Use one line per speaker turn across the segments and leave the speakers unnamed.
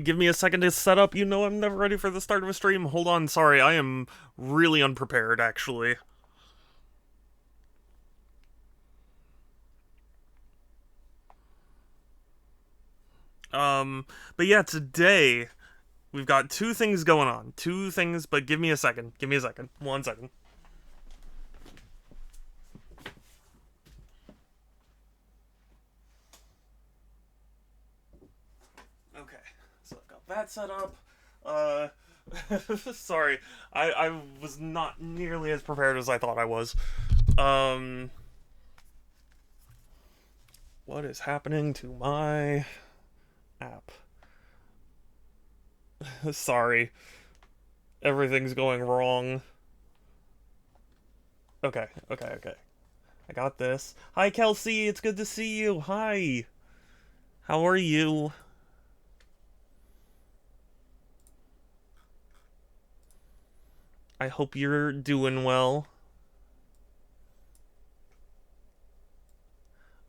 Give me a second to set up. You know I'm never ready for the start of a stream. Hold on, sorry, I am really unprepared, actually. But yeah, today we've got two things going on. Two things, but give me a second. Give me a second. 1 second. Okay, so I've got that set up. Sorry, I was not nearly as prepared as I thought I was. Um, what is happening to my app? Sorry, everything's going wrong. Okay. I got this. Hi, Kelsey, it's good to see you. Hi. How are you? I hope you're doing well.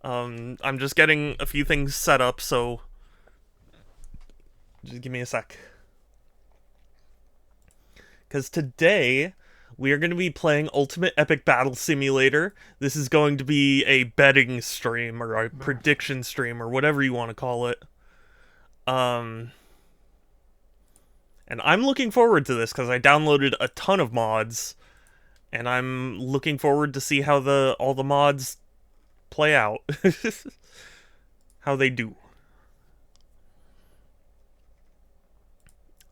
I'm just getting a few things set up, so just give me a sec. Because today, we are going to be playing Ultimate Epic Battle Simulator. This is going to be a betting stream, or a prediction stream, or whatever you want to call it. And I'm looking forward to this, because I downloaded a ton of mods, and I'm looking forward to see how all the mods play out. How they do.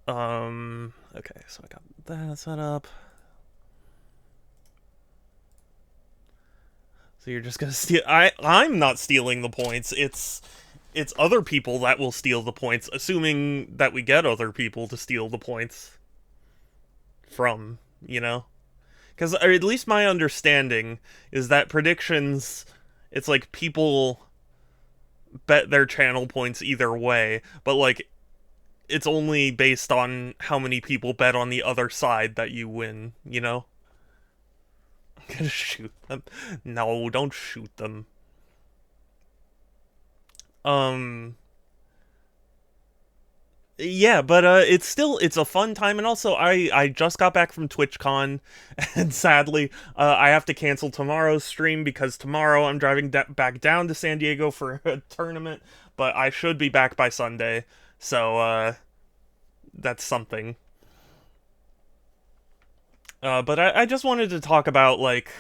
Okay, so I got that set up. So you're just gonna steal... I'm not stealing the points. It's other people that will steal the points, assuming that we get other people to steal the points from, you know? Because at least my understanding is that predictions, it's like people bet their channel points either way, but like it's only based on how many people bet on the other side that you win, you know? I'm gonna shoot them. No, don't shoot them. Yeah, but it's a fun time, and also I just got back from TwitchCon, and sadly I have to cancel tomorrow's stream because tomorrow I'm driving back down to San Diego for a tournament, but I should be back by Sunday, so that's something. But I just wanted to talk about, like,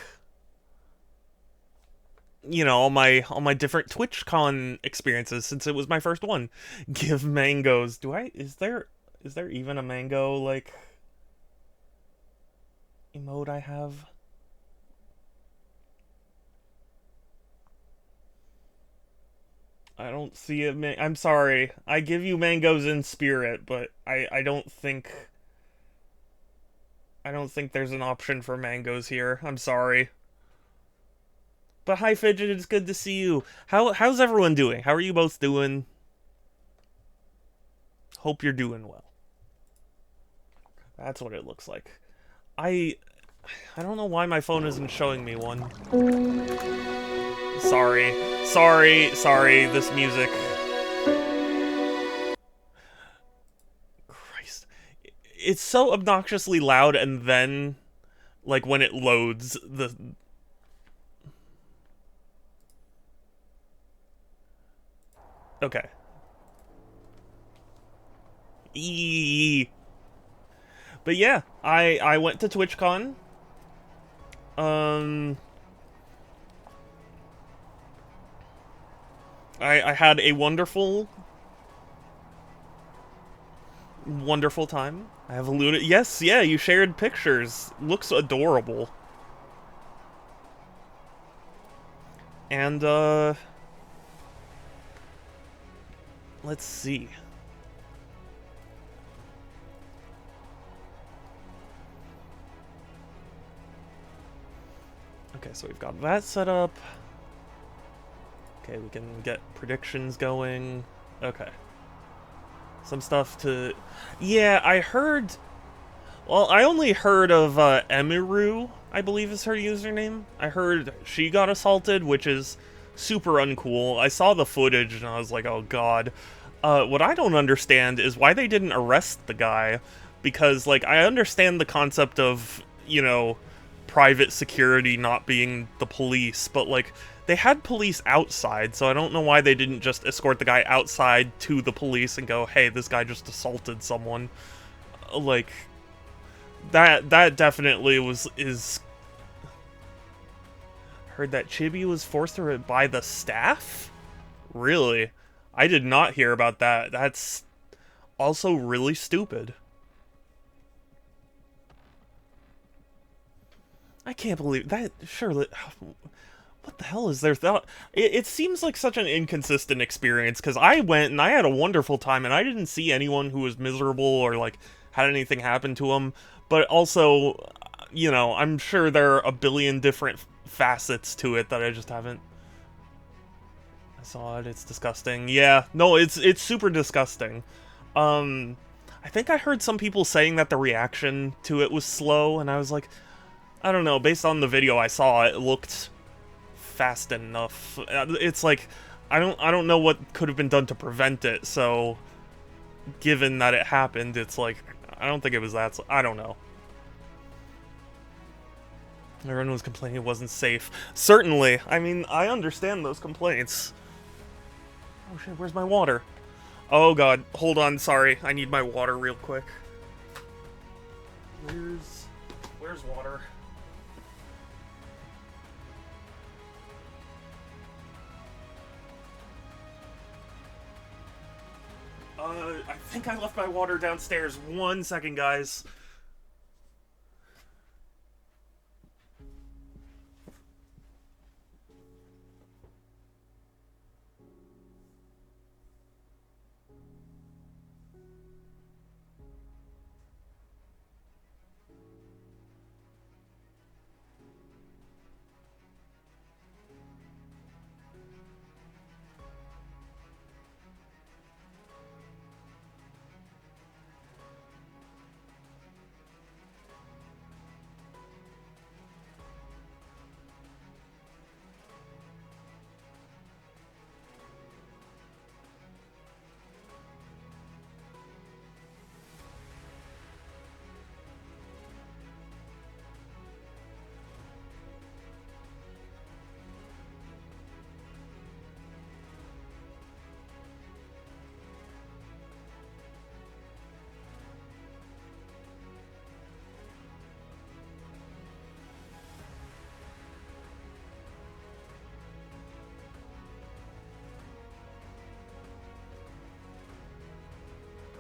you know, all my different TwitchCon experiences since it was my first one. Give mangoes. Is there even a mango, like, emote I have? I don't see it. I'm sorry. I give you mangoes in spirit, but I don't think there's an option for mangoes here. I'm sorry. But hi, Fidget. It's good to see you. How's everyone doing? How are you both doing? Hope you're doing well. That's what it looks like. I I don't know why my phone isn't showing me one. Sorry, this music. Christ. It's so obnoxiously loud, and then, like, when it loads, the... Okay. Eee. But yeah, I went to TwitchCon. Um... I had a wonderful time. I have a Luna. Yes, yeah, you shared pictures. Looks adorable. And, let's see. Okay, so we've got that set up. Okay, we can get predictions going. Okay. Some stuff to... Yeah, I heard... Well, I only heard of Emiru, I believe is her username. I heard she got assaulted, which is super uncool. I saw the footage and I was like, oh god. What I don't understand is why they didn't arrest the guy, because, like, I understand the concept of, you know, private security not being the police, but, like, they had police outside, so I don't know why they didn't just escort the guy outside to the police and go, hey, this guy just assaulted someone. Like, that definitely is... Heard that Chibi was forced to by the staff? Really? I did not hear about that. That's also really stupid. I can't believe that. Surely, what the hell is their thought? It seems like such an inconsistent experience, because I went and I had a wonderful time, and I didn't see anyone who was miserable or, like, had anything happen to them. But also, you know, I'm sure there are a billion different facets to it that I just haven't... I saw it, it's disgusting. Yeah, no, it's super disgusting. I think I heard some people saying that the reaction to it was slow, and I was like, I don't know, based on the video I saw, it looked fast enough. It's like, I don't know what could have been done to prevent it, so given that it happened, it's like, I don't think it was that, I don't know. Everyone was complaining it wasn't safe. Certainly, I mean, I understand those complaints. Oh shit, where's my water? Oh god, hold on, sorry. I need my water real quick. Where's water? I think I left my water downstairs. 1 second, guys.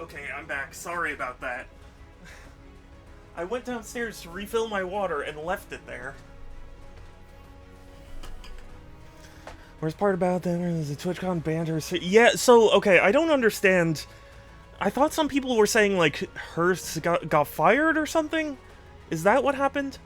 Okay, I'm back. Sorry about that. I went downstairs to refill my water and left it there. Worst part about that is the TwitchCon banter. Yeah, so, okay, I don't understand. I thought some people were saying, like, Hearst got fired or something? Is that what happened?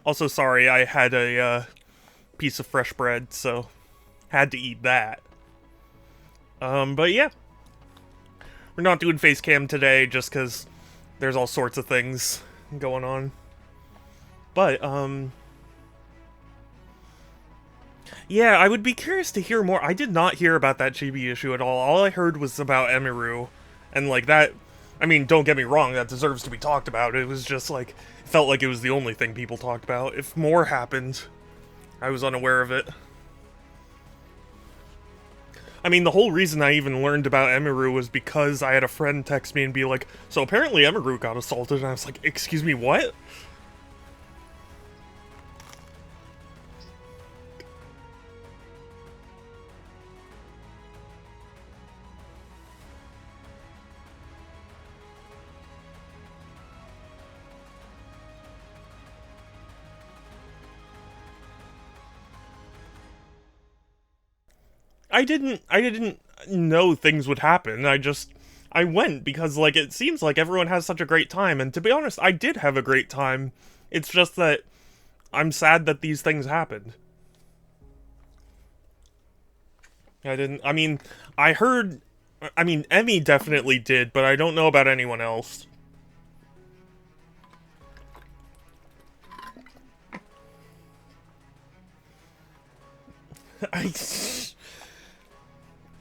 Also, sorry, I had a piece of fresh bread, so had to eat that. But yeah. We're not doing face cam today just because there's all sorts of things going on. But, yeah, I would be curious to hear more. I did not hear about that chibi issue at all. All I heard was about Emiru. And, like, that... I mean, don't get me wrong, that deserves to be talked about. It was just, like... felt like it was the only thing people talked about. If more happened, I was unaware of it. I mean, the whole reason I even learned about Emiru was because I had a friend text me and be like, so apparently Emiru got assaulted, and I was like, excuse me, what? I didn't know things would happen. I just I went because, like, it seems like everyone has such a great time, and to be honest, I did have a great time. It's just that I'm sad that these things happened. I mean, Emmy definitely did, but I don't know about anyone else.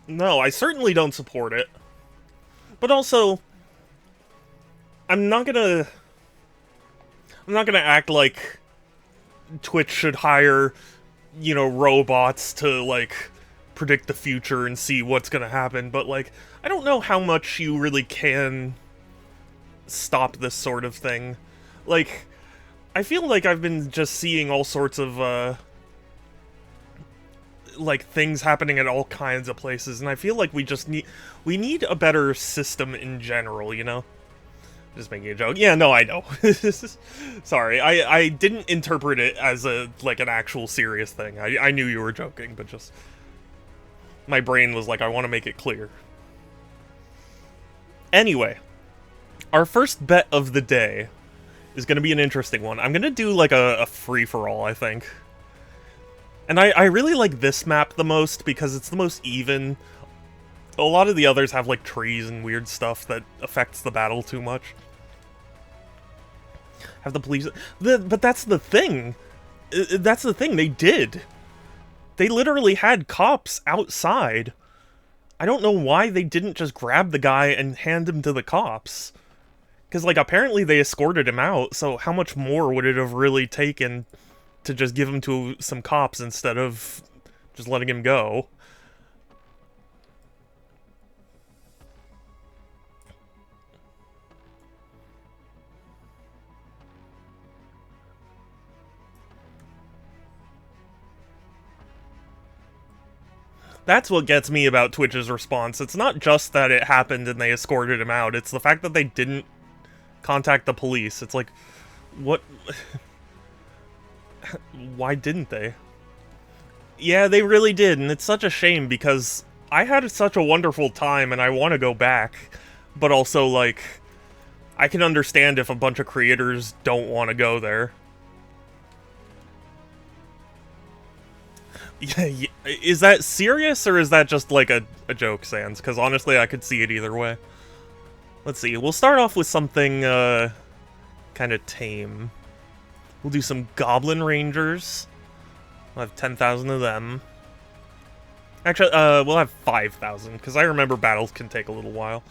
No, I certainly don't support it. But also, I'm not gonna act like Twitch should hire, you know, robots to, like, predict the future and see what's gonna happen, but, like, I don't know how much you really can stop this sort of thing. Like, I feel like I've been just seeing all sorts of, like, things happening at all kinds of places, and I feel like we need a better system in general, you know? Just making a joke. Yeah, no, I know. Sorry, I didn't interpret it as like, an actual serious thing. I knew you were joking, but just... my brain was like, I want to make it clear. Anyway, our first bet of the day is going to be an interesting one. I'm going to do, like, a free-for-all, I think. And I really like this map the most because it's the most even. A lot of the others have, like, trees and weird stuff that affects the battle too much. Have the police... but that's the thing. That's the thing, they did. They literally had cops outside. I don't know why they didn't just grab the guy and hand him to the cops. Because, like, apparently they escorted him out, so how much more would it have really taken to just give him to some cops instead of just letting him go? That's what gets me about Twitch's response. It's not just that it happened and they escorted him out, it's the fact that they didn't contact the police. It's like, what? Why didn't they? Yeah, they really did, and it's such a shame because I had such a wonderful time and I want to go back, but also, like, I can understand if a bunch of creators don't want to go there. Yeah, is that serious, or is that just, like, a joke, Sans? Because honestly, I could see it either way. Let's see, we'll start off with something, kind of tame. We'll do some Goblin Rangers. We'll have 10,000 of them. Actually, we'll have 5,000, because I remember battles can take a little while.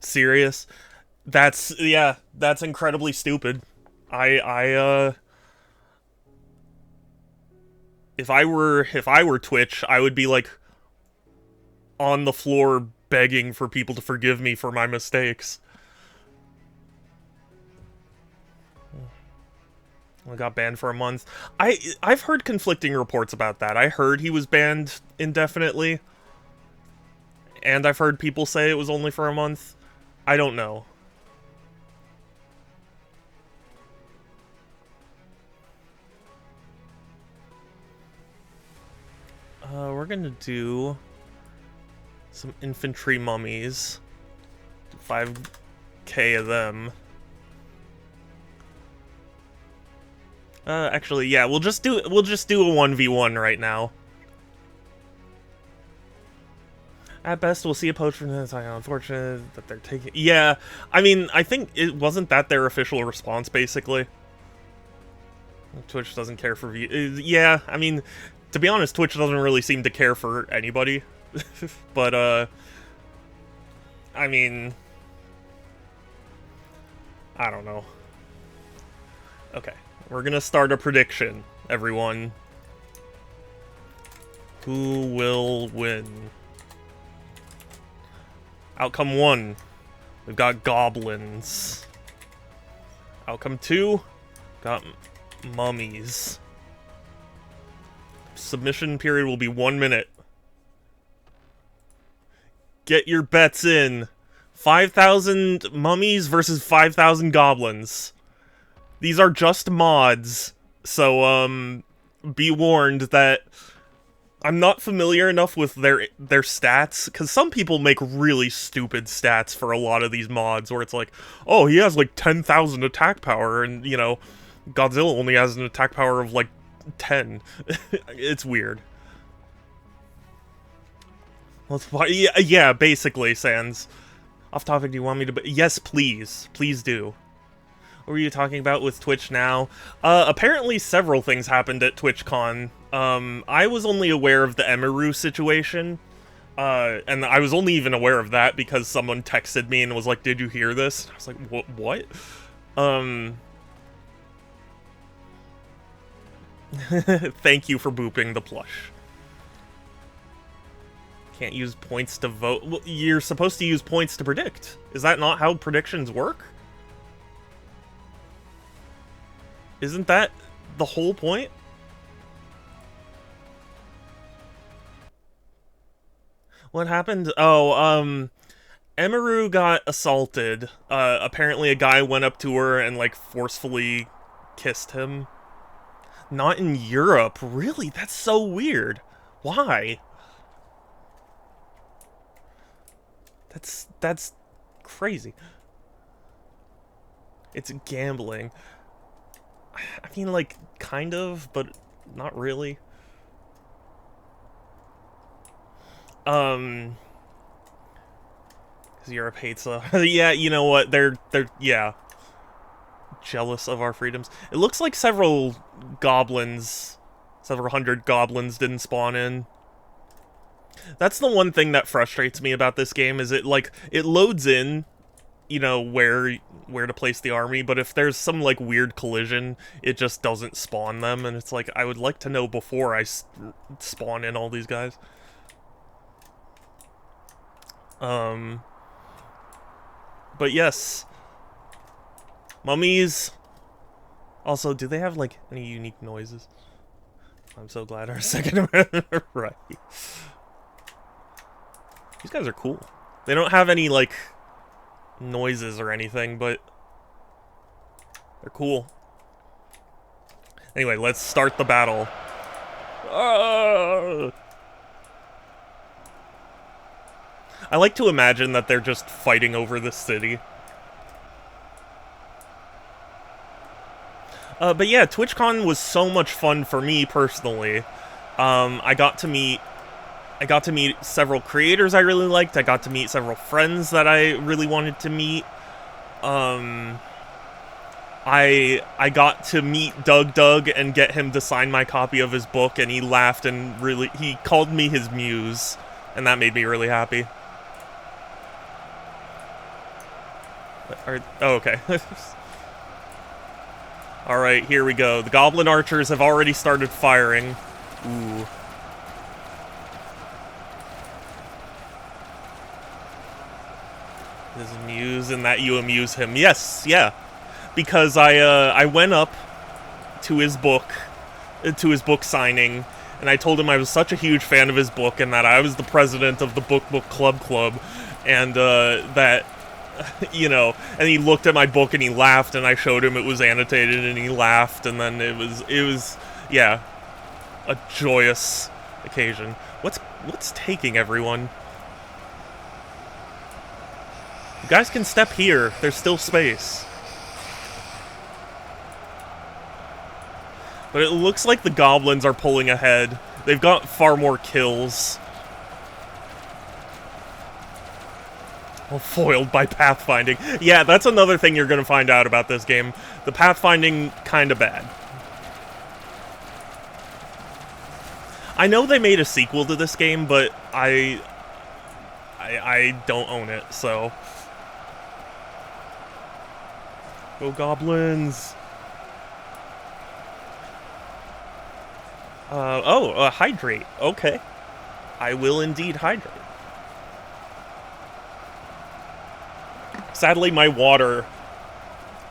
Serious? Yeah, that's incredibly stupid. If I were Twitch, I would be, like, on the floor begging for people to forgive me for my mistakes. I got banned for a month. I've heard conflicting reports about that. I heard he was banned indefinitely, and I've heard people say it was only for a month. I don't know. We're gonna do some infantry mummies. 5k of them. Actually, yeah, we'll just do a 1v1 right now. At best, we'll see a post from this. Unfortunate that they're taking... Yeah, I mean, I think it wasn't that their official response, basically. Twitch doesn't care for views. Yeah, I mean, to be honest, Twitch doesn't really seem to care for anybody. But, I mean... I don't know. Okay, we're gonna start a prediction, everyone. Who will win? Outcome 1, we've got goblins. Outcome 2, got mummies. Submission period will be 1 minute. Get your bets in. 5,000 mummies versus 5,000 goblins. These are just mods, so, be warned that I'm not familiar enough with their stats, because some people make really stupid stats for a lot of these mods, where it's like, oh, he has like 10,000 attack power, and, you know, Godzilla only has an attack power of like 10. It's weird. Yeah, basically, Sans. Off topic, do you want me to... Yes, please. Please do. What were you talking about with Twitch now? Apparently several things happened at TwitchCon. I was only aware of the Emiru situation. And I was only even aware of that because someone texted me and was like, did you hear this? I was like, what? Thank you for booping the plush. Can't use points to vote. Well, you're supposed to use points to predict. Is that not how predictions work? Isn't that the whole point? What happened? Oh, Emiru got assaulted. Apparently a guy went up to her and, like, forcefully kissed him. Not in Europe. Really? That's so weird. Why? That's crazy. It's gambling. I mean, like, kind of, but not really. Because Europe hates yeah, you know what? They're yeah, jealous of our freedoms. It looks like several hundred goblins didn't spawn in. That's the one thing that frustrates me about this game, is it loads in, you know, where to place the army, but if there's some, like, weird collision, it just doesn't spawn them, and it's like, I would like to know before I spawn in all these guys. But yes. Mummies. Also, do they have, like, any unique noises? I'm so glad our second right. These guys are cool. They don't have any, like, noises or anything, but they're cool. Anyway, let's start the battle. I like to imagine that they're just fighting over the city. But yeah, TwitchCon was so much fun for me personally. I got to meet several creators I really liked. I got to meet several friends that I really wanted to meet. I got to meet Doug and get him to sign my copy of his book, and he laughed and he called me his muse, and that made me really happy. Oh, okay. Alright, here we go. The goblin archers have already started firing. Ooh. His muse, and that you amuse him. Yes, yeah. Because I went up to his book signing, and I told him I was such a huge fan of his book, and that I was the president of the Book Club, and that, you know, and he looked at my book and he laughed, and I showed him it was annotated, and he laughed, and then it was, yeah, a joyous occasion. What's taking everyone? You guys can step here. There's still space. But it looks like the goblins are pulling ahead. They've got far more kills. Well, foiled by pathfinding. Yeah, that's another thing you're going to find out about this game. The pathfinding, kind of bad. I know they made a sequel to this game, but I don't own it, so... Go goblins! Hydrate. Okay. I will indeed hydrate. Sadly, my water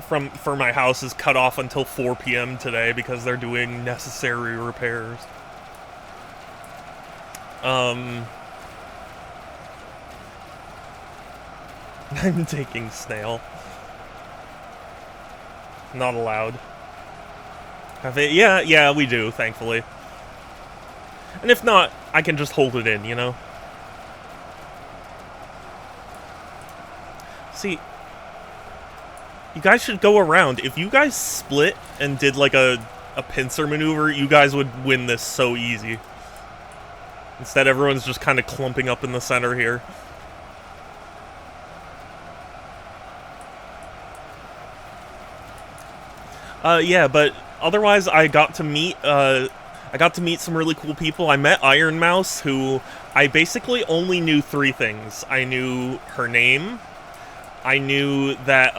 for my house is cut off until 4 p.m. today because they're doing necessary repairs. I'm taking snail. Not allowed. Have they? Yeah, we do, thankfully. And if not, I can just hold it in, you know? See, you guys should go around. If you guys split and did like a pincer maneuver, you guys would win this so easy. Instead, everyone's just kind of clumping up in the center here. Yeah, but otherwise, I got to meet some really cool people. I met Iron Mouse, who I basically only knew 3 things. I knew her name. I knew that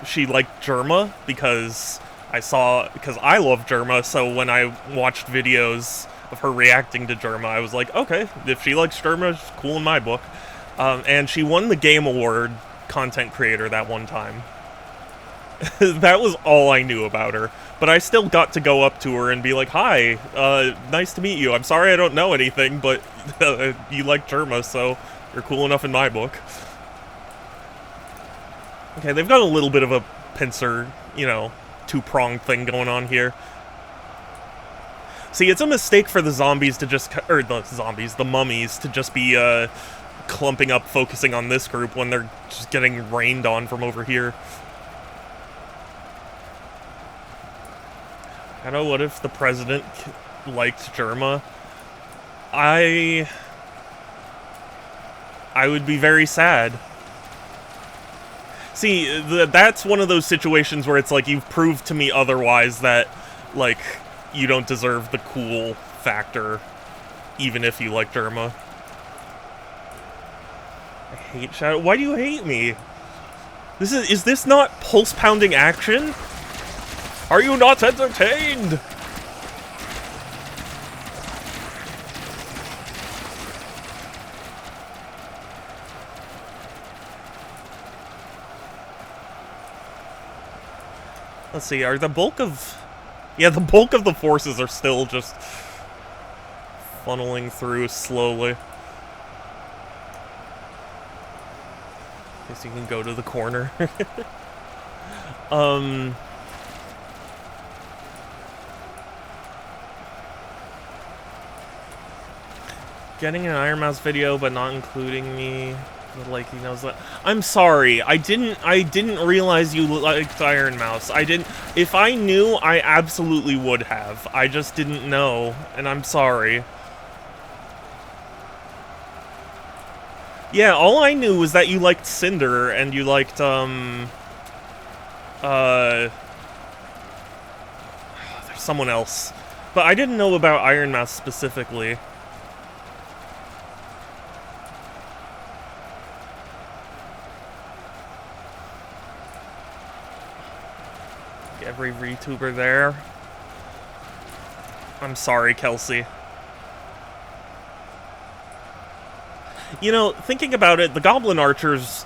she liked Germa because I love Germa. So when I watched videos of her reacting to Germa, I was like, okay, if she likes Germa, it's cool in my book. And she won the Game Award content creator that one time. That was all I knew about her. But I still got to go up to her and be like, hi, nice to meet you. I'm sorry I don't know anything, but you like Germa, so you're cool enough in my book. Okay, they've got a little bit of a pincer, you know, 2-pronged thing going on here. See, it's a mistake for the zombies to just, or the mummies to just be, clumping up, focusing on this group when they're just getting rained on from over here. I know, what if the president liked Germa? I would be very sad. See, that's one of those situations where it's like, you've proved to me otherwise that, like, you don't deserve the cool factor, even if you like Germa. I hate Shadow. Why do you hate me? Is this not pulse-pounding action? Are you not entertained? Let's see, are the bulk of... Yeah, the bulk of the forces are still just funneling through slowly. Guess you can go to the corner. Getting an Iron Mouse video, but not including me. Like, he knows that. I'm sorry. I didn't realize you liked Iron Mouse. If I knew, I absolutely would have. I just didn't know, and I'm sorry. Yeah, all I knew was that you liked Cinder, and you liked, there's someone else. But I didn't know about Iron Mouse specifically. Every VTuber there. I'm sorry, Kelsey. You know, thinking about it, the Goblin Archers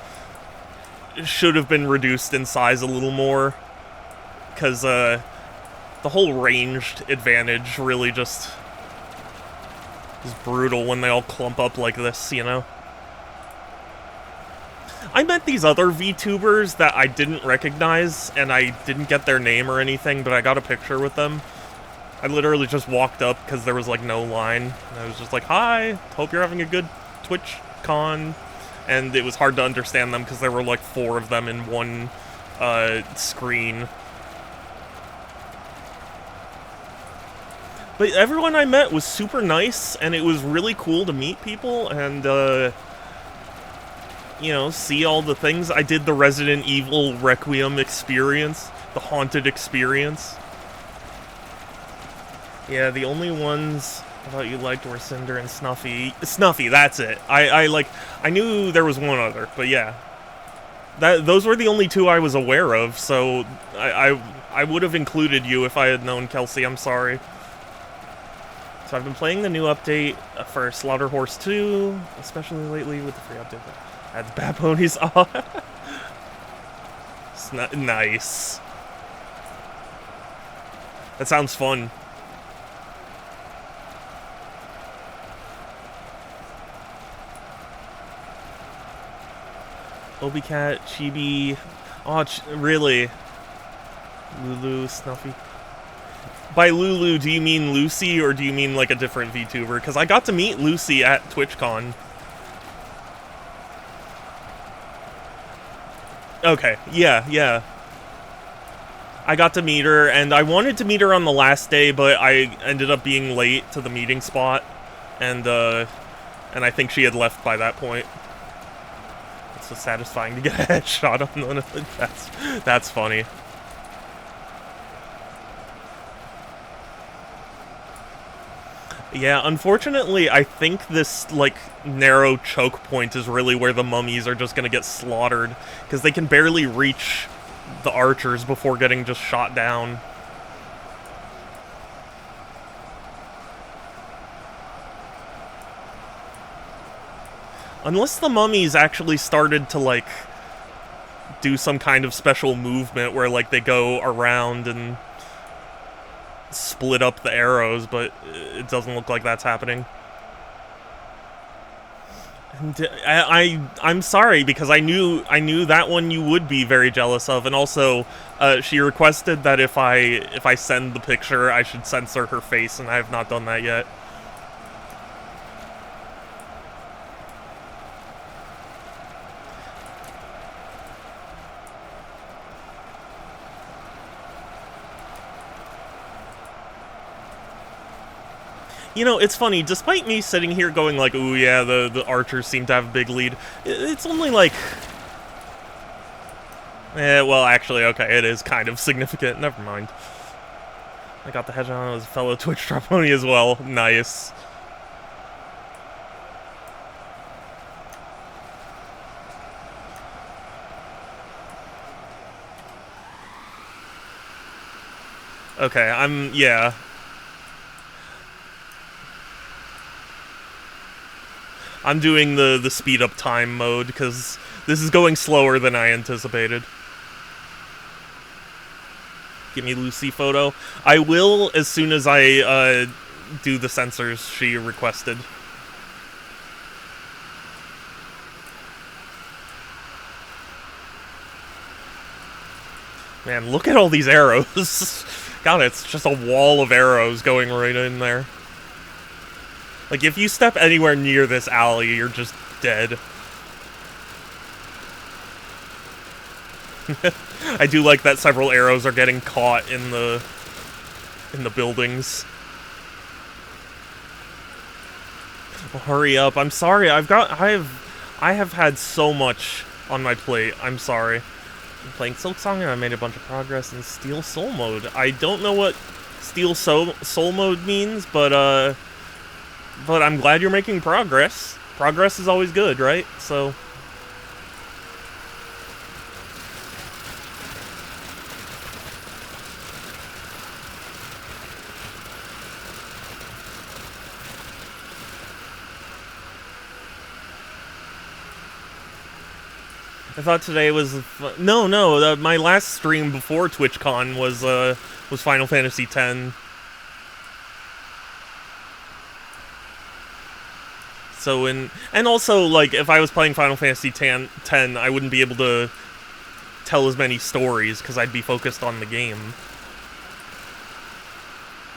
should have been reduced in size a little more. Because, the whole ranged advantage really just is brutal when they all clump up like this, you know? I met these other VTubers that I didn't recognize, and I didn't get their name or anything, but I got a picture with them. I literally just walked up because there was, like, no line. And I was just like, hi, hope you're having a good TwitchCon. And it was hard to understand them because there were, like, 4 of them in one screen. But everyone I met was super nice, and it was really cool to meet people, and, you know, see all the things. I did the Resident Evil Requiem experience, the haunted experience. Yeah, the only ones I thought you liked were Cinder and Snuffy. Snuffy, that's it. I knew there was one other, but yeah. Those were the only 2 I was aware of, so I would have included you if I had known, Kelsey. I'm sorry. So I've been playing the new update for Slaughter Horse 2, especially lately with the free update. Adds Bat Ponies on. Nice. That sounds fun. Obi-Cat, Chibi. Oh, really? Lulu, Snuffy. By Lulu, do you mean Lucy, or do you mean, like, a different VTuber? Because I got to meet Lucy at TwitchCon. Okay, yeah. I got to meet her, and I wanted to meet her on the last day, but I ended up being late to the meeting spot, and I think she had left by that point. It's so satisfying to get a headshot on one of it. That's funny. Yeah, unfortunately, I think this, like, narrow choke point is really where the mummies are just gonna get slaughtered, because they can barely reach the archers before getting just shot down. Unless the mummies actually started to, like, do some kind of special movement where, like, they go around and split up the arrows, but it doesn't look like that's happening. And I'm sorry, because I knew that one you would be very jealous of, and also she requested that if I send the picture, I should censor her face, and I have not done that yet. You know, it's funny, despite me sitting here going like, ooh yeah, the archers seem to have a big lead, it's only like... well, actually, okay, it is kind of significant. Never mind. I got the headshot on his fellow Twitch Traponi as well. Nice. Okay, yeah. I'm doing the speed up time mode, because this is going slower than I anticipated. Give me Lucy photo. I will as soon as I do the censors she requested. Man, look at all these arrows. God, it's just a wall of arrows going right in there. Like, if you step anywhere near this alley, you're just dead. I do like that several arrows are getting caught in the buildings. Well, hurry up. I'm sorry. I have had so much on my plate. I'm sorry. I'm playing Silk Song and I made a bunch of progress in Steel Soul mode. I don't know what Steel Soul mode means, but I'm glad you're making progress. Progress is always good, right? So... I thought today was... No, my last stream before TwitchCon was Final Fantasy X. So and also, like, if I was playing Final Fantasy X, I wouldn't be able to tell as many stories, because I'd be focused on the game.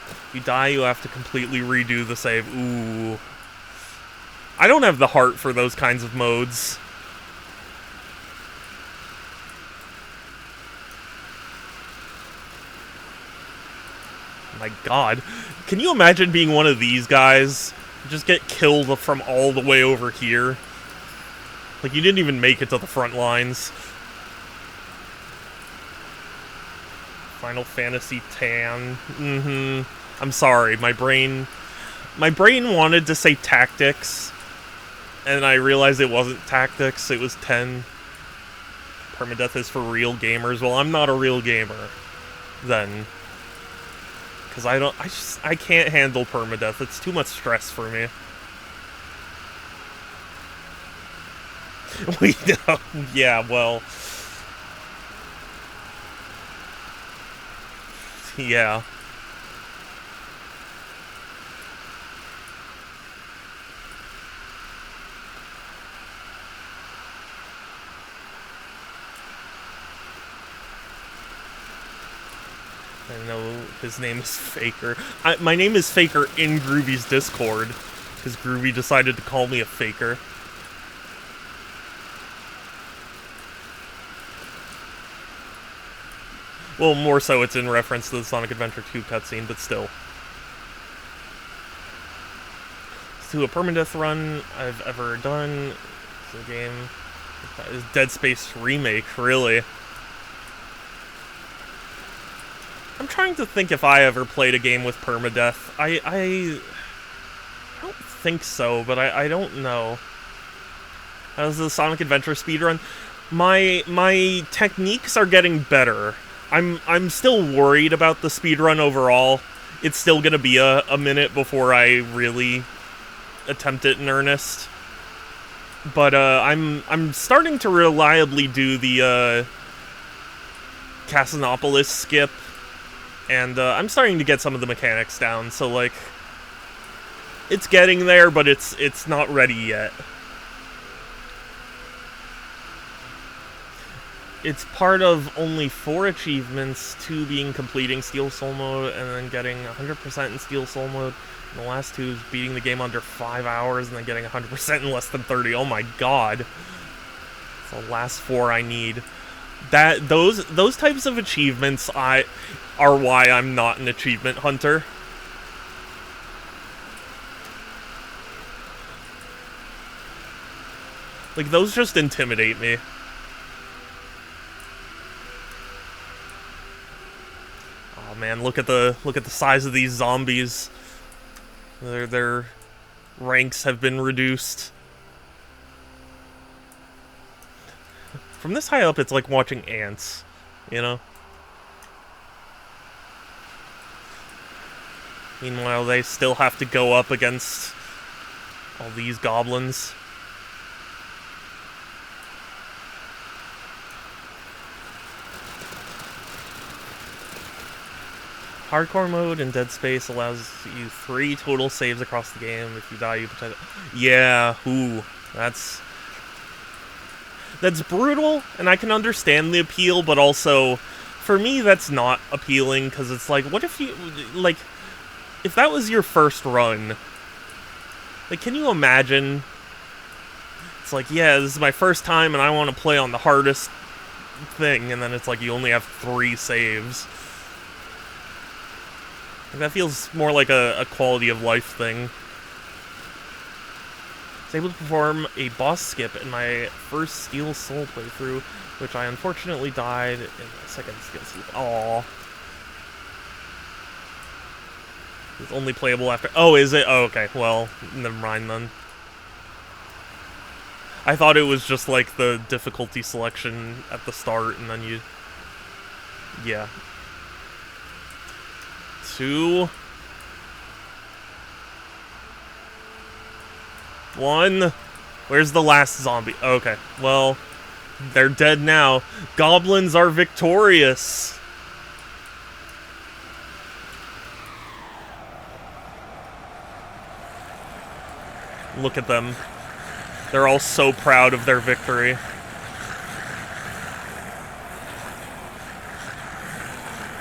If you die, you have to completely redo the save. Ooh. I don't have the heart for those kinds of modes. My god. Can you imagine being one of these guys? Just get killed from all the way over here. Like, you didn't even make it to the front lines. Final Fantasy X. I'm sorry, my brain wanted to say tactics, and I realized it wasn't tactics, it was 10. Permadeath is for real gamers. Well, I'm not a real gamer, then. Because I can't handle permadeath. It's too much stress for me. We know. Yeah, well. Yeah. I know his name is Faker. My name is Faker in Groovy's Discord, because Groovy decided to call me a faker. Well, more so it's in reference to the Sonic Adventure 2 cutscene, but still. To a permadeath run I've ever done. It's a game. It's Dead Space remake, really. I'm trying to think if I ever played a game with permadeath. I don't think so, but I don't know. That was the Sonic Adventure speedrun. My techniques are getting better. I'm still worried about the speedrun overall. It's still gonna be a minute before I really attempt it in earnest. But I'm starting to reliably do the Casinopolis skip, and I'm starting to get some of the mechanics down. So like, it's getting there, but it's not ready yet. It's part of only 4 achievements, 2 being completing Steel Soul Mode, and then getting 100% in Steel Soul Mode. And the last 2 is beating the game under 5 hours, and then getting 100% in less than 30. Oh my god. It's the last 4 I need. Those types of achievements are why I'm not an achievement hunter. Like, those just intimidate me. Oh man, look at the size of these zombies. Their ranks have been reduced. From this high up, it's like watching ants, you know? Meanwhile, they still have to go up against all these goblins. Hardcore mode in Dead Space allows you 3 total saves across the game. If you die, you potentially... Yeah, ooh, that's brutal, and I can understand the appeal, but also, for me, that's not appealing, because it's like, what if you... Like, if that was your first run, like, can you imagine? It's like, yeah, this is my first time, and I want to play on the hardest thing, and then it's like, you only have 3 saves. That feels more like a quality of life thing. I was able to perform a boss skip in my first Steel Soul playthrough, which I unfortunately died in my second Steel Soul. Aww. It's only playable after... Oh, is it? Oh, okay. Well, never mind then. I thought it was just like the difficulty selection at the start, and then you... Yeah. 2, 1. Where's the last zombie? Okay, well, they're dead now. Goblins are victorious. Look at them. They're all so proud of their victory.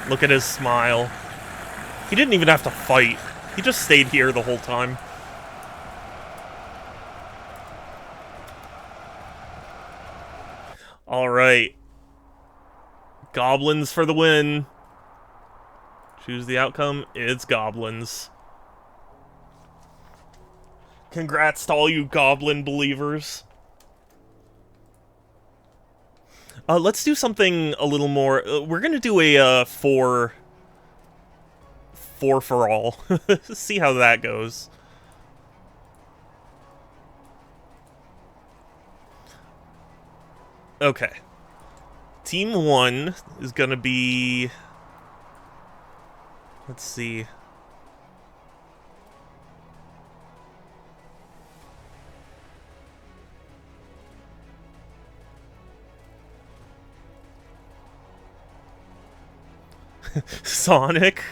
Look at his smile. He didn't even have to fight. He just stayed here the whole time. Alright. Goblins for the win. Choose the outcome. It's goblins. Congrats to all you goblin believers. Let's do something a little more... we're gonna do a 4 for all. See how that goes. Okay. Team 1 is gonna be... Let's see. Sonic.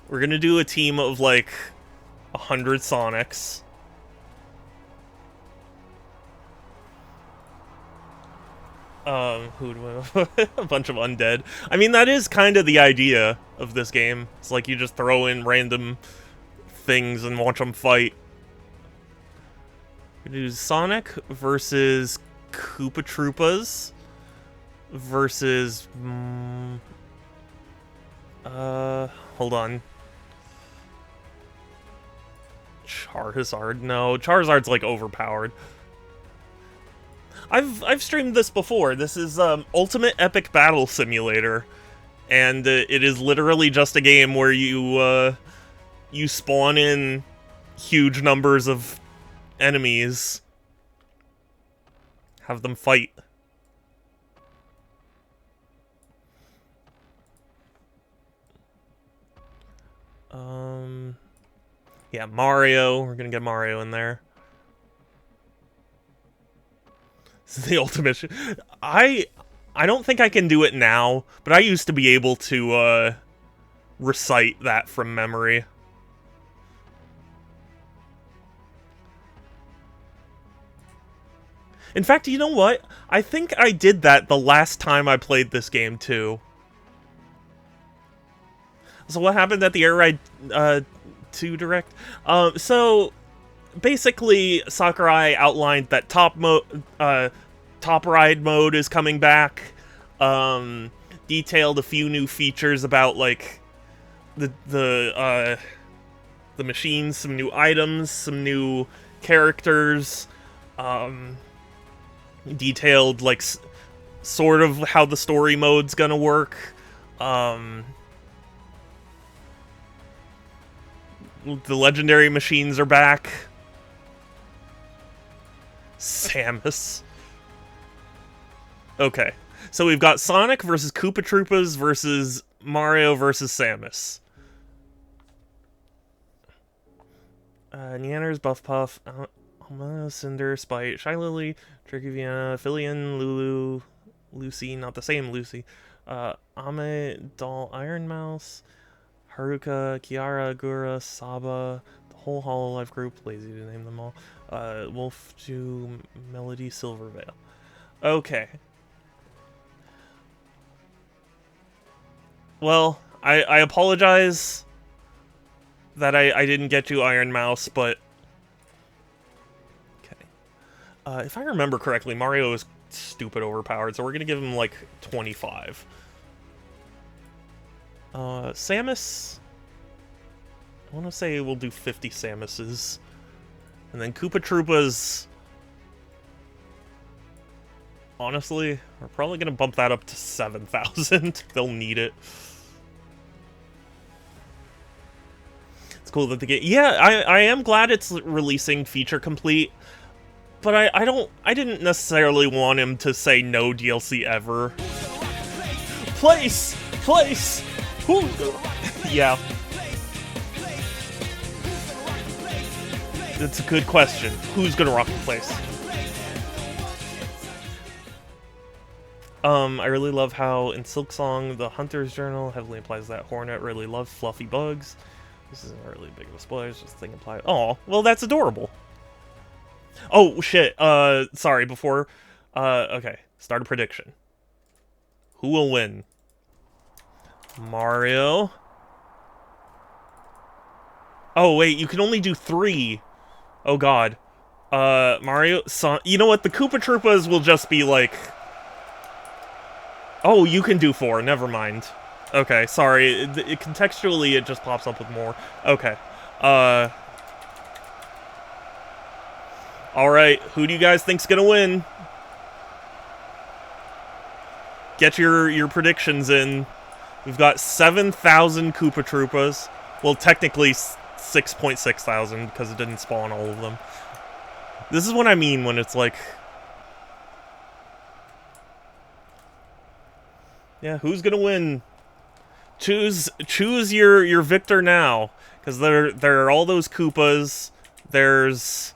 We're gonna do a team of like 100 Sonics. Who do I... a bunch of undead. I mean, that is kind of the idea. of this game. It's like you just throw in random things and watch them fight. We do Sonic versus Koopa Troopas versus... hold on. Charizard? No, Charizard's like overpowered. I've streamed this before. This is Ultimate Epic Battle Simulator, and it is literally just a game where you you spawn in huge numbers of enemies, have them fight. Yeah, Mario. We're gonna get Mario in there. This is the ultimate. I don't think I can do it now, but I used to be able to recite that from memory. In fact, you know what? I think I did that the last time I played this game too. So what happened at the Air Ride 2 Direct? So basically, Sakurai outlined that top ride mode is coming back. Detailed a few new features about like the machines, some new items, some new characters. Detailed like sort of how the story mode's gonna work. The legendary machines are back. Samus. Okay, so we've got Sonic versus Koopa Troopas versus Mario versus Samus. Neanders, Buff Puff, Alma, Cinder, Spite, Shy Lily, Tricky Vienna, Filion, Lulu, Lucy, not the same Lucy, Ame, Doll, Iron Mouse, Haruka, Kiara, Gura, Saba, the whole Hololive group, lazy to name them all, Wolf, Jew, Melody, Silverveil. Okay. Well, I apologize that I didn't get you Iron Mouse, but... Okay. If I remember correctly, Mario is stupid overpowered, so we're gonna give him, like, 25. Samus... I want to say we'll do 50 Samuses. And then Koopa Troopas... Honestly, we're probably gonna bump that up to 7,000. They'll need it. It's cool that the game... Yeah, I am glad it's releasing feature complete. But I didn't necessarily want him to say no DLC ever. Place! Place! Who? Yeah. That's a good question. Who's gonna rock the place? I really love how in Silksong, the Hunter's Journal heavily implies that Hornet really loves fluffy bugs. This isn't really big of a spoiler, it's just a thing implied. Oh, well that's adorable. Oh, shit, sorry, before, okay, start a prediction. Who will win? Mario? Oh, wait, you can only do 3. Oh, God. Mario, you know what, the Koopa Troopas will just be, like... Oh, you can do 4, never mind. Okay, sorry, contextually it just pops up with more. Okay, alright, who do you guys think's gonna win? Get your predictions in. We've got 7,000 Koopa Troopas. Well, technically 6.6 thousand, because it didn't spawn all of them. This is what I mean when it's like... Yeah, who's gonna win? Choose your victor now, because there are all those Koopas. There's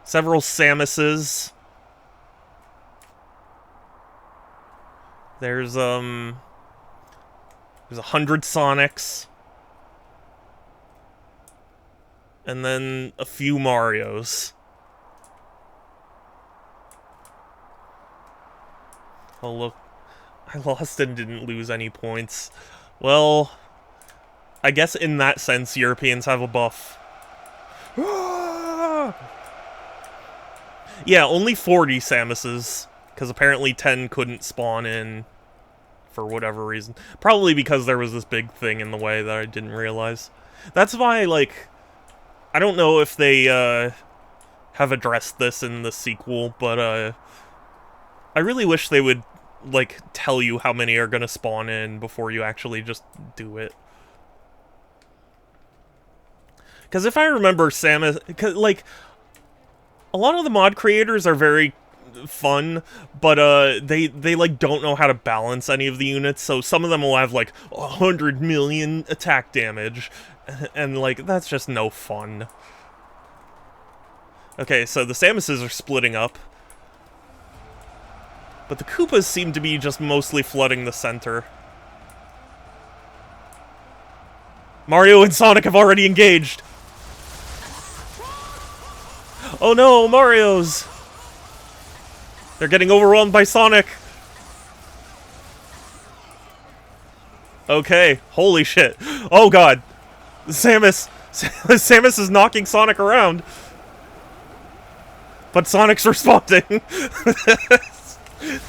several Samuses. There's 100 Sonics, and then a few Marios. Oh look. I lost and didn't lose any points. Well, I guess in that sense, Europeans have a buff. Yeah, only 40 Samuses, because apparently 10 couldn't spawn in for whatever reason. Probably because there was this big thing in the way that I didn't realize. That's why, like, I don't know if they have addressed this in the sequel, but I really wish they would, like, tell you how many are gonna spawn in before you actually just do it. Because if I remember, Samus, like, a lot of the mod creators are very fun, but they like don't know how to balance any of the units, so some of them will have like 100 million attack damage, and like that's just no fun. Okay, so the Samuses are splitting up, but the Koopas seem to be just mostly flooding the center. Mario and Sonic have already engaged. Oh no, Mario's! They're getting overwhelmed by Sonic! Okay, holy shit. Oh god! Samus is knocking Sonic around! But Sonic's responding!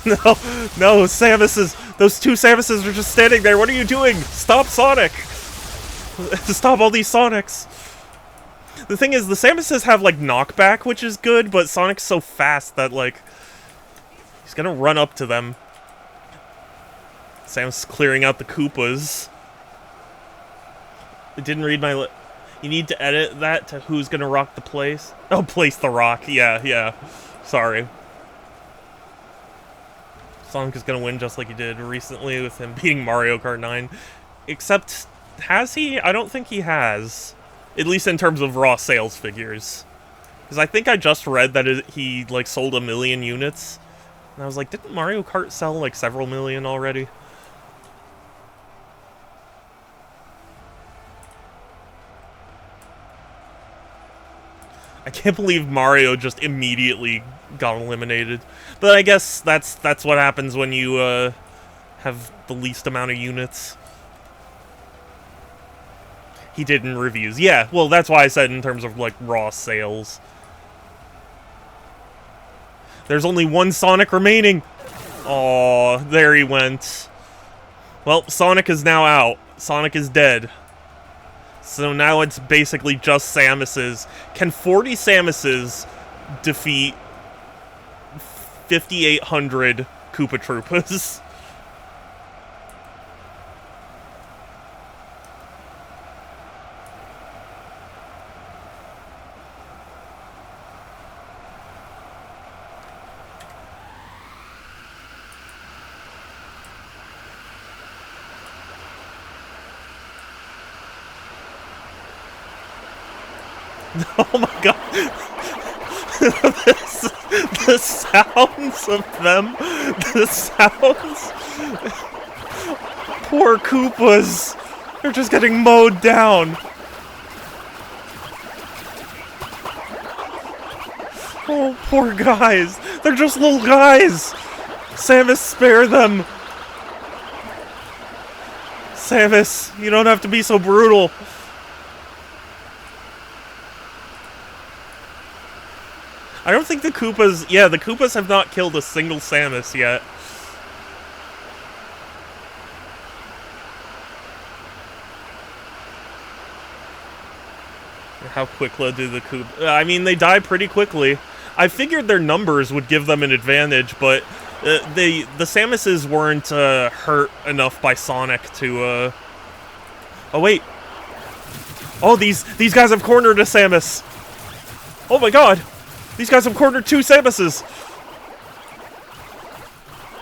No, those two Samuses are just standing there, what are you doing? Stop Sonic! Stop all these Sonics! The thing is, the Samuses have, like, knockback, which is good, but Sonic's so fast that, like, he's gonna run up to them. Samus is clearing out the Koopas. I didn't read my you need to edit that to who's gonna rock the place. Oh, place the rock. Yeah. Sorry. Sonic is gonna win just like he did recently with him beating Mario Kart 9. Except, has he? I don't think he has. At least in terms of raw sales figures. Because I think I just read that he, like, sold 1 million units. And I was like, didn't Mario Kart sell, like, several million already? I can't believe Mario just immediately got eliminated. But I guess that's what happens when you, have the least amount of units. He did in reviews. Yeah, well, that's why I said in terms of, like, raw sales. There's only one Sonic remaining! Aw, there he went. Well, Sonic is now out. Sonic is dead. So now it's basically just Samuses. Can 40 Samuses defeat 5,800 Koopa Troopas? Oh my god. The sounds of them. The sounds. Poor Koopas. They're just getting mowed down. Oh, poor guys. They're just little guys. Samus, spare them. Samus, you don't have to be so brutal. I don't think the Koopas... Yeah, the Koopas have not killed a single Samus yet. How quickly do the Koopas... I mean, they die pretty quickly. I figured their numbers would give them an advantage, but the Samuses weren't hurt enough by Sonic to... Oh, wait. Oh, these guys have cornered a Samus. Oh my god. These guys have cornered 2 Samuses!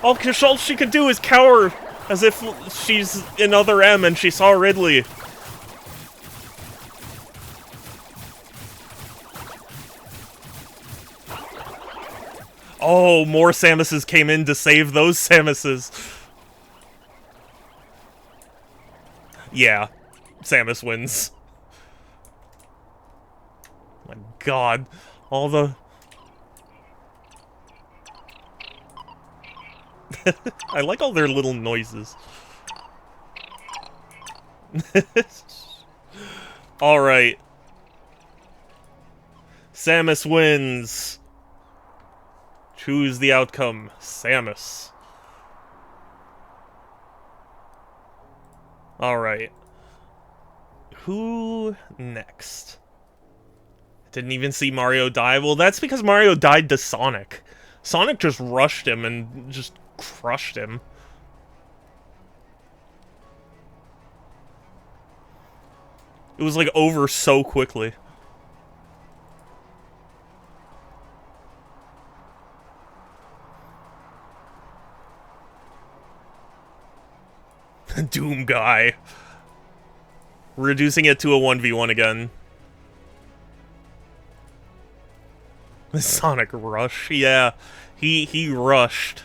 All she could do is cower, as if she's in Other M and she saw Ridley. Oh, more Samuses came in to save those Samuses. Yeah, Samus wins. My god, all the... I like all their little noises. Alright. Samus wins. Choose the outcome. Samus. Alright. Who next? Didn't even see Mario die. Well, that's because Mario died to Sonic. Sonic just rushed him and just crushed him. It was like over so quickly. Doom guy. Reducing it to a 1v1 again. Sonic rush. Yeah, he rushed.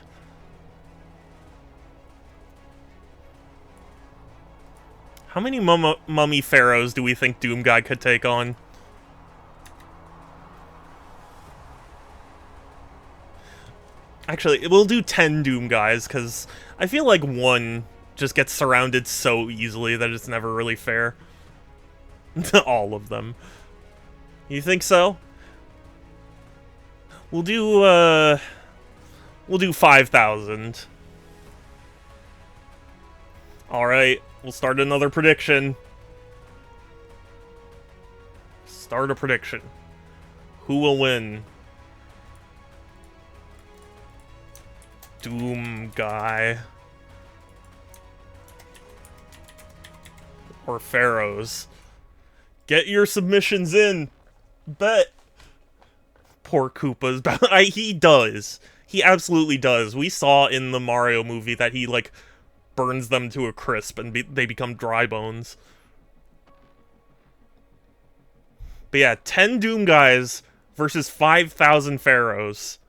How many mummy pharaohs do we think Doom guy could take on? Actually, we'll do 10 Doom guys, because I feel like one just gets surrounded so easily that it's never really fair. All of them. You think so? We'll do 5,000. Alright, we'll start another prediction. Start a prediction. Who will win? Doom guy. Or pharaohs. Get your submissions in. Bet. Poor Koopas. He does. He absolutely does. We saw in the Mario movie that he, like, burns them to a crisp and they become dry bones. But yeah, 10 Doom guys versus 5,000 pharaohs.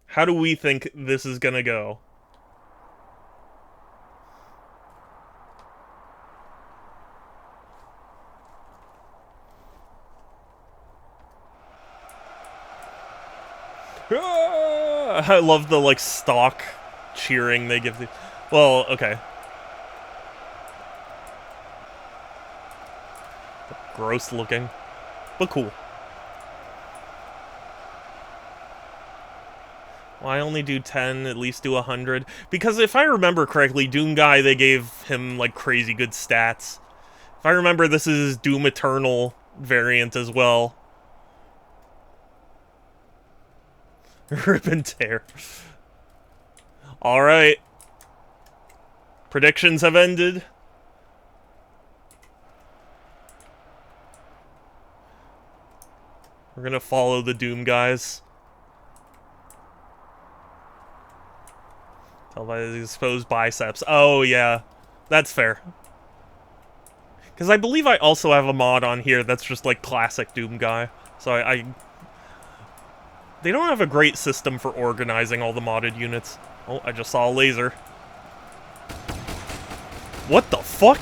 How do we think this is gonna go? I love the, like, stock cheering they give the... Well, okay. Gross looking, but cool. Well, I only do 10, at least do 100. Because if I remember correctly, Doom Guy, they gave him, like, crazy good stats. If I remember, this is Doom Eternal variant as well. Rip and tear. Alright. Predictions have ended. We're gonna follow the Doom guys. Tell by the exposed biceps. Oh, yeah. That's fair. Because I believe I also have a mod on here that's just like classic Doom guy. So I they don't have a great system for organizing all the modded units. Oh, I just saw a laser. What the fuck?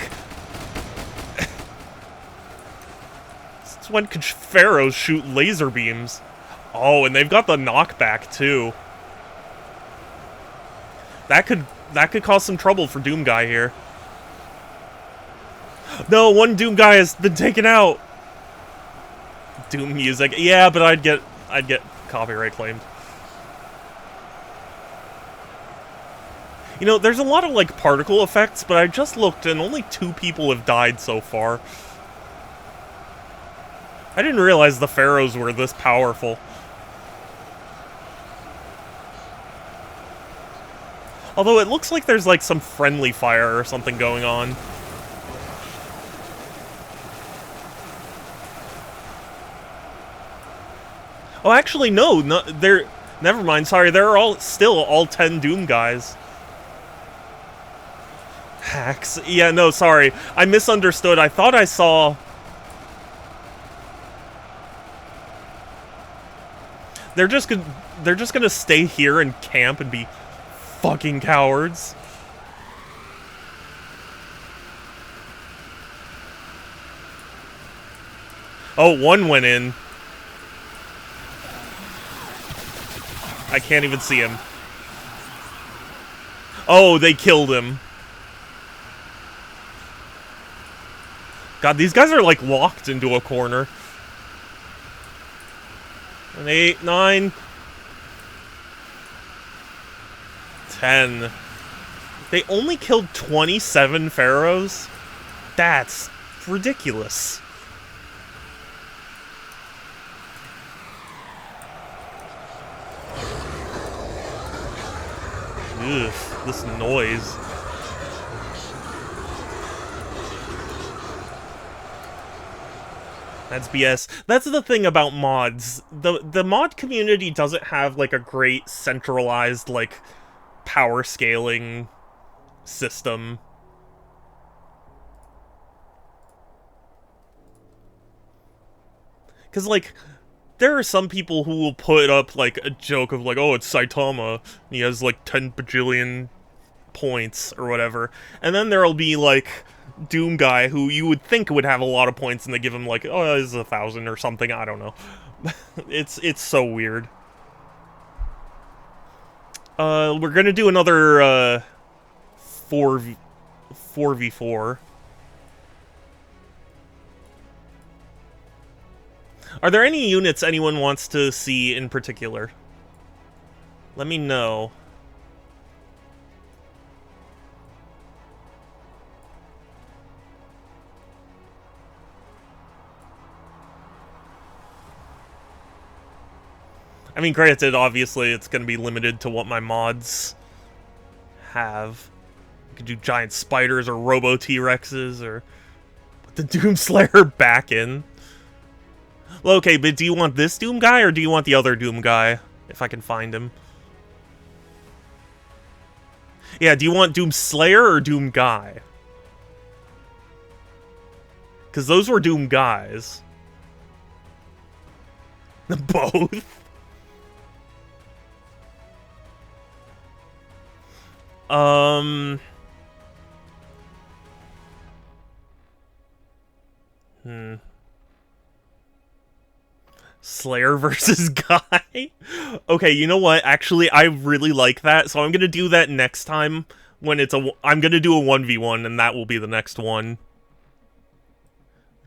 Since when could pharaohs shoot laser beams? Oh, and they've got the knockback too. That could cause some trouble for Doom Guy here. No, one Doom Guy has been taken out. Doom music. Yeah, but I'd get copyright claimed. You know, there's a lot of, like, particle effects, but I just looked and only 2 people have died so far. I didn't realize the pharaohs were this powerful. Although it looks like there's, like, some friendly fire or something going on. Oh, actually, no, they're... Never mind, sorry, they're still all 10 Doom guys. Hacks. Yeah, no, sorry. I misunderstood. I thought I saw... They're just gonna stay here and camp and be fucking cowards. Oh, one went in. I can't even see him. Oh, they killed him. God, these guys are, like, locked into a corner. 8, 9... 10. They only killed 27 pharaohs? That's ridiculous. Ugh, this noise. That's BS. That's the thing about mods. The mod community doesn't have, like, a great centralized, like, power scaling system. Because, like, there are some people who will put up, like, a joke of, like, oh, it's Saitama, and he has, like, 10 bajillion points, or whatever. And then there'll be, like, Doom guy who you would think would have a lot of points, and they give him, like, oh, this is 1,000 or something, I don't know. It's so weird. We're gonna do another, 4v4. Are there any units anyone wants to see in particular? Let me know. I mean, granted, obviously, it's going to be limited to what my mods have. You could do giant spiders or Robo T-Rexes, or put the Doomslayer back in. Well, okay, but do you want this Doom guy, or do you want the other Doom guy? If I can find him. Yeah, do you want Doom Slayer or Doom Guy? Because those were Doom Guys. Both? Slayer versus Guy? Okay, you know what? Actually, I really like that, so I'm gonna do that next time when it's a... I'm gonna do a 1v1, and that will be the next one.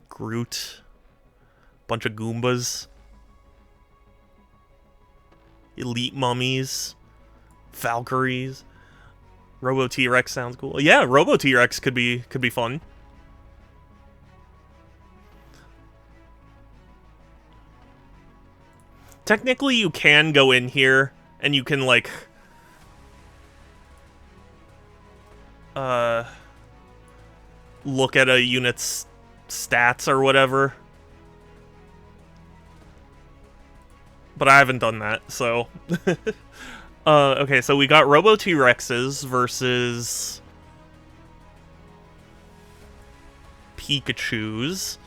Groot. Bunch of Goombas. Elite mummies. Valkyries. Robo T-Rex sounds cool. Yeah, Robo T-Rex could be fun. Technically, you can go in here, and you can, like... look at a unit's stats or whatever. But I haven't done that, so... okay, so we got Robo T-Rexes versus... Pikachus.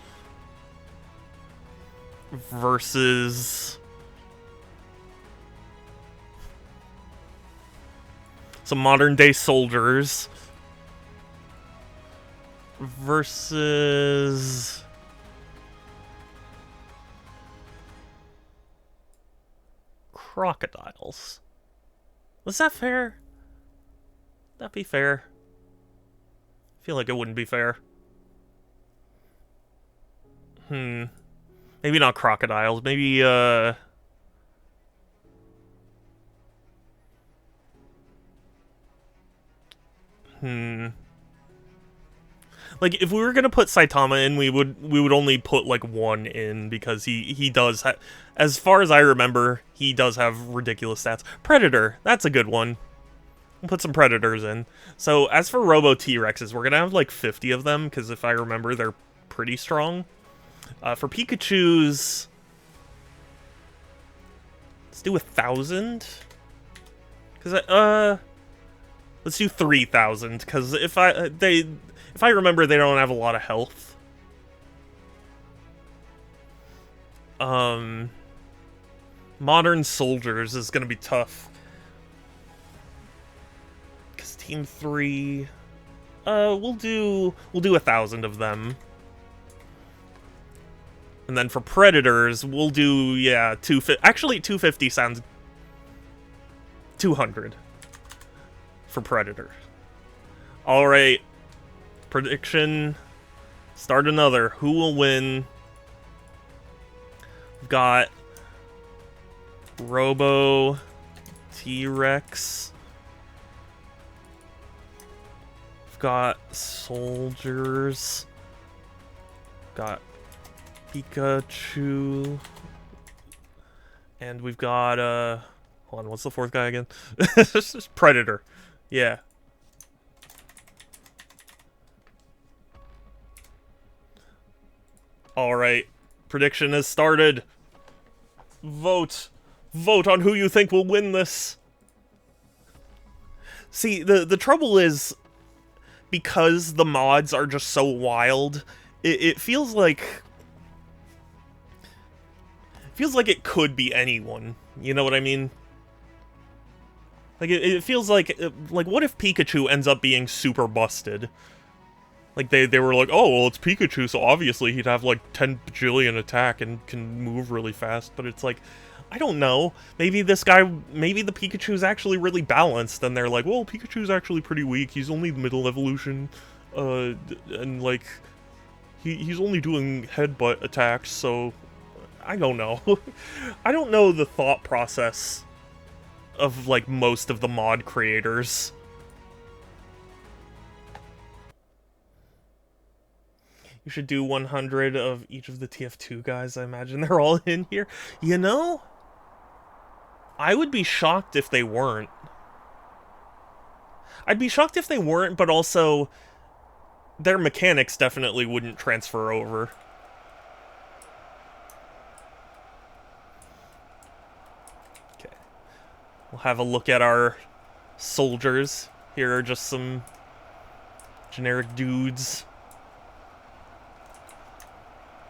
Versus... some modern-day soldiers. Versus... crocodiles. Was that fair? Would that be fair? I feel like it wouldn't be fair. Maybe not crocodiles. Maybe, like, if we were gonna put Saitama in, we would only put, like, one in, because he does as far as I remember, he does have ridiculous stats. Predator, that's a good one. We'll put some Predators in. So, as for Robo T-Rexes, we're gonna have, like, 50 of them, because if I remember, they're pretty strong. For Pikachus, let's do 1,000. Because, let's do 3,000, because if I remember, they don't have a lot of health. Modern soldiers is gonna be tough. Because Team 3... we'll do 1,000 of them. And then for Predators, we'll do, yeah, 250... Actually, 250 sounds 200 for Predator. Alright. Prediction. Start another. Who will win? We've got Robo, T-Rex. We've got soldiers. Got Pikachu. And we've got, hold on, what's the fourth guy again? Predator. Yeah. Alright. Prediction has started. Vote. Vote on who you think will win this. See, the trouble is, because the mods are just so wild, it feels like... feels like it could be anyone. You know what I mean? Like, it feels like what if Pikachu ends up being super busted? Like, they were like, oh, well, it's Pikachu, so obviously he'd have, like, 10 bajillion attack and can move really fast. But it's like, I don't know. Maybe this guy, maybe the Pikachu's actually really balanced, and they're like, well, Pikachu's actually pretty weak. He's only middle evolution, and, like, he's only doing headbutt attacks, so... I don't know. I don't know the thought process of, like, most of the mod creators. You should do 100 of each of the TF2 guys. I imagine they're all in here. You know? I would be shocked if they weren't. I'd be shocked if they weren't, but also their mechanics definitely wouldn't transfer over. Okay. We'll have a look at our soldiers. Here are just some generic dudes.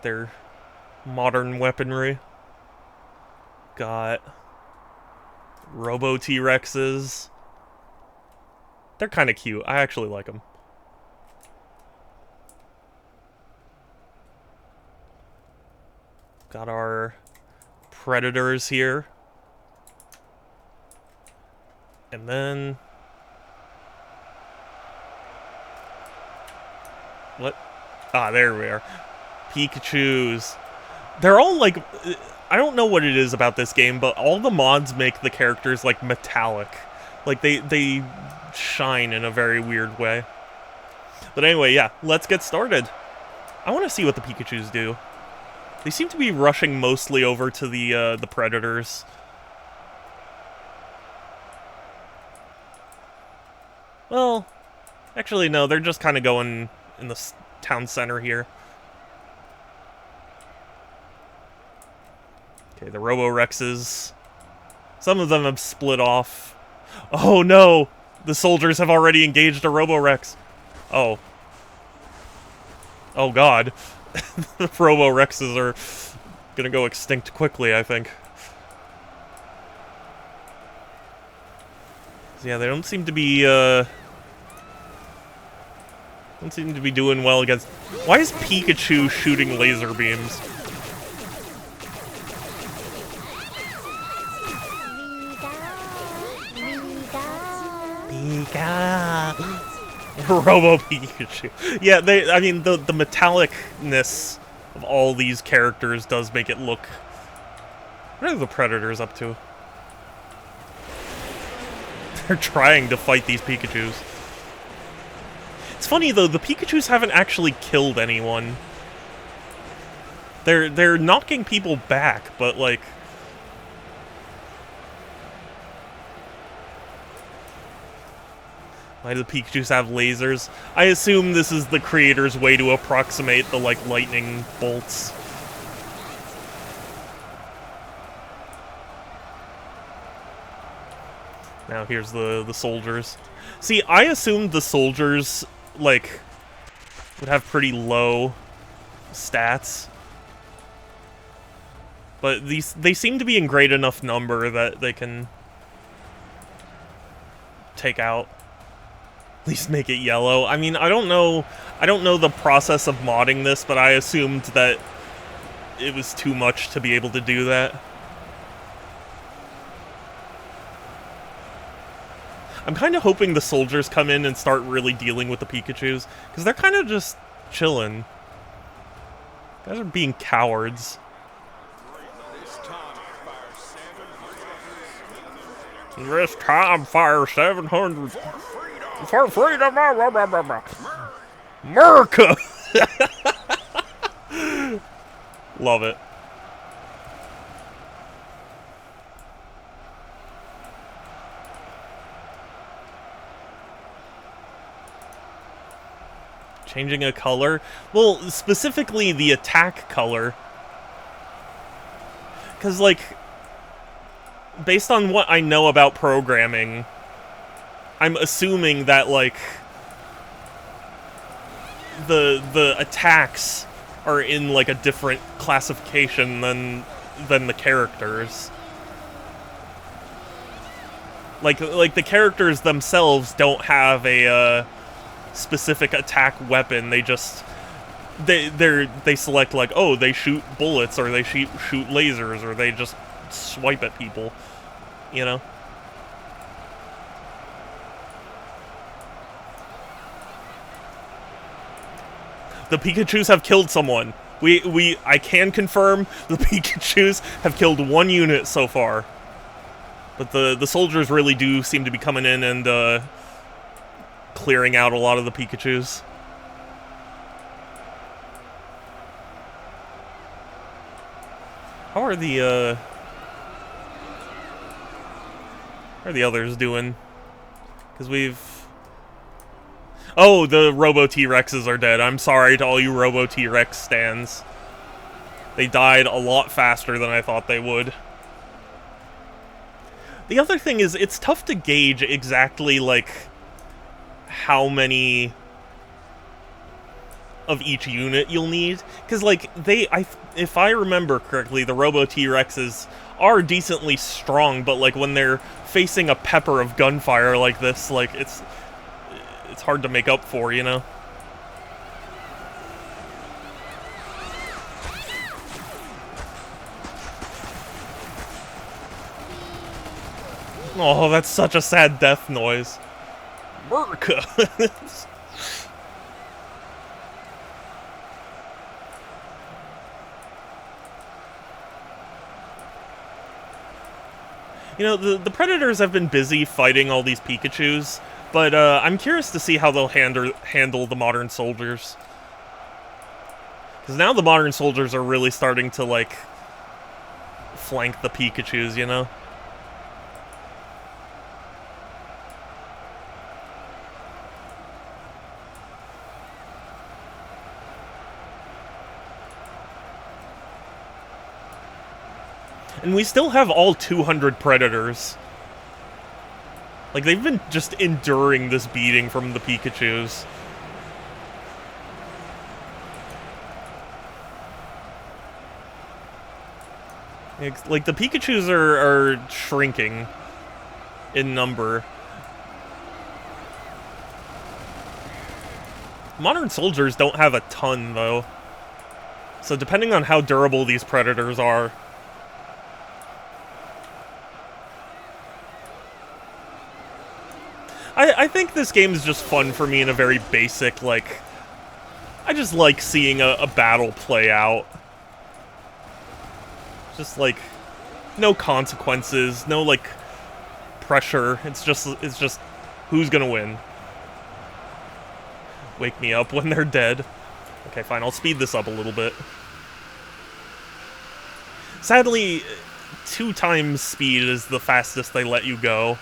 Their modern weaponry. Got Robo T-Rexes. They're kind of cute. I actually like them. Got our Predators here. And then... what? Ah, there we are. Pikachus. They're all, like... I don't know what it is about this game, but all the mods make the characters, like, metallic. Like, they shine in a very weird way. But anyway, yeah, let's get started. I want to see what the Pikachus do. They seem to be rushing mostly over to the Predators. Well, actually, no, they're just kind of going in the town center here. Okay, the Robo-Rexes. Some of them have split off. Oh no! The soldiers have already engaged a Robo-Rex. Oh. Oh god. The Robo-Rexes are gonna go extinct quickly, I think. So yeah, they don't seem to be, doing well against... Why is Pikachu shooting laser beams? Robo Pikachu. Yeah, I mean, the metallicness of all these characters does make it look... What are the Predators up to? They're trying to fight these Pikachus. It's funny, though, the Pikachus haven't actually killed anyone. They're knocking people back, but, like... Why do the Pikachus have lasers? I assume this is the creator's way to approximate the, like, lightning bolts. Now here's the soldiers. See, I assumed the soldiers, like, would have pretty low stats. But they seem to be in great enough number that they can take out. At least make it yellow. I mean, I don't know the process of modding this, but I assumed that it was too much to be able to do that. I'm kind of hoping the soldiers come in and start really dealing with the Pikachus, because they're kind of just chilling. Guys are being cowards. This time, fire 700 for freedom, America. Love it. Changing a color? Well, specifically the attack color. Because, like, based on what I know about programming, I'm assuming that, like, the attacks are in, like, a different classification than the characters. Like the characters themselves don't have a specific attack weapon. They just they select, like, oh, they shoot bullets, or they shoot lasers, or they just swipe at people, you know. The Pikachus have killed someone. I can confirm the Pikachus have killed one unit so far. But the soldiers really do seem to be coming in and clearing out a lot of the Pikachus. How are the others doing? Because we've... Oh, the Robo T-Rexes are dead. I'm sorry to all you Robo T-Rex stands. They died a lot faster than I thought they would. The other thing is, it's tough to gauge exactly, like, how many of each unit you'll need. Because, like, if I remember correctly, the Robo T-Rexes are decently strong, but, like, when they're facing a pepper of gunfire like this, like, it's hard to make up for, you know? Oh, that's such a sad death noise. America! You know, the Predators have been busy fighting all these Pikachus, but I'm curious to see how they'll handle the modern soldiers. Because now the modern soldiers are really starting to, like, flank the Pikachus, you know? And we still have all 200 Predators. Like, they've been just enduring this beating from the Pikachus. Like, the Pikachus are shrinking in number. Modern soldiers don't have a ton, though. So depending on how durable these Predators are... I think this game is just fun for me in a very basic, like... I just like seeing a battle play out. Just, like, no consequences, no, like, pressure. It's just who's gonna win. Wake me up when they're dead. Okay, fine, I'll speed this up a little bit. Sadly, 2 times speed is the fastest they let you go.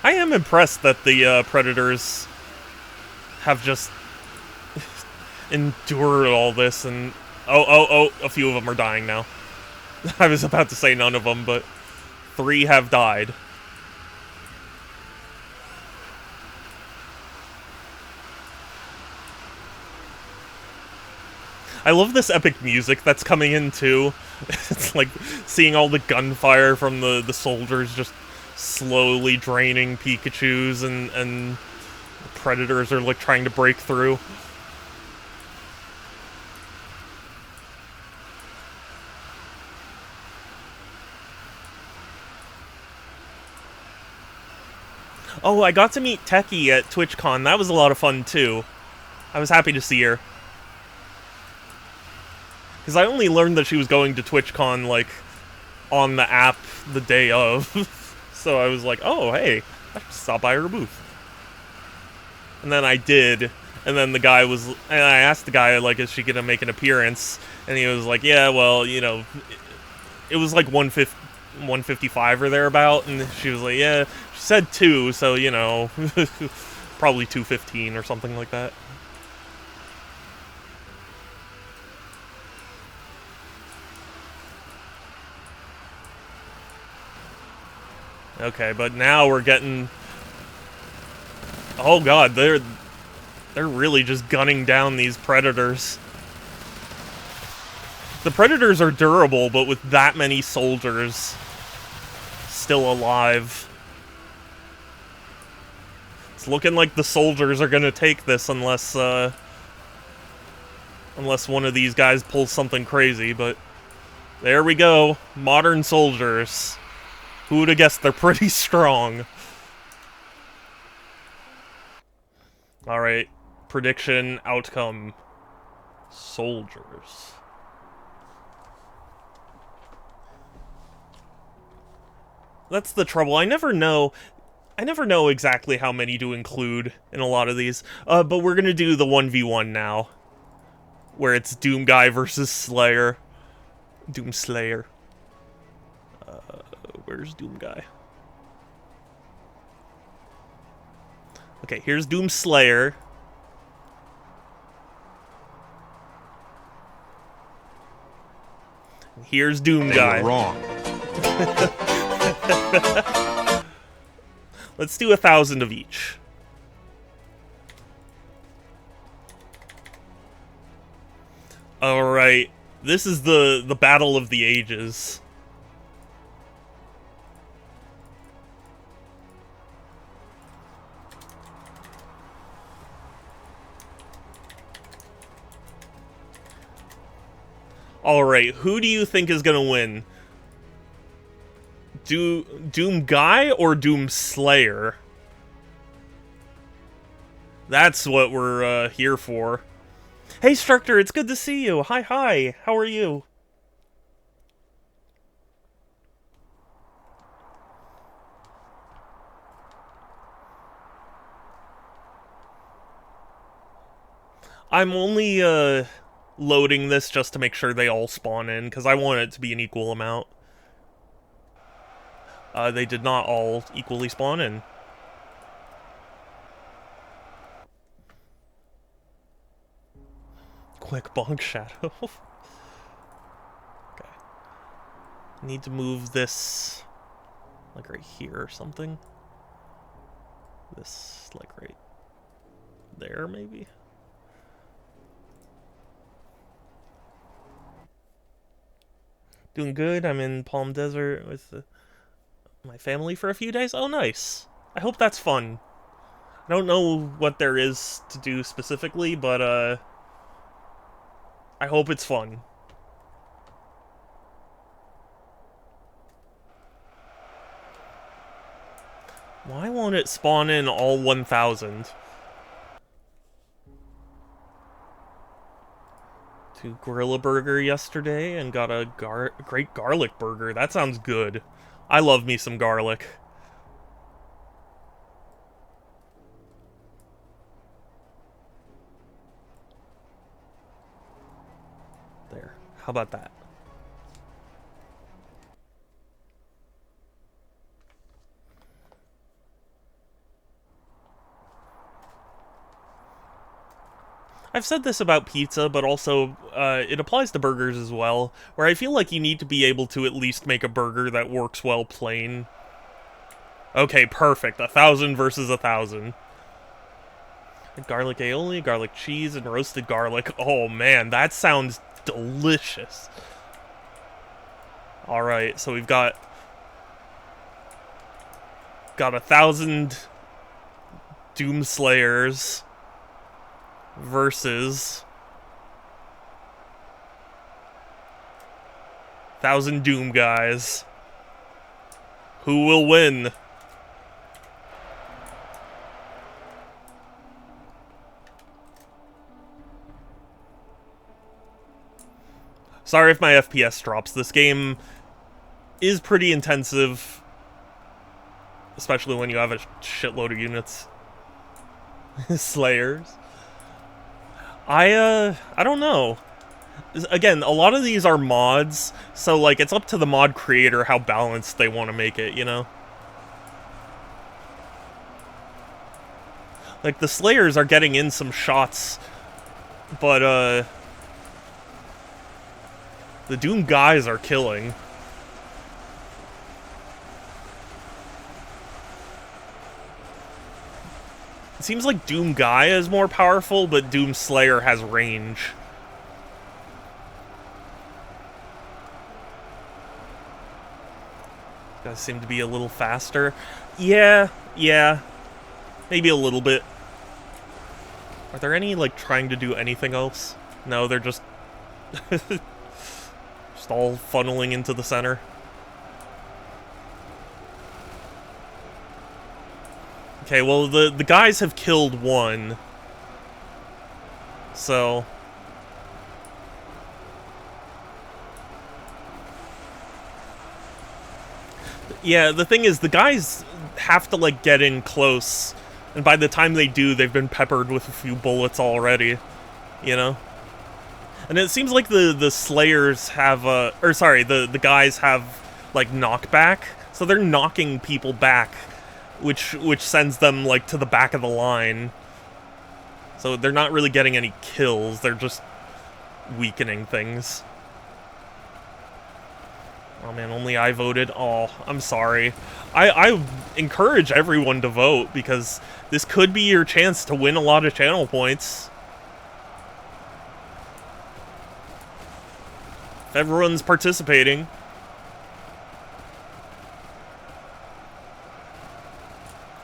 I am impressed that the Predators have just endured all this, and... Oh, a few of them are dying now. I was about to say none of them, but 3 have died. I love this epic music that's coming in, too. It's like seeing all the gunfire from the soldiers just slowly draining Pikachus, and Predators are, like, trying to break through. Oh, I got to meet Techie at TwitchCon. That was a lot of fun, too. I was happy to see her. Because I only learned that she was going to TwitchCon, like, on the app the day of. So I was like, oh, hey, I should stop by her booth. And then I did. And then the guy was... And I asked the guy, like, is she going to make an appearance? And he was like, yeah, well, you know... It was like 155 or thereabout. And she was like, yeah... She said 2, so, you know... probably 215 or something like that. Okay, but now we're getting... Oh god, they're really just gunning down these predators. The predators are durable, but with that many soldiers still alive, it's looking like the soldiers are gonna take this unless unless one of these guys pulls something crazy, but there we go. Modern soldiers. Who would have guessed they're pretty strong? Alright. Prediction, outcome. Soldiers. That's the trouble. I never know exactly how many to include in a lot of these. But we're gonna do the 1v1 now. Where it's Doom Guy versus Slayer. Doom Slayer. Where's Doom Guy? Okay, here's Doom Slayer. Here's Doom Guy.
They were wrong.
Let's do 1,000 of each. Alright. This is the battle of the ages. Alright, who do you think is gonna win? Doom Guy or Doom Slayer? That's what we're here for. Hey Structor, it's good to see you. Hi, how are you? I'm only loading this just to make sure they all spawn in, because I want it to be an equal amount. They did not all equally spawn in. Quick bonk shadow. Okay. Need to move this, like, right here or something. This, like, right there, maybe? Doing good. I'm in Palm Desert with my family for a few days. Oh, nice. I hope that's fun. I don't know what there is to do specifically, but I hope it's fun. Why won't it spawn in all 1,000? To Gorilla Burger yesterday and got a great garlic burger. That sounds good. I love me some garlic. There. How about that? I've said this about pizza, but also it applies to burgers as well, where I feel like you need to be able to at least make a burger that works well plain. Okay, perfect. 1,000 versus 1,000. Garlic aioli, garlic cheese, and roasted garlic. Oh man, that sounds delicious. Alright, so we've got 1,000 Doom Slayers versus 1,000 Doom guys. Who will win? Sorry if my FPS drops. This game is pretty intensive, especially when you have a shitload of units. Slayers. I don't know. Again, a lot of these are mods, so, like, it's up to the mod creator how balanced they want to make it, you know? Like, the Slayers are getting in some shots, but, the Doom guys are killing. It seems like Doom Guy is more powerful, but Doom Slayer has range. Guys seem to be a little faster. Yeah. Maybe a little bit. Are there any, like, trying to do anything else? No, they're just... just all funneling into the center. Okay, well, the guys have killed one. So... yeah, the thing is, the guys have to, like, get in close, and by the time they do, they've been peppered with a few bullets already, you know? And it seems like the Slayers have, or sorry, the guys have, like, knockback, so they're knocking people back, which sends them, like, to the back of the line. So they're not really getting any kills, they're just weakening things. Oh man, only I voted. Oh, I'm sorry. I encourage everyone to vote, because this could be your chance to win a lot of channel points. If everyone's participating.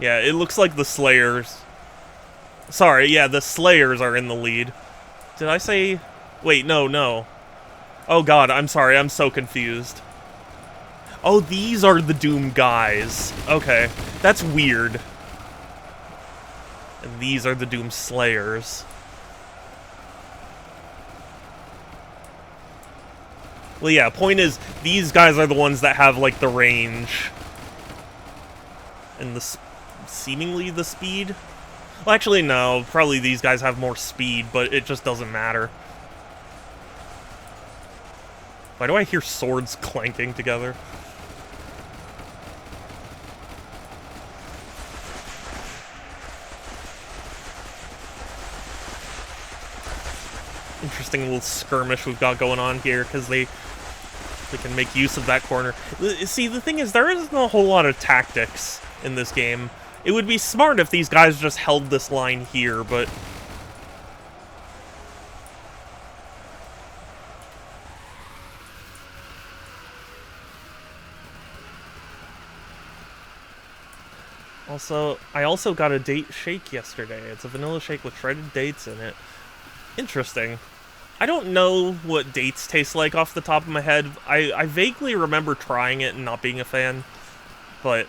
Yeah, it looks like the Slayers... sorry, yeah, the Slayers are in the lead. Did I say... wait, no. Oh god, I'm sorry, I'm so confused. Oh, these are the Doom guys. Okay, that's weird. And these are the Doom Slayers. Well, yeah, point is, these guys are the ones that have, like, the range. And the seemingly the speed? Well, actually, no. Probably these guys have more speed, but it just doesn't matter. Why do I hear swords clanking together? Interesting little skirmish we've got going on here, because they can make use of that corner. See, the thing is, there isn't a whole lot of tactics in this game. It would be smart if these guys just held this line here, but... also, I also got a date shake yesterday. It's a vanilla shake with shredded dates in it. Interesting. I don't know what dates taste like off the top of my head. I vaguely remember trying it and not being a fan, but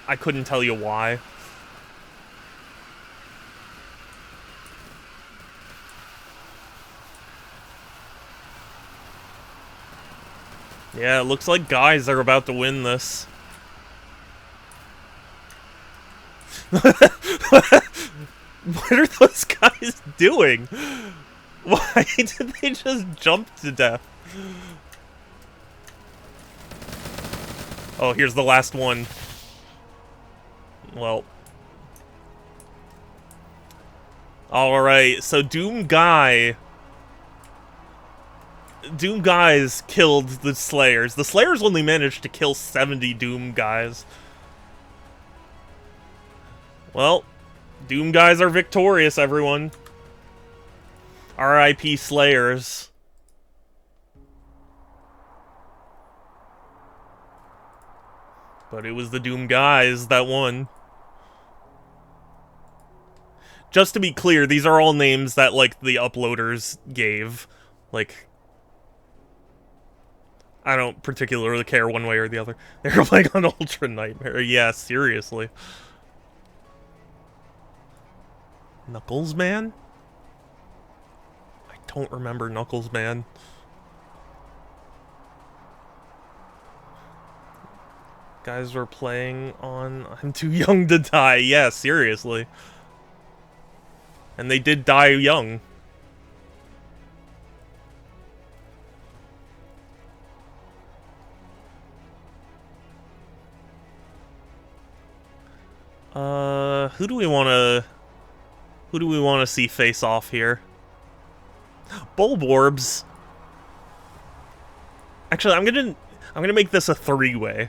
I couldn't tell you why. Yeah, it looks like guys are about to win this. What are those guys doing? Why did they just jump to death? Oh, here's the last one. Well. Alright, so Doom Guys killed the Slayers. The Slayers only managed to kill 70 Doom Guys. Well, Doom Guys are victorious, everyone. R.I.P. Slayers. But it was the Doom Guys that won. Just to be clear, these are all names that, like, the uploaders gave. Like, I don't particularly care one way or the other. They're like on Ultra Nightmare. Yeah, seriously. Knuckles Man? I don't remember Knuckles Man. Guys were playing on I'm Too Young to Die. Yeah, seriously. And they did die young. Who do we want to see face off here? Bulborbs. Actually, I'm gonna make this a three-way.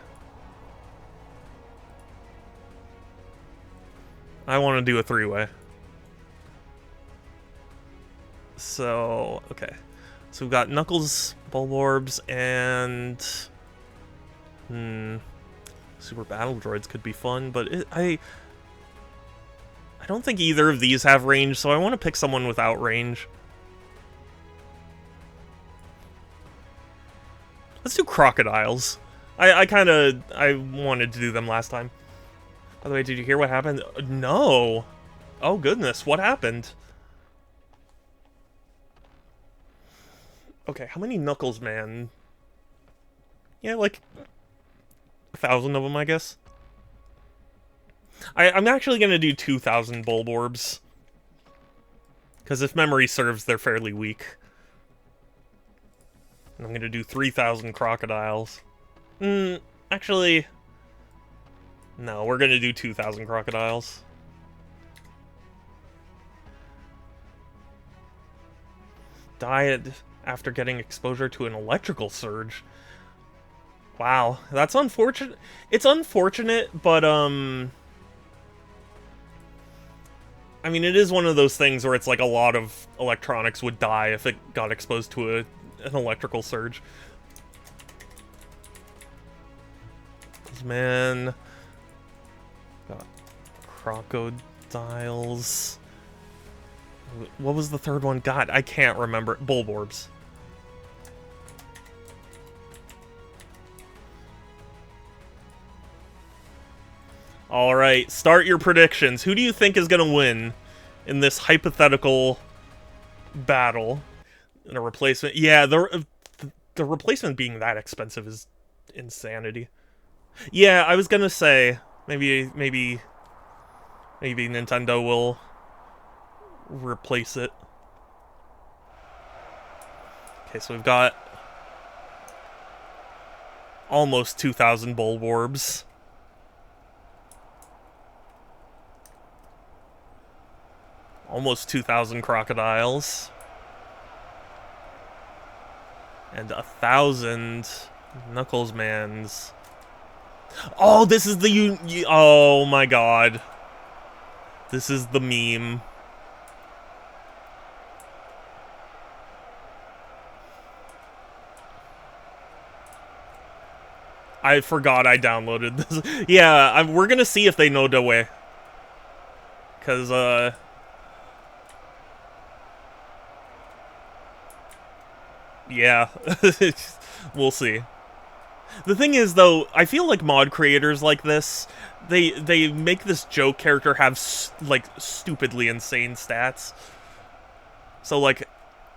I want to do a three-way. So, okay. So we've got Knuckles, Bulborbs, and Super Battle Droids could be fun, but I don't think either of these have range, so I want to pick someone without range. Let's do crocodiles. I wanted to do them last time. By the way, did you hear what happened? No. Oh goodness, what happened? Okay, how many Knuckles, man? Yeah, like 1,000 of them, I guess. I'm actually gonna do 2,000 Bulborbs. Because if memory serves, they're fairly weak. And I'm gonna do 3,000 crocodiles. Actually... No, we're gonna do 2,000 crocodiles. Died after getting exposure to an electrical surge. Wow, that's unfortunate. It's unfortunate, but, I mean, it is one of those things where it's like a lot of electronics would die if it got exposed to an electrical surge. Man... Got crocodiles. What was the third one? God, I can't remember. Bulborbs. Alright, start your predictions. Who do you think is going to win in this hypothetical battle? And a replacement? Yeah, the replacement being that expensive is insanity. Yeah, I was going to say... Maybe Nintendo will replace it. Okay, so we've got almost 2,000 Bulborbs. Almost 2,000 crocodiles. And 1,000 Knucklesmans. Oh, this is the oh my god. This is the meme. I forgot I downloaded this. Yeah, we're gonna see if they know the way. Cause, yeah. We'll see. The thing is, though, I feel like mod creators like this, they make this joke character have, like, stupidly insane stats. So, like,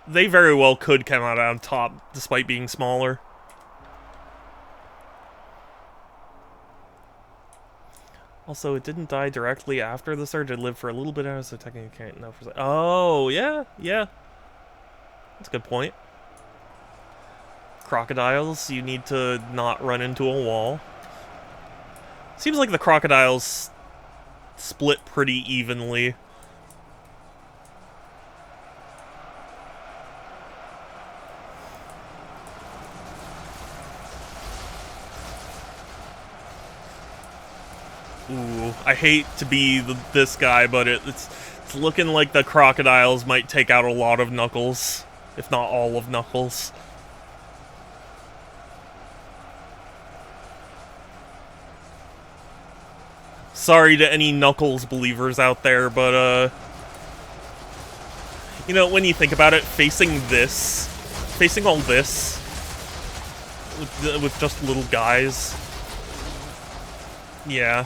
they very well could come out on top, despite being smaller. Also, it didn't die directly after the surge. It lived for a little bit, so technically can't know for... Oh, yeah, yeah. That's a good point. Crocodiles, you need to not run into a wall. Seems like the crocodiles split pretty evenly. Ooh, I hate to be this guy, but it's looking like the crocodiles might take out a lot of Knuckles, if not all of Knuckles. Sorry to any Knuckles believers out there, but, you know, when you think about it, facing all this, with just little guys, yeah.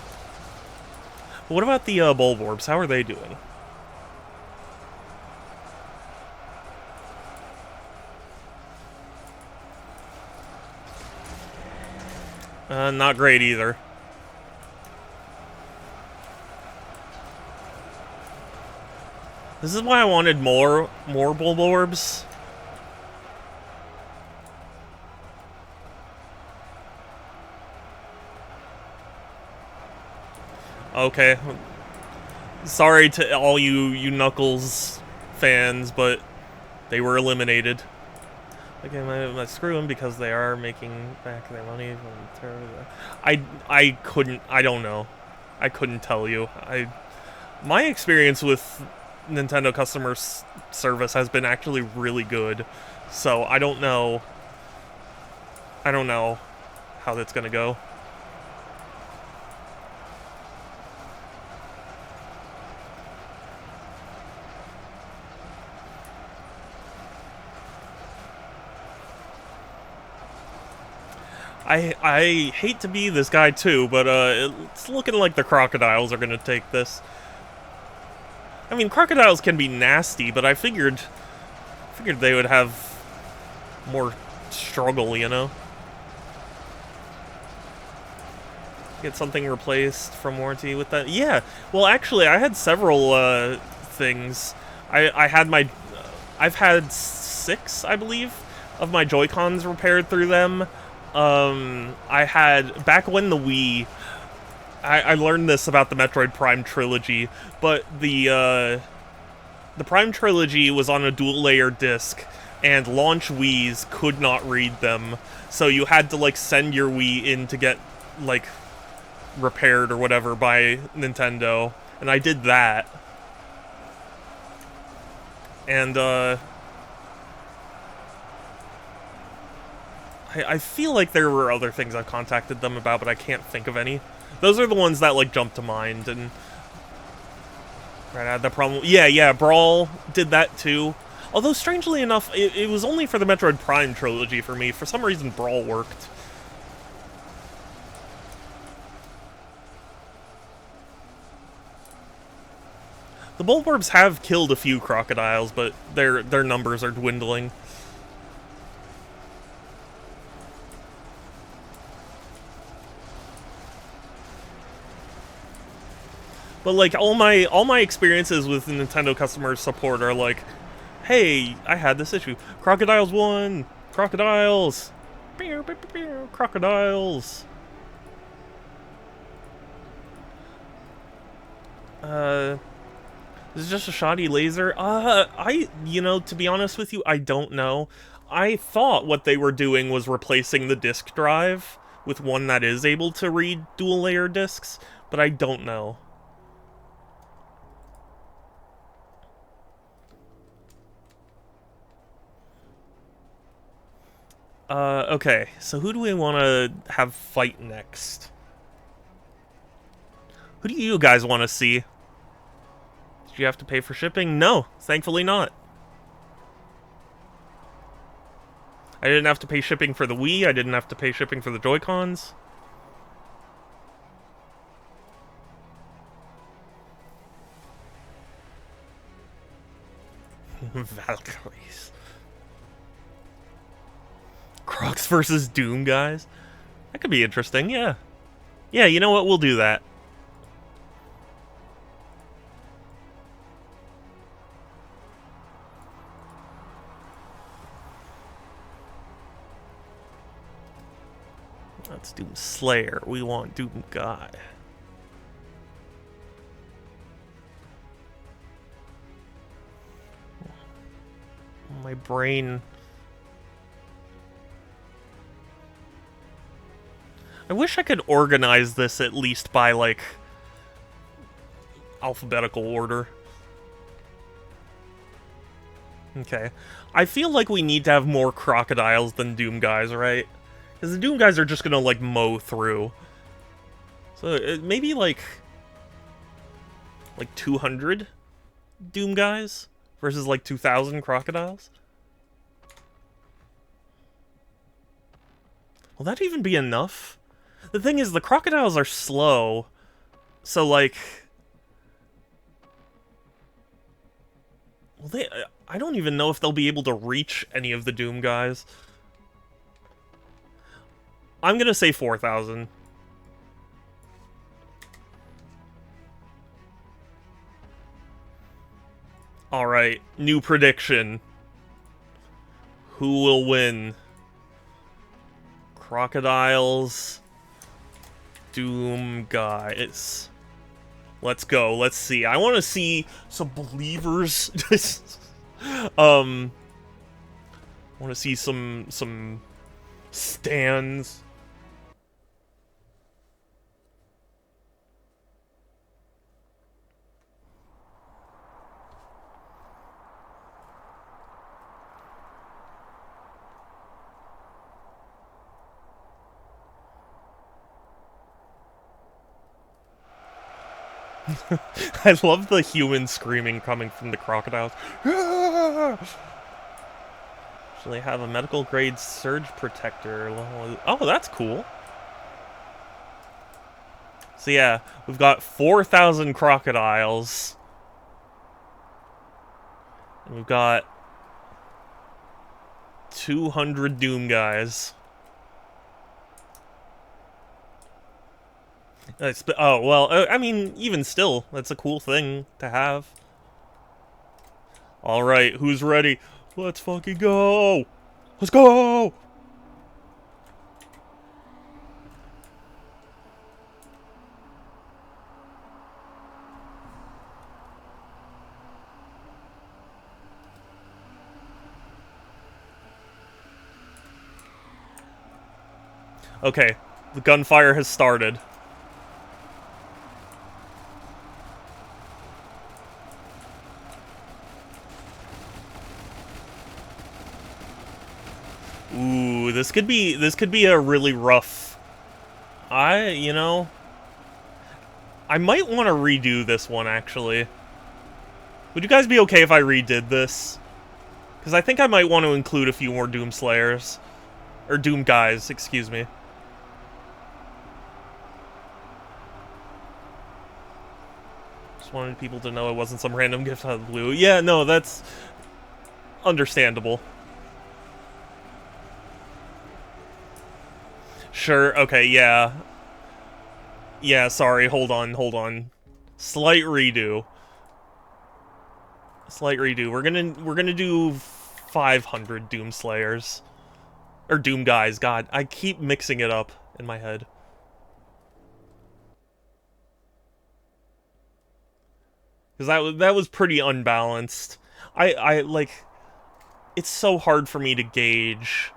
But what about the, Bulborbs? How are they doing? Not great either. This is why I wanted more bulb orbs. Okay. Sorry to all you Knuckles fans, but they were eliminated. Okay, I screw them because they are making back their money. I couldn't. I don't know. I couldn't tell you. My experience with Nintendo customer service has been actually really good, so I don't know. I don't know how that's gonna go. I hate to be this guy too, but it's looking like the crocodiles are gonna take this. I mean, crocodiles can be nasty, but I figured they would have more struggle, you know? Get something replaced from warranty with that. Yeah, well, actually, I had several things. I've had 6, I believe, of my Joy-Cons repaired through them. I had, back when the Wii, I learned this about the Metroid Prime trilogy, but the Prime trilogy was on a dual-layer disc, and launch Wiis could not read them, so you had to, like, send your Wii in to get, like, repaired or whatever by Nintendo, and I did that. And, I feel like there were other things I contacted them about, but I can't think of any. Those are the ones that, like, jump to mind, and... Right, I had the problem... Yeah, Brawl did that, too. Although, strangely enough, it was only for the Metroid Prime trilogy for me. For some reason, Brawl worked. The Bulborbs have killed a few crocodiles, but their numbers are dwindling. But like all my experiences with Nintendo customer support are like, hey, I had this issue. Crocodiles won. Crocodiles. Crocodiles. This is just a shoddy laser. To be honest with you, I don't know. I thought what they were doing was replacing the disk drive with one that is able to read dual layer discs, but I don't know. Okay, so who do we want to have fight next? Who do you guys want to see? Did you have to pay for shipping? No, thankfully not. I didn't have to pay shipping for the Wii, I didn't have to pay shipping for the Joy-Cons. Valkyries. Crocs versus Doom guys? That could be interesting, yeah. Yeah, you know what, we'll do that. That's Doom Slayer. We want Doom Guy. My brain... I wish I could organize this at least by, like, alphabetical order. Okay. I feel like we need to have more crocodiles than Doom guys, right? Because the Doom guys are just gonna, like, mow through. So, maybe, like 200 Doom guys versus, like, 2,000 crocodiles? Will that even be enough? The thing is, the crocodiles are slow, so, like... Well, I don't even know if they'll be able to reach any of the Doom guys. I'm gonna say 4,000. Alright, new prediction. Who will win? Crocodiles, Doom guys. Let's go. Let's see. I want to see some believers. I want to see some stands. I love the human screaming coming from the crocodiles. Actually have a medical grade surge protector. Oh, that's cool. So yeah, we've got 4,000 crocodiles. And we've got 200 Doom guys. Oh, well, I mean, even still, that's a cool thing to have. Alright, who's ready? Let's fucking go! Let's go! Okay, the gunfire has started. Ooh, this could be a really rough. You know, I might want to redo this one, actually. Would you guys be okay if I redid this? Because I think I might want to include a few more Doom Slayers. Or Doom guys, excuse me. Just wanted people to know it wasn't some random gift out of the blue. Yeah, no, that's understandable. Sure, okay, yeah. Yeah, sorry, hold on. Slight redo. We're gonna do 500 Doom Slayers. Or Doom guys, god, I keep mixing it up in my head. Because that was pretty unbalanced. I like, it's so hard for me to gauge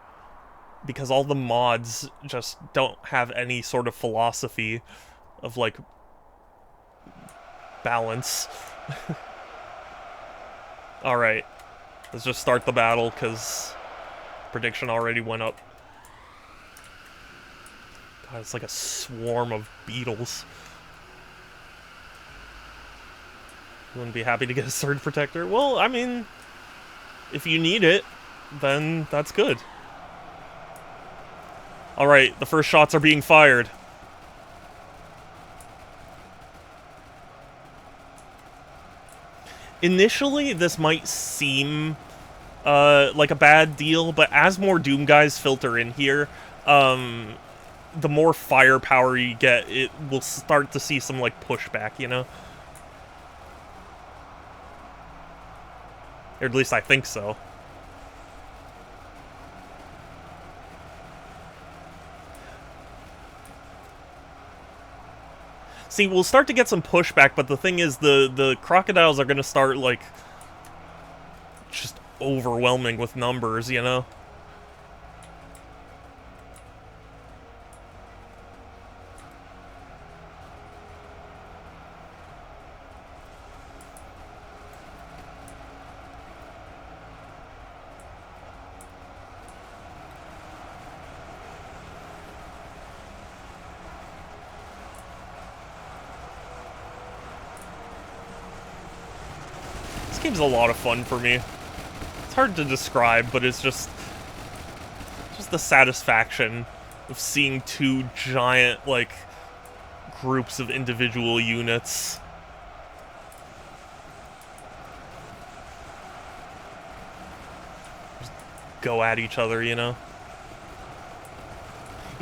because all the mods just don't have any sort of philosophy of, like, balance. Alright, let's just start the battle, because prediction already went up. God, it's like a swarm of beetles. Wouldn't be happy to get a surge protector? Well, I mean, if you need it, then that's good. Alright, the first shots are being fired. Initially, this might seem like a bad deal, but as more Doom guys filter in here, the more firepower you get, it will start to see some, like, pushback, you know? Or at least I think so. See, we'll start to get some pushback, but the thing is, the crocodiles are gonna start, like, just overwhelming with numbers, you know? This game's a lot of fun for me. It's hard to describe, but it's just the satisfaction of seeing two giant, like, groups of individual units. Just go at each other, you know?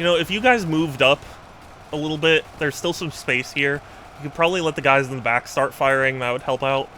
You know, if you guys moved up a little bit, there's still some space here. You could probably let the guys in the back start firing. That would help out.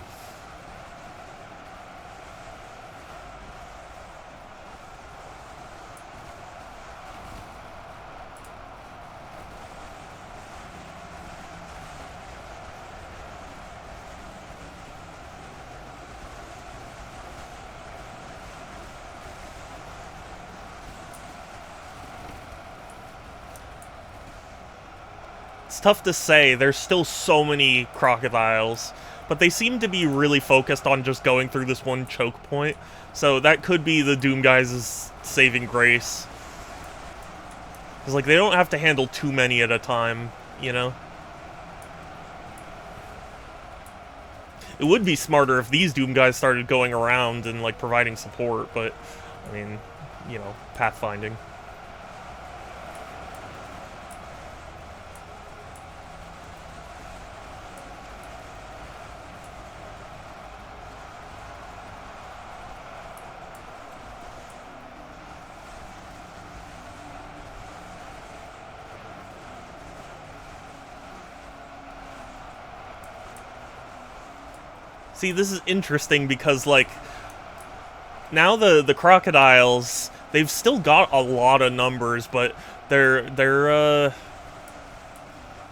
It's tough to say. There's still so many crocodiles, but they seem to be really focused on just going through this one choke point. So that could be the Doom Guys' saving grace. Because, like, they don't have to handle too many at a time, you know? It would be smarter if these Doom Guys started going around and, like, providing support, but, I mean, you know, pathfinding. See, this is interesting because, like, now the crocodiles, they've still got a lot of numbers, but they're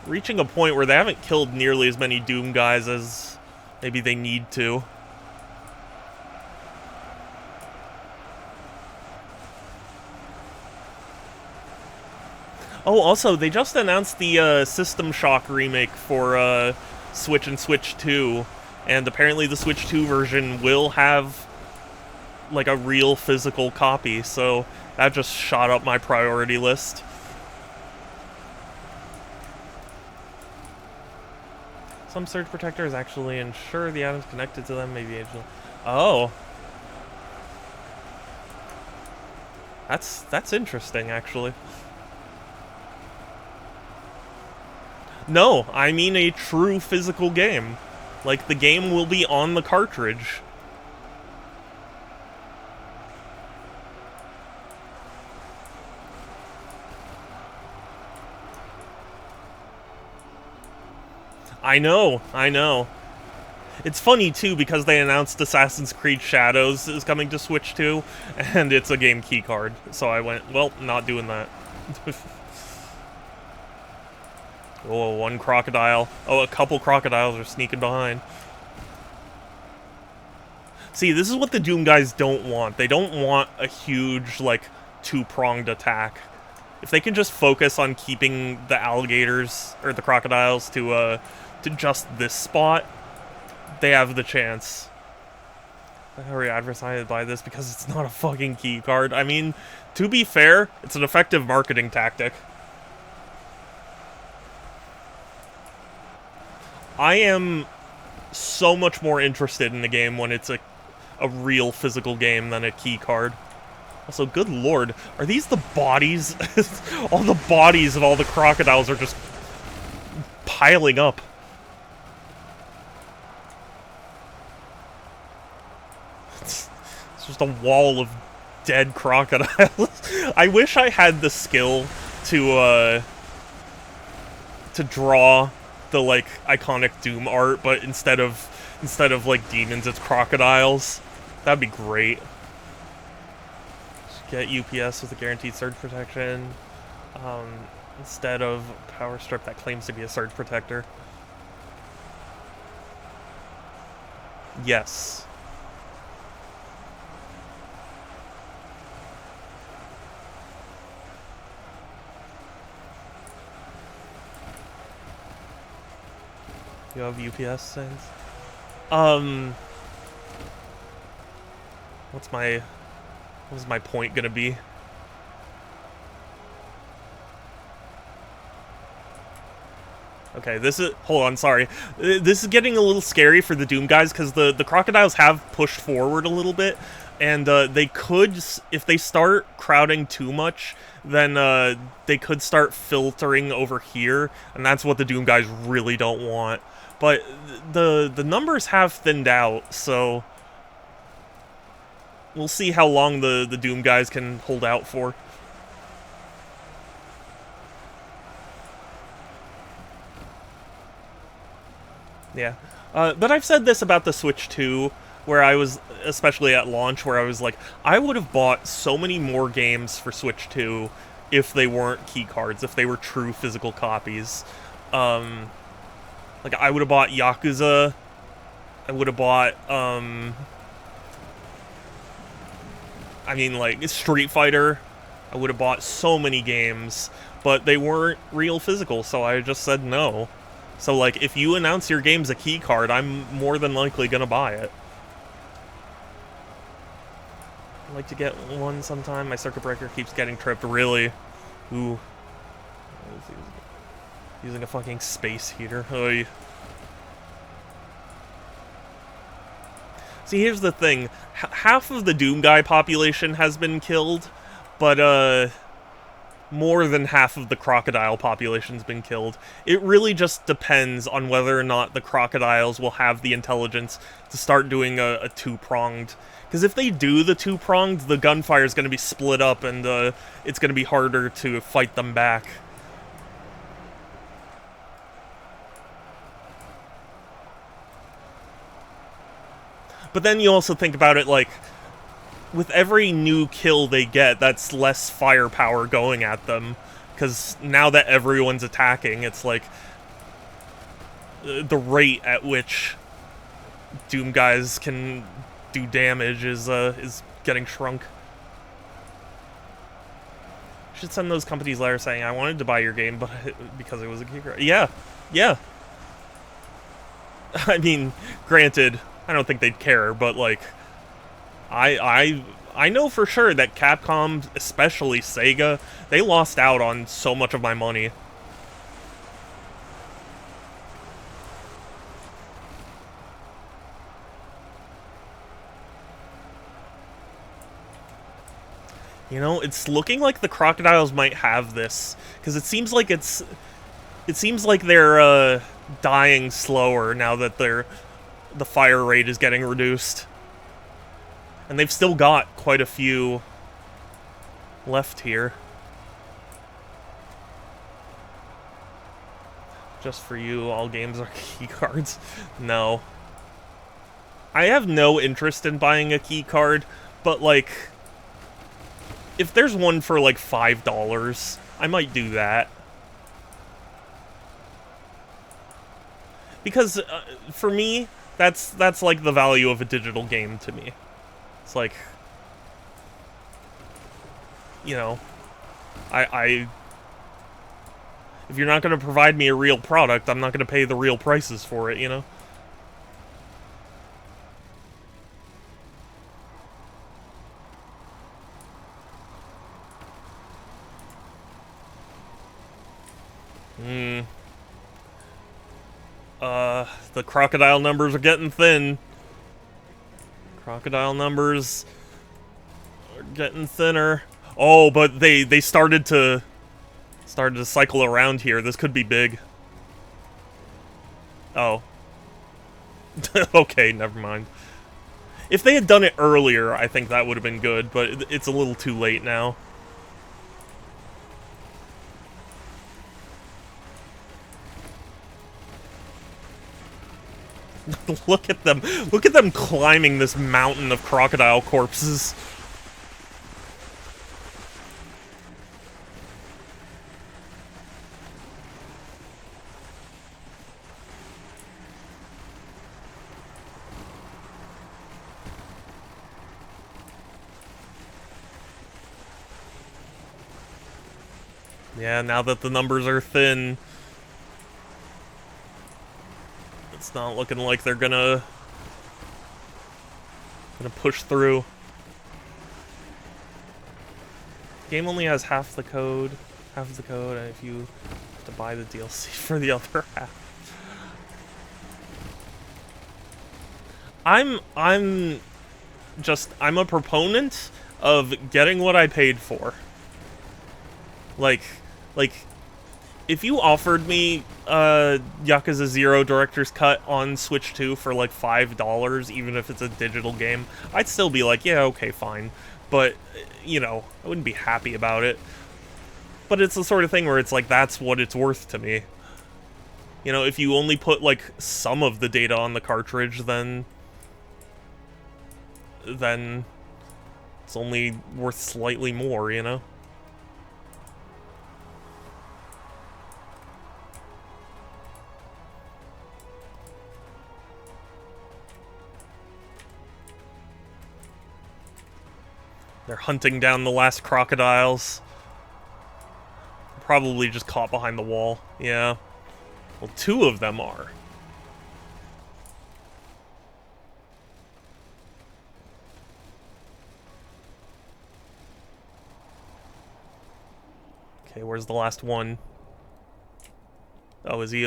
reaching a point where they haven't killed nearly as many Doom Guys as maybe they need to. Oh, also, they just announced the System Shock remake for Switch and Switch 2. And apparently the Switch 2 version will have, like, a real physical copy, so that just shot up my priority list. Some surge protectors actually ensure the items connected to them may be aged. Oh. That's interesting, actually. No, I mean a true physical game. Like, the game will be on the cartridge. I know. It's funny, too, because they announced Assassin's Creed Shadows is coming to Switch 2, and it's a game keycard. So I went, well, not doing that. Oh, one crocodile. Oh, a couple crocodiles are sneaking behind. See, this is what the Doom Guys don't want. They don't want a huge, like, two-pronged attack. If they can just focus on keeping the alligators, or the crocodiles, to just this spot, they have the chance. I hurry advertised by this because it's not a fucking key card. I mean, to be fair, it's an effective marketing tactic. I am so much more interested in the game when it's a real physical game than a key card. Also, good lord, are these the bodies? All the bodies of all the crocodiles are just piling up. It's just a wall of dead crocodiles. I wish I had the skill to draw the, like, iconic Doom art, but instead of like demons, it's crocodiles. That'd be great. Just get UPS with a guaranteed surge protection, instead of power strip that claims to be a surge protector. Yes. You have UPS things? What's my point gonna be? Okay, hold on, sorry. This is getting a little scary for the Doom Guys, because the crocodiles have pushed forward a little bit, and they could, if they start crowding too much, then they could start filtering over here, and that's what the Doom Guys really don't want. But the numbers have thinned out, so we'll see how long the Doom Guys can hold out for. Yeah. But I've said this about the Switch 2, where I was, especially at launch, where I was like, I would have bought so many more games for Switch 2 if they weren't key cards, if they were true physical copies. Like, I would have bought Yakuza, I would have bought, I mean, like, Street Fighter. I would have bought so many games, but they weren't real physical, so I just said no. So, like, if you announce your game's a key card, I'm more than likely gonna buy it. I'd like to get one sometime. My circuit breaker keeps getting tripped. Really? Ooh. Using a fucking space heater. Oy. See, here's the thing. Half of the Doom Guy population has been killed, but, more than half of the crocodile population's been killed. It really just depends on whether or not the crocodiles will have the intelligence to start doing a two-pronged. Because if they do the two-pronged, the gunfire's going to be split up, and it's going to be harder to fight them back. But then you also think about it like, with every new kill they get, that's less firepower going at them. Because now that everyone's attacking, it's like the rate at which Doom guys can do damage is getting shrunk. Should send those companies letters saying, I wanted to buy your game, but because it was a key card. Yeah, yeah. I mean, granted, I don't think they'd care, but like, I know for sure that Capcom, especially Sega, they lost out on so much of my money. You know, it's looking like the crocodiles might have this, because it seems like they're dying slower now that the fire rate is getting reduced. And they've still got quite a few left here. Just for you, all games are key cards. No. I have no interest in buying a key card, but like, if there's one for like $5, I might do that. Because for me, that's like the value of a digital game to me. It's like, you know, I if you're not going to provide me a real product, I'm not going to pay the real prices for it, you know? The crocodile numbers are getting thin. Crocodile numbers are getting thinner. Oh, but they started to cycle around here. This could be big. Oh. Okay, never mind. If they had done it earlier, I think that would have been good, but it's a little too late now. Look at them. Look at them climbing this mountain of crocodile corpses. Yeah, now that the numbers are thin, it's not looking like they're gonna push through. Game only has half the code, and if you have to buy the DLC for the other half. I'm a proponent of getting what I paid for. Like, if you offered me Yakuza 0 Director's Cut on Switch 2 for like $5, even if it's a digital game, I'd still be like, yeah, okay, fine. But, you know, I wouldn't be happy about it. But it's the sort of thing where it's like, that's what it's worth to me. You know, if you only put, like, some of the data on the cartridge, then it's only worth slightly more, you know? They're hunting down the last crocodiles. Probably just caught behind the wall. Yeah. Well, 2 of them are. Okay, where's the last one? Oh, is he...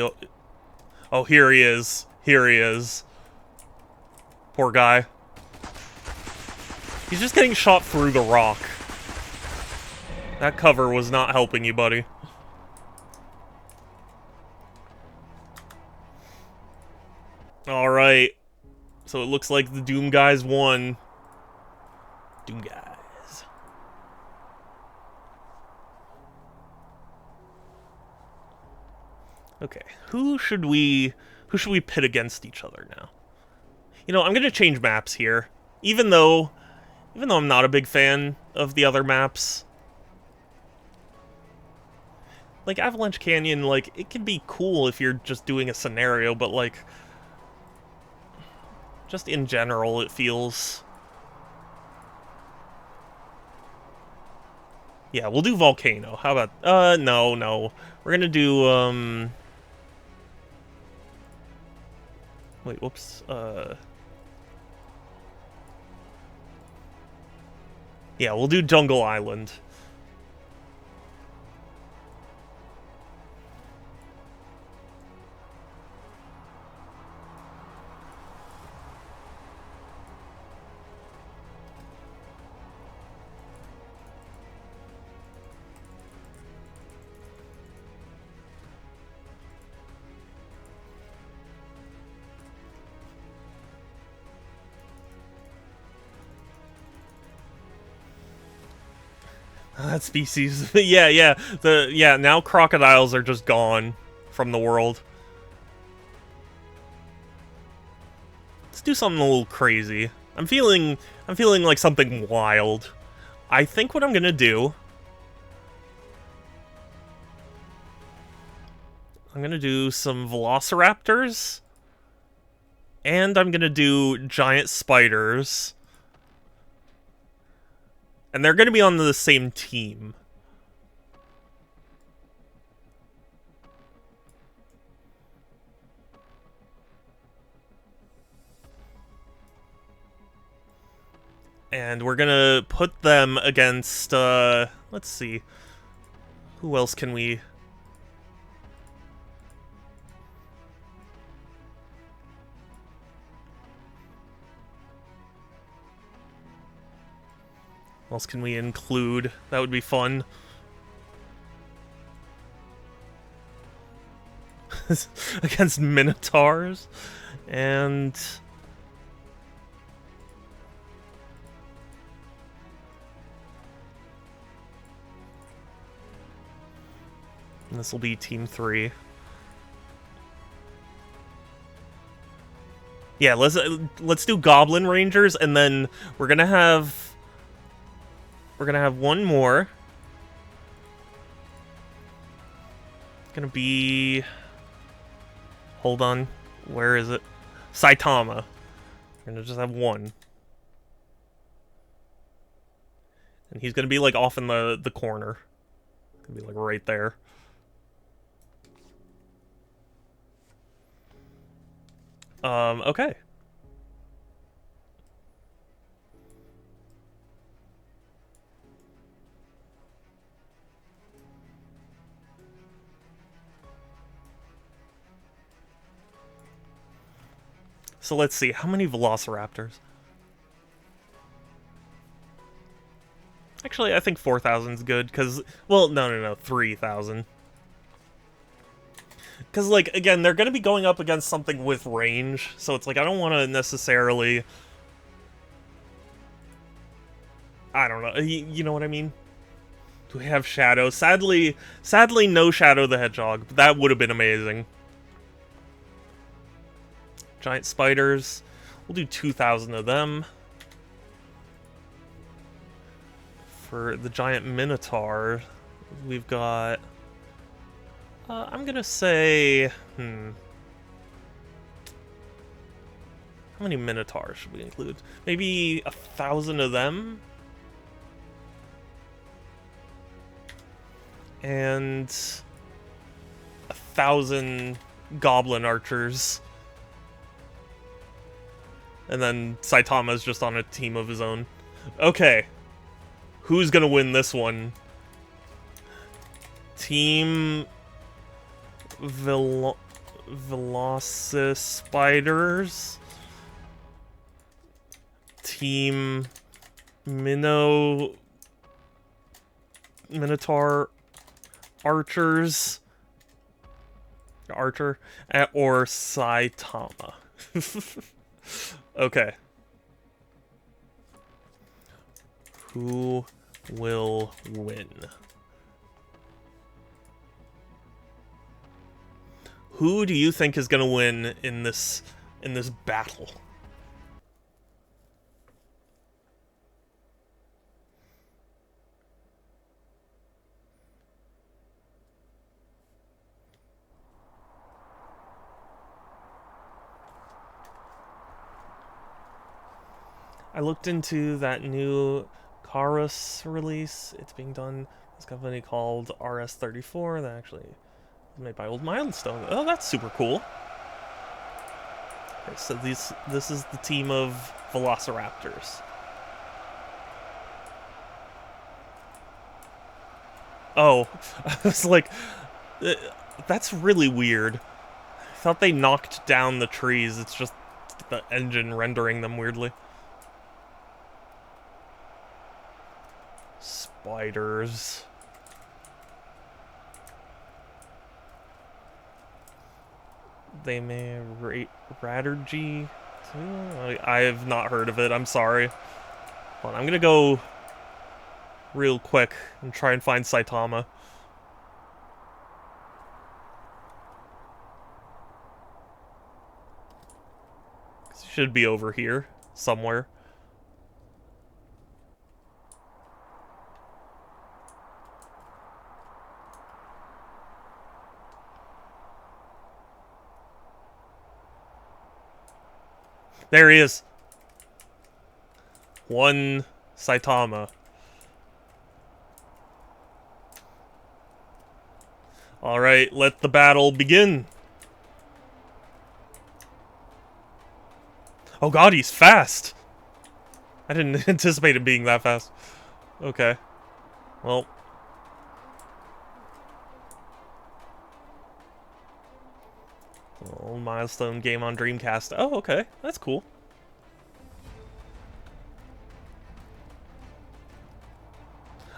Oh, here he is. Here he is. Poor guy. He's just getting shot through the rock. That cover was not helping you, buddy. Alright. So it looks like the Doom guys won. Doom guys. Okay, who should we pit against each other now? You know, I'm gonna change maps here. Even though I'm not a big fan of the other maps. Like, Avalanche Canyon, like, it can be cool if you're just doing a scenario, but, like, just in general, it feels... Yeah, we'll do Volcano. How about... no. We're gonna do, Wait, whoops. Yeah, we'll do Jungle Island. That species. yeah. Now crocodiles are just gone from the world. Let's do something a little crazy. I'm feeling like something wild. I think what I'm gonna do... I'm gonna do some velociraptors. And I'm gonna do giant spiders. And they're going to be on the same team. And we're going to put them against, let's see. Who else can we... What else can we include? That would be fun. Against minotaurs. And... this will be Team 3. Yeah, let's do Goblin Rangers, and then we're gonna have one more. It's gonna be... Hold on. Where is it? Saitama. We're gonna just have one. And he's gonna be, like, off in the corner. Gonna be, like, right there. Okay. So let's see, how many velociraptors? Actually, I think 4,000 is good, because... Well, no, 3,000. Because, like, again, they're going to be going up against something with range, so it's like, I don't want to necessarily... I don't know, you know what I mean? Do we have Shadow? Sadly, no Shadow the Hedgehog, but that would have been amazing. Giant spiders. We'll do 2,000 of them. For the giant minotaur, we've got... I'm gonna say... How many minotaurs should we include? Maybe 1,000 of them? And... 1,000 goblin archers. And then Saitama's just on a team of his own. Okay. Who's gonna win this one? Team... Velocis Spiders? Team... Minotaur... Archers... Archer? Or Saitama. Okay. Who will win? Who do you think is gonna win in this battle? I looked into that new Chorus release. It's being done by this company called RS34 that actually is made by Old Milestone. Oh, that's super cool. Okay, so this is the team of Velociraptors. Oh, I was like, that's really weird. I thought they knocked down the trees. It's just the engine rendering them weirdly. Spiders. They may Raturgy too? I have not heard of it, I'm sorry. Hold on, I'm gonna go real quick and try and find Saitama. He should be over here somewhere. There he is. One Saitama. Alright, let the battle begin. Oh god, he's fast! I didn't anticipate him being that fast. Okay. Well. Old Milestone game on Dreamcast. Oh, okay. That's cool.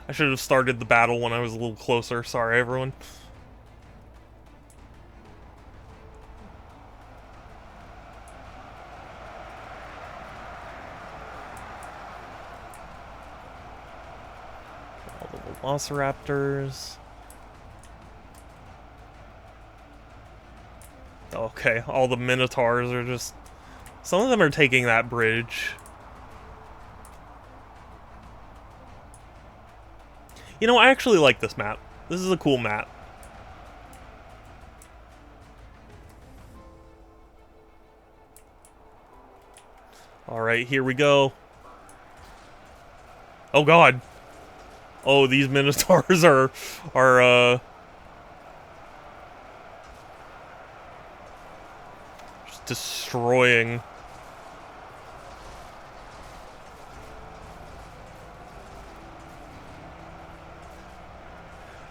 I should have started the battle when I was a little closer. Sorry, everyone. All the Velociraptors. Okay, all the Minotaurs are just... Some of them are taking that bridge. You know, I actually like this map. This is a cool map. Alright, here we go. Oh god. Oh, these Minotaurs are just destroying.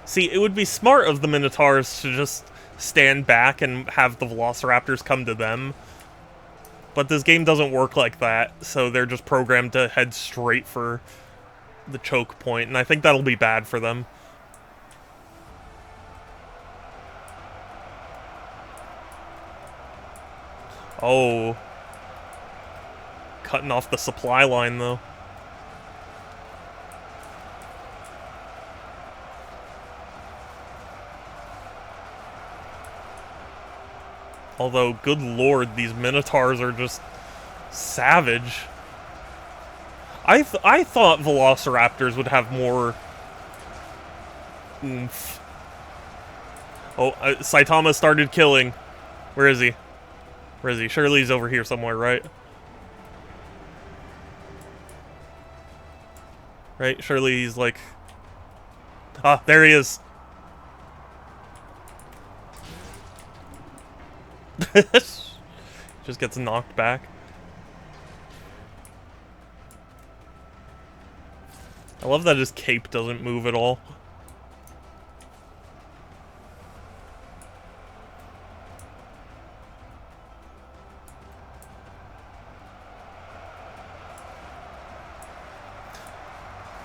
See, it would be smart of the Minotaurs to just stand back and have the Velociraptors come to them. But this game doesn't work like that, so they're just programmed to head straight for the choke point, and I think that'll be bad for them. Oh. Cutting off the supply line, though. Although, good lord, these Minotaurs are just savage. I thought Velociraptors would have more oomph. Oh, Saitama started killing. Where is he? Where is he? Surely he's over here somewhere, right? Right? Surely he's like... Ah, there he is. Just gets knocked back. I love that his cape doesn't move at all.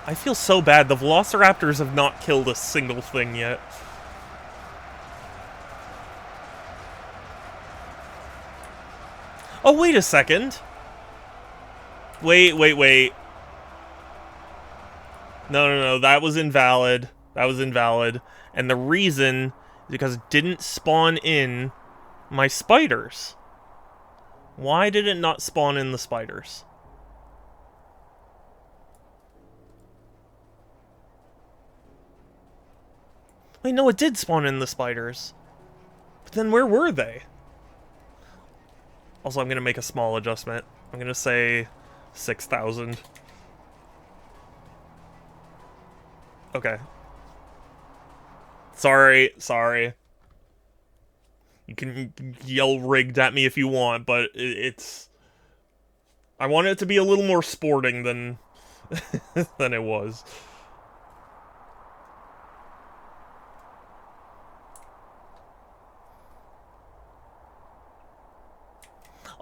I feel so bad. The Velociraptors have not killed a single thing yet. Oh, wait a second. Wait. No, that was invalid. That was invalid. And the reason is because it didn't spawn in my spiders. Why did it not spawn in the spiders? Wait, no, it did spawn in the spiders. But then where were they? Also, I'm going to make a small adjustment. I'm going to say 6,000. Okay. Sorry. You can yell rigged at me if you want, but it's... I want it to be a little more sporting than than it was.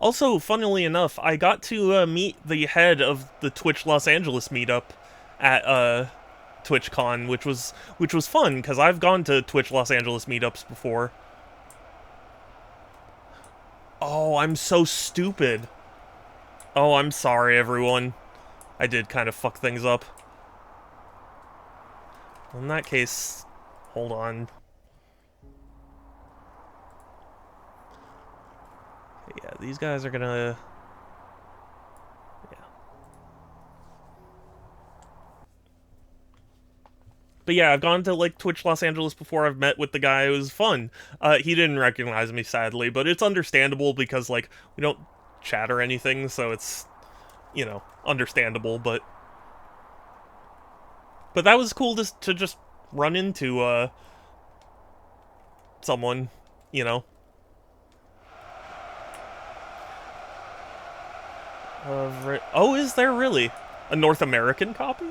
Also, funnily enough, I got to meet the head of the Twitch Los Angeles meetup at TwitchCon, which was fun because I've gone to Twitch Los Angeles meetups before. Oh, I'm so stupid. Oh, I'm sorry, everyone. I did kind of fuck things up. In that case, hold on. Yeah, these guys are gonna... Yeah. But yeah, I've gone to, like, Twitch Los Angeles before. I've met with the guy. It was fun. He didn't recognize me, sadly, but it's understandable because, like, we don't chat or anything, so it's, you know, understandable, but that was cool to just run into, someone, you know. Oh, is there really? A North American copy?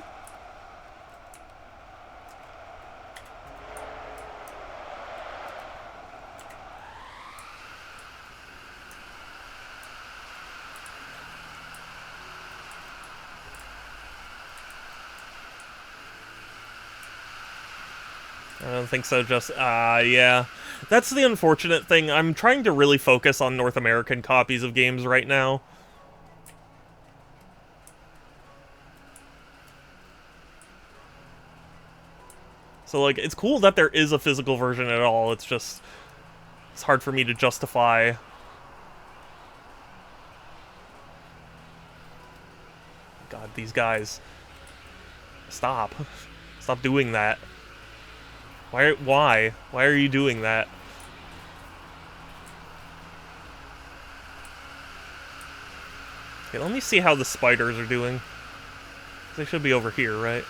I don't think so, just, yeah. That's the unfortunate thing. I'm trying to really focus on North American copies of games right now. So, like, it's cool that there is a physical version at all. It's just... It's hard for me to justify... God, these guys. Stop. Stop doing that. Why? Why are you doing that? Okay, let me see how the spiders are doing. They should be over here, right?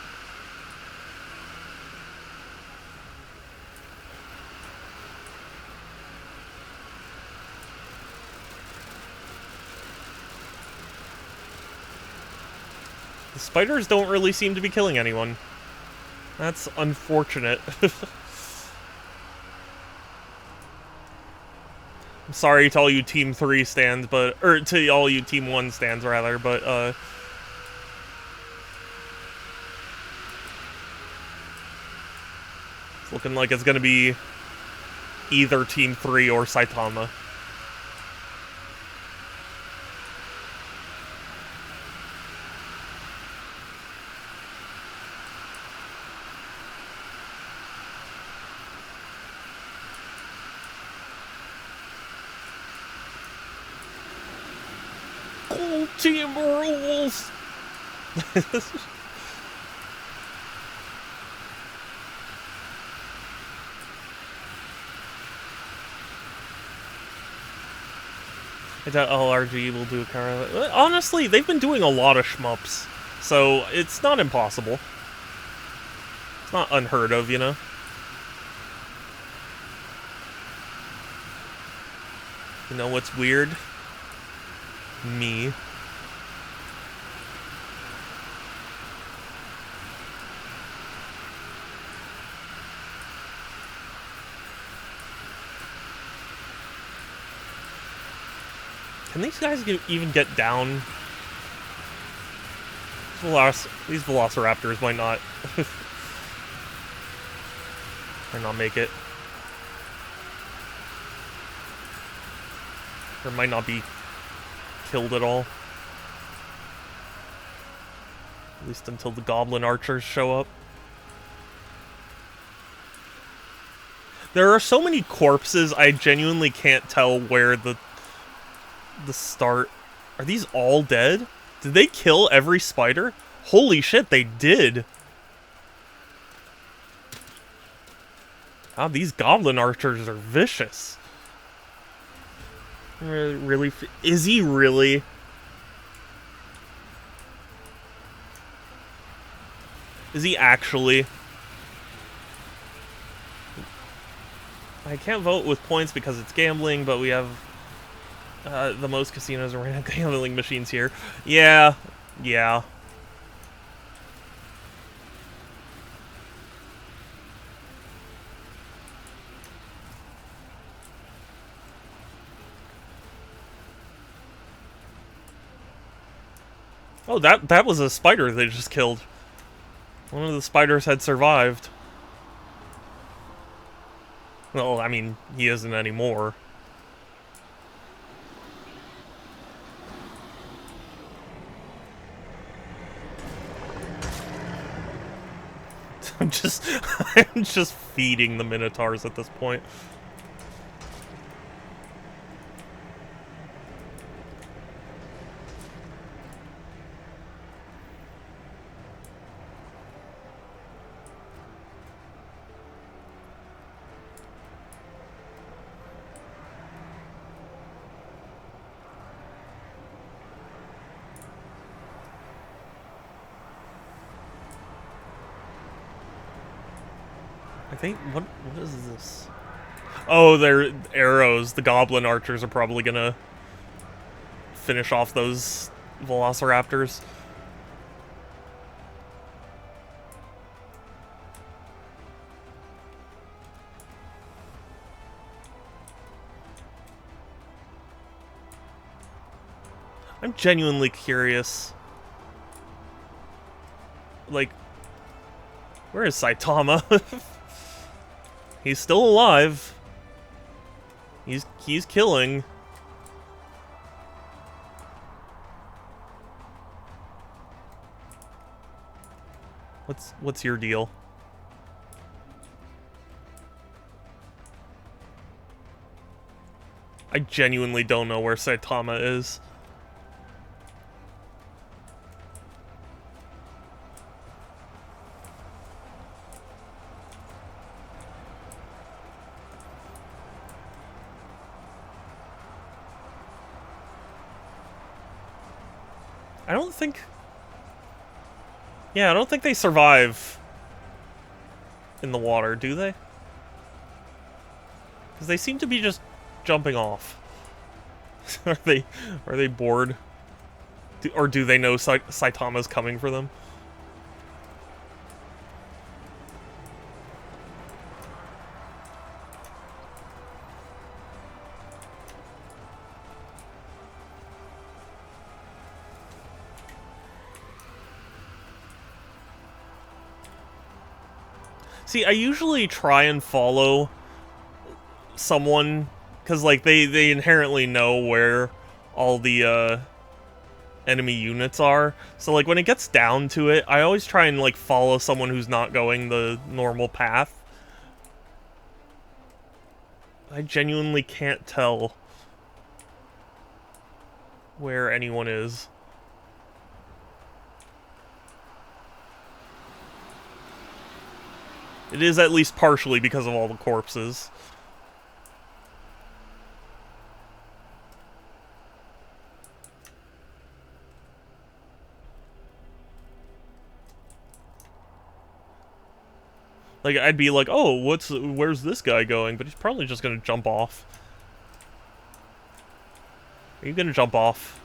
The spiders don't really seem to be killing anyone. That's unfortunate. I'm sorry to all you Team 3 stands, but... Or to all you Team 1 stands, rather, but, it's looking like it's gonna be either Team 3 or Saitama. Whole team rules! I doubt LRG will do a counter. Honestly, they've been doing a lot of shmups, so it's not impossible. It's not unheard of, you know? You know what's weird? Me. Can these guys even get down? These velociraptors might not... might not make it. Or might not be killed at all. At least until the goblin archers show up. There are so many corpses, I genuinely can't tell where the start... Are these all dead? Did they kill every spider? Holy shit, they did! Wow, these goblin archers are vicious. Really? Is he really? Is he actually? I can't vote with points because it's gambling, but we have the most casinos and random gambling machines here. Yeah. Oh, that was a spider they just killed. One of the spiders had survived. Well, I mean, he isn't anymore. I'm just feeding the minotaurs at this point. I think, what is this? Oh, they're arrows. The goblin archers are probably gonna finish off those velociraptors. I'm genuinely curious. Like, where is Saitama? He's still alive. He's killing. What's your deal? I genuinely don't know where Saitama is. I don't think... Yeah, I don't think they survive in the water, do they? Because they seem to be just jumping off. Are they bored? Or do they know Saitama's coming for them? See, I usually try and follow someone, because, like, they inherently know where all the, enemy units are. So, like, when it gets down to it, I always try and, like, follow someone who's not going the normal path. I genuinely can't tell. where anyone is. It is at least partially because of all the corpses. Like, I'd be like, oh, where's this guy going? But he's probably just gonna jump off. Are you gonna jump off?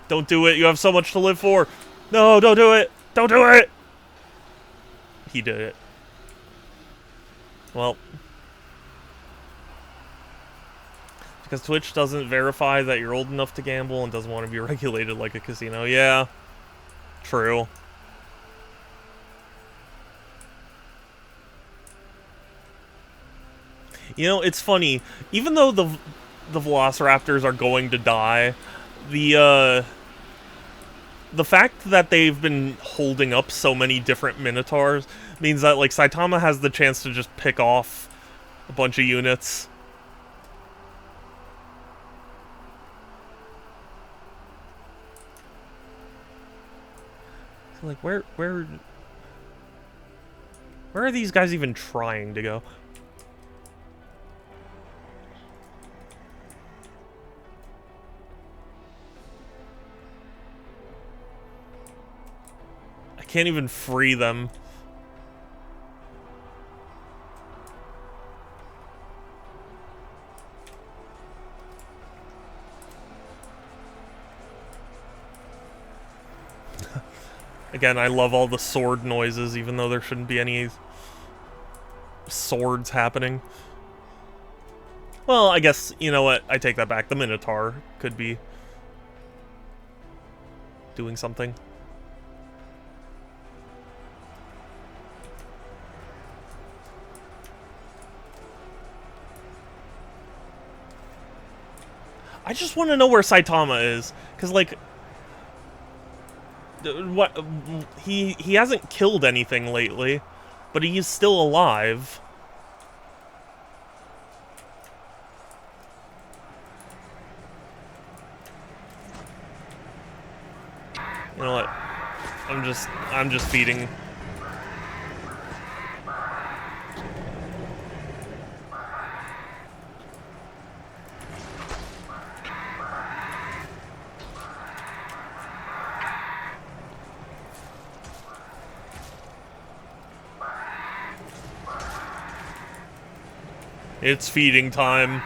Don't do it, you have so much to live for! No, don't do it! Don't do it! He did it. Well. Because Twitch doesn't verify that you're old enough to gamble and doesn't want to be regulated like a casino. Yeah. True. You know, it's funny. Even though the Velociraptors are going to die, the fact that they've been holding up so many different Minotaurs means that, like, Saitama has the chance to just pick off a bunch of units. So, like, where are these guys even trying to go? I can't even free them. Again, I love all the sword noises, even though there shouldn't be any swords happening. Well, I guess, you know what, I take that back. The Minotaur could be doing something. I just want to know where Saitama is, because, like, what, he hasn't killed anything lately, but he is still alive. You know what? I'm just feeding. It's feeding time.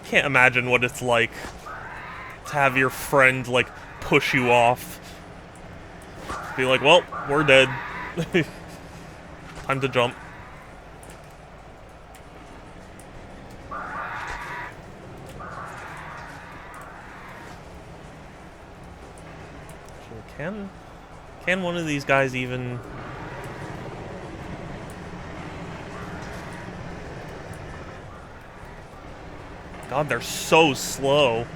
Can't imagine what it's like to have your friend, like, push you off. Be like, well, we're dead. Time to jump. Can one of these guys even... God, they're so slow.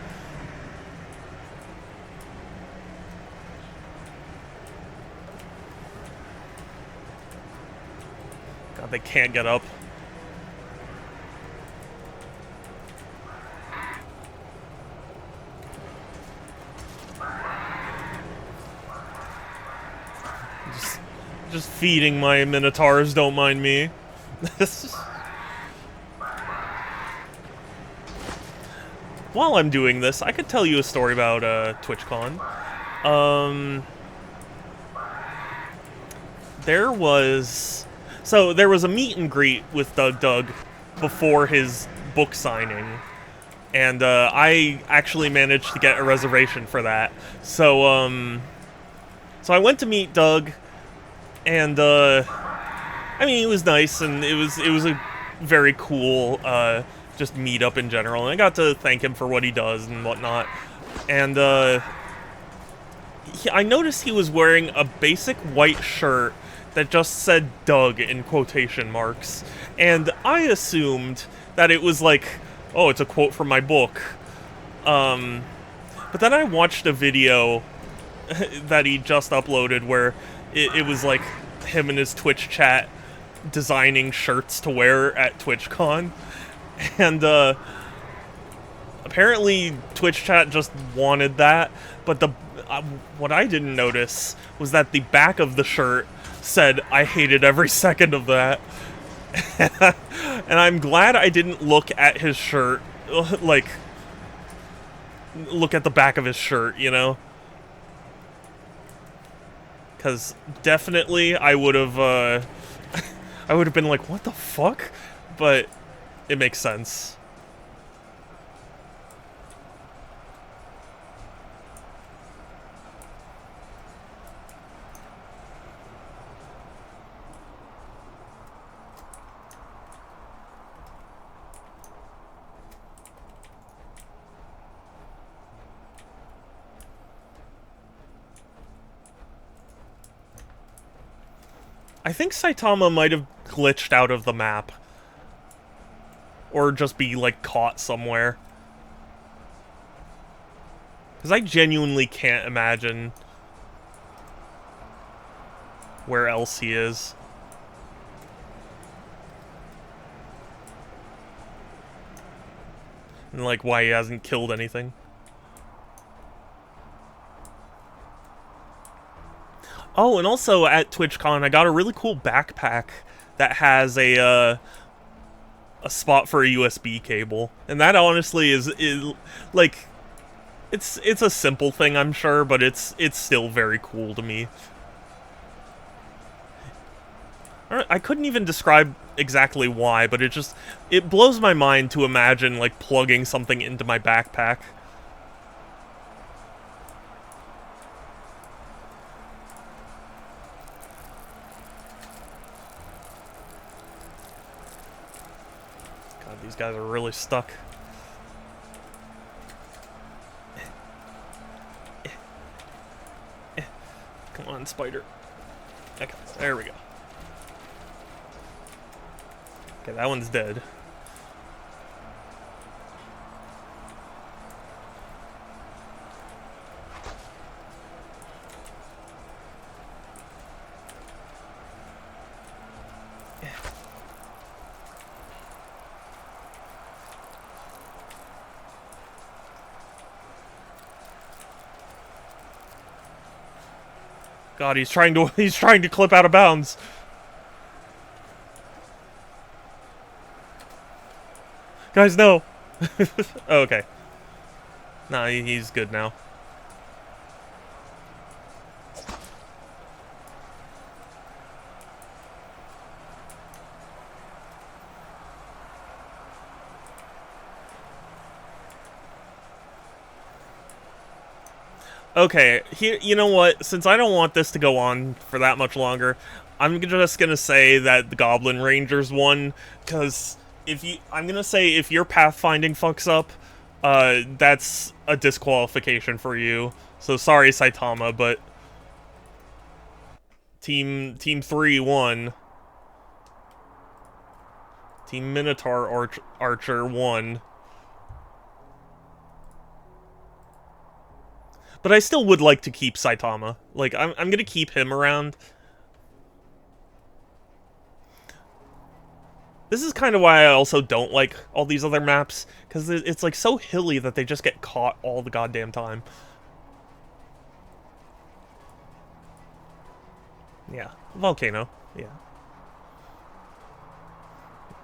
God, they can't get up. Just feeding my Minotaurs, don't mind me. While I'm doing this, I could tell you a story about TwitchCon. There was a meet and greet with Doug before his book signing, and I actually managed to get a reservation for that. So I went to meet Doug, and I mean, it was nice, and it was a very cool just meet up in general, and I got to thank him for what he does and whatnot. And I noticed he was wearing a basic white shirt that just said Doug in quotation marks, and I assumed that it was like, oh, it's a quote from my book. But then I watched a video that he just uploaded where it was like him and his Twitch chat designing shirts to wear at TwitchCon, and apparently Twitch chat just wanted that, but what I didn't notice was that the back of the shirt said, "I hated every second of that." And I'm glad I didn't look at his shirt, like, look at the back of his shirt, you know? Because definitely I would have, I would have been like, what the fuck? But it makes sense. I think Saitama might have glitched out of the map. Or just be, like, caught somewhere. Because I genuinely can't imagine where else he is. And, like, why he hasn't killed anything. Oh, and also at TwitchCon, I got a really cool backpack that has a spot for a USB cable, and that honestly is like, it's a simple thing, I'm sure, but it's still very cool to me. I couldn't even describe exactly why, but it blows my mind to imagine, like, plugging something into my backpack. These guys are really stuck. Come on, spider. Okay, there we go. Okay, that one's dead. God, he's trying to clip out of bounds. Guys, no. Oh, okay. Nah, he's good now. Okay, here, you know what? Since I don't want this to go on for that much longer, I'm just gonna say that the Goblin Rangers won, because I'm gonna say if your pathfinding fucks up, that's a disqualification for you. So sorry, Saitama, but Team 3 won. Team Minotaur Archer won. But I still would like to keep Saitama. Like, I'm gonna keep him around. This is kind of why I also don't like all these other maps, because it's, like, so hilly that they just get caught all the goddamn time. Yeah, volcano, yeah.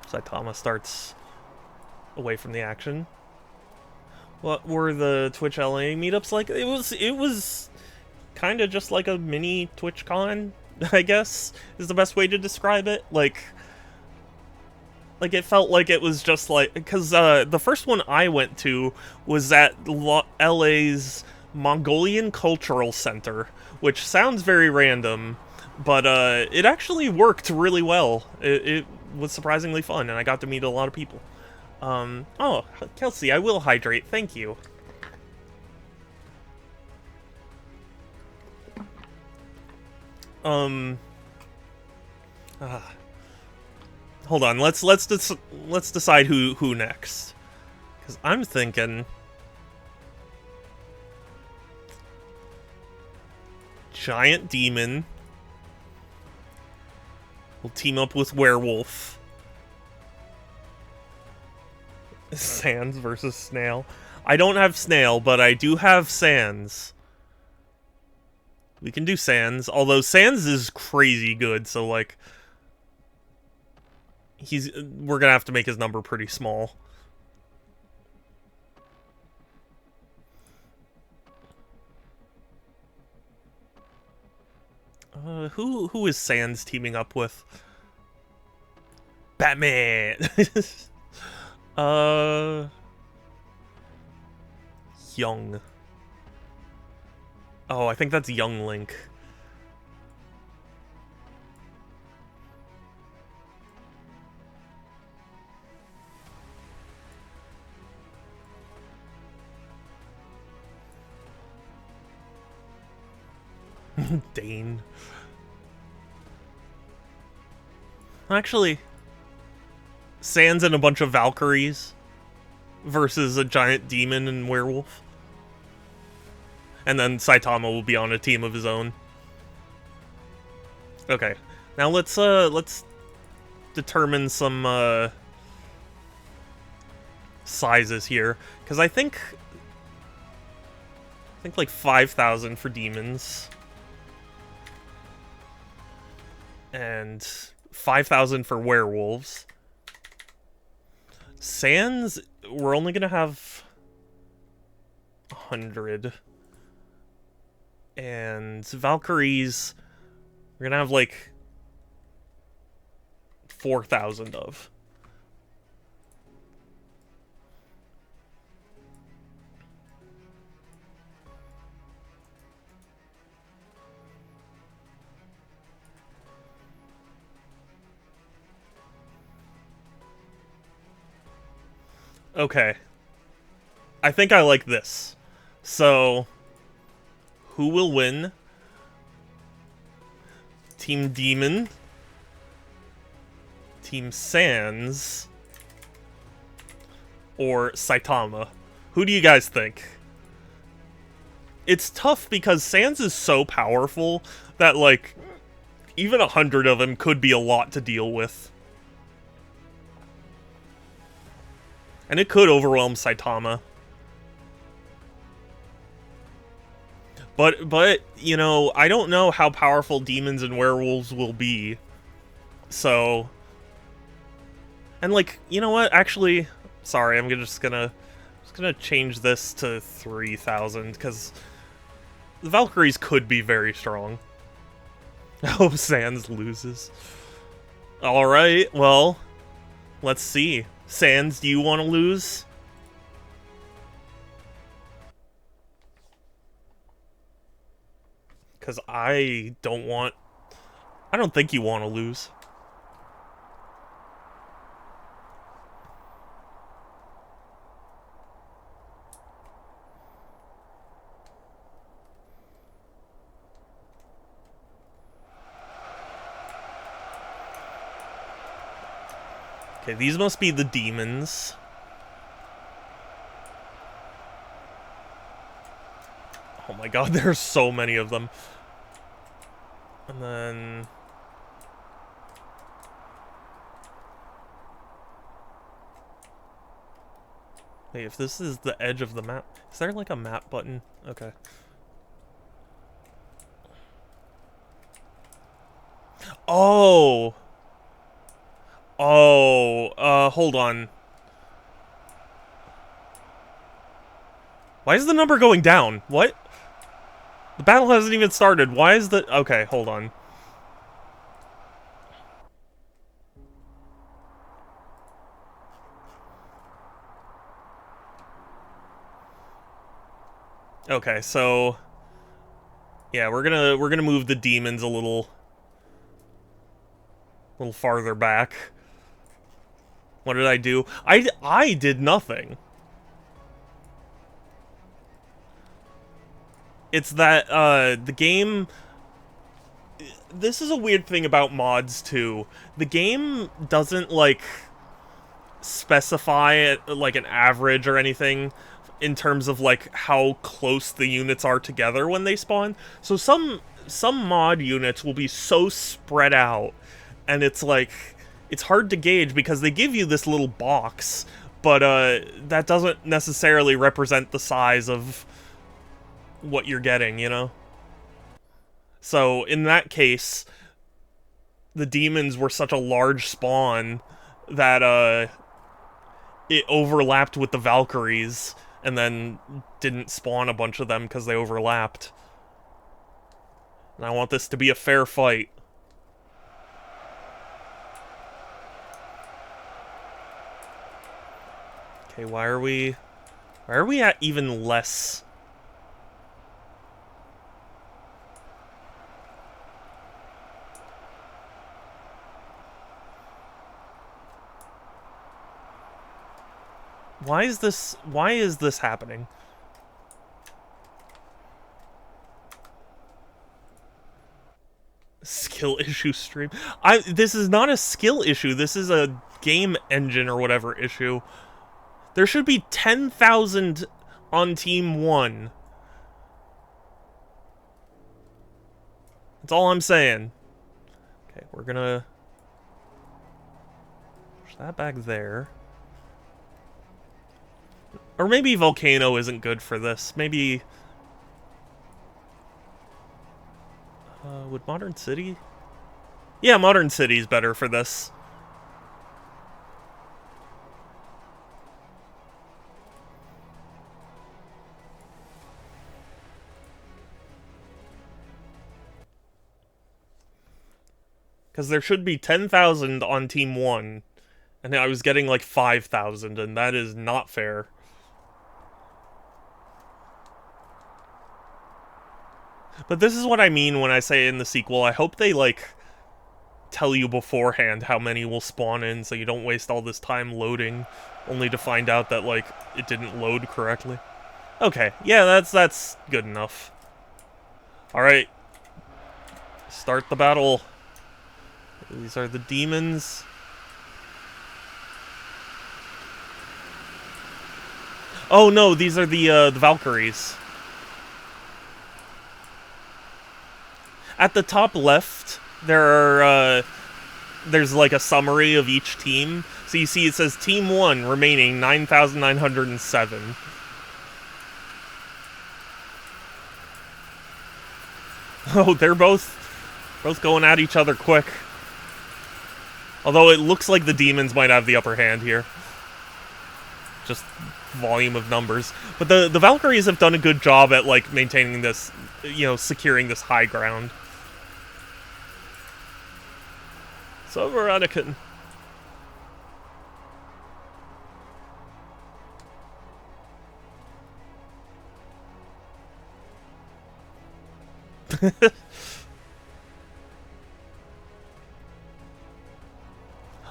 Saitama starts away from the action. What were the Twitch LA meetups like? It was kind of just like a mini TwitchCon, I guess, is the best way to describe it. Like it felt like it was just like, because the first one I went to was at LA's Mongolian Cultural Center, which sounds very random, but it actually worked really well. It was surprisingly fun, and I got to meet a lot of people. Oh, Kelsey, I will hydrate, thank you. Hold on, let's decide who next. Because I'm thinking Giant Demon, We'll team up with Werewolf. Sans versus Snail. I don't have Snail, but I do have Sans. We can do Sans, although Sans is crazy good, so, like... we're gonna have to make his number pretty small. Who is Sans teaming up with? Batman! Young. Oh, I think that's Young Link. Dane. Actually, Sans and a bunch of Valkyries versus a giant demon and werewolf. And then Saitama will be on a team of his own. Okay. Now let's determine some sizes here, cuz I think like 5,000 for demons. And 5,000 for werewolves. Sans, we're only gonna have 100. And Valkyries, we're gonna have like 4,000 of. Okay. I think I like this. So, who will win? Team Demon? Team Sans? Or Saitama? Who do you guys think? It's tough because Sans is so powerful that, like, even 100 of them could be a lot to deal with. And it could overwhelm Saitama. But, you know, I don't know how powerful demons and werewolves will be. So... And, like, you know what? Actually, sorry, I'm just gonna change this to 3,000, because the Valkyries could be very strong. Oh, Sans loses. Alright, well, let's see. Sans, do you want to lose? Because I don't think you want to lose. Okay, these must be the demons. Oh my god, there's so many of them. And then... Wait, if this is the edge of the map... Is there like a map button? Okay. Oh! Oh, hold on. Why is the number going down? What? The battle hasn't even started. Why is the... Okay, hold on. Okay, so... Yeah, we're gonna move the demons a little farther back. What did I do? I did nothing. It's that, the game... This is a weird thing about mods, too. The game doesn't, like, specify, like, an average or anything in terms of, like, how close the units are together when they spawn. So some mod units will be so spread out and it's like, it's hard to gauge because they give you this little box, but that doesn't necessarily represent the size of what you're getting, you know? So in that case, the demons were such a large spawn that it overlapped with the Valkyries, and then didn't spawn a bunch of them because they overlapped. And I want this to be a fair fight. Okay, why are we at even less? Why is this happening? Skill issue stream. This is not a skill issue. This is a game engine or whatever issue. There should be 10,000 on Team 1. That's all I'm saying. Okay, we're gonna push that back there. Or maybe Volcano isn't good for this. Maybe... would Modern City? Yeah, Modern City's better for this. Because there should be 10,000 on Team 1. And I was getting like 5,000, and that is not fair. But this is what I mean when I say in the sequel, I hope they, like, tell you beforehand how many will spawn in so you don't waste all this time loading, only to find out that, like, it didn't load correctly. Okay, yeah, that's good enough. Alright. Start the battle. These are the demons. Oh no, these are the Valkyries. At the top left, there's like a summary of each team. So you see it says Team 1 remaining 9,907. Oh, they're both going at each other quick. Although it looks like the demons might have the upper hand here. Just volume of numbers. But the Valkyries have done a good job at, like, maintaining this, you know, securing this high ground. So we're Anakin.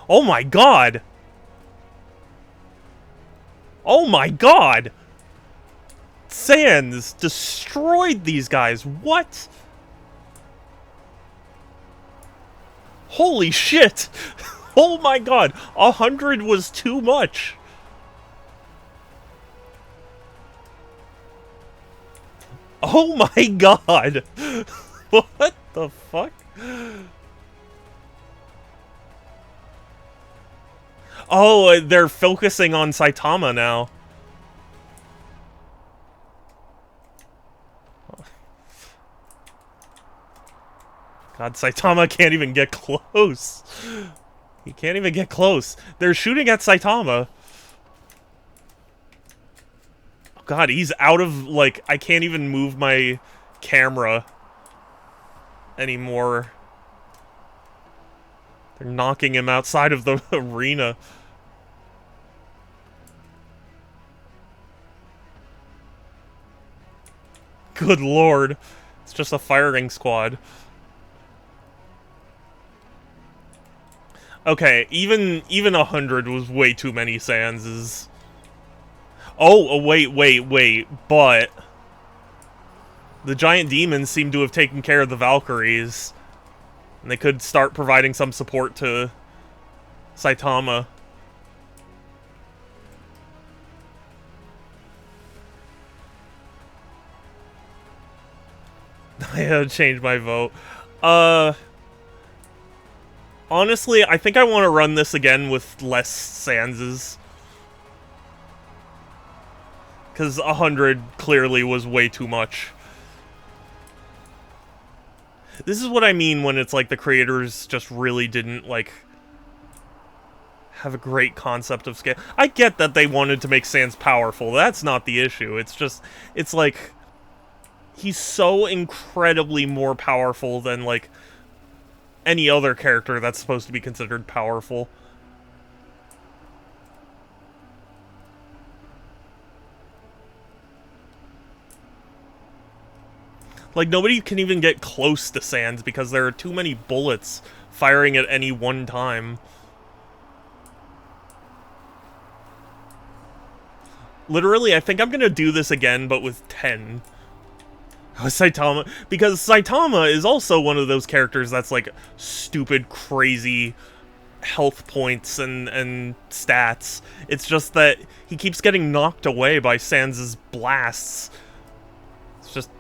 Oh my god! Oh my god! Sans destroyed these guys. What? Holy shit! Oh my god! 100 was too much! Oh my god! What the fuck? Oh, they're focusing on Saitama now. God, Saitama can't even get close. He can't even get close. They're shooting at Saitama. Oh God, he's out of, like, I can't even move my camera anymore. They're knocking him outside of the arena. Good lord. It's just a firing squad. Okay, even 100 was way too many Sanses. Oh, wait, but... the giant demons seem to have taken care of the Valkyries. And they could start providing some support to Saitama. I had to change my vote. Honestly, I think I want to run this again with less Sanses. Because 100 clearly was way too much. This is what I mean when it's like the creators just really didn't, like, have a great concept of scale. I get that they wanted to make Sans powerful. That's not the issue. It's just, it's like, he's so incredibly more powerful than, like, any other character that's supposed to be considered powerful. Like, nobody can even get close to Sans because there are too many bullets firing at any one time. Literally, I think I'm gonna do this again, but with 10. Saitama, because Saitama is also one of those characters that's, like, stupid, crazy health points and stats. It's just that he keeps getting knocked away by Sans' blasts. It's just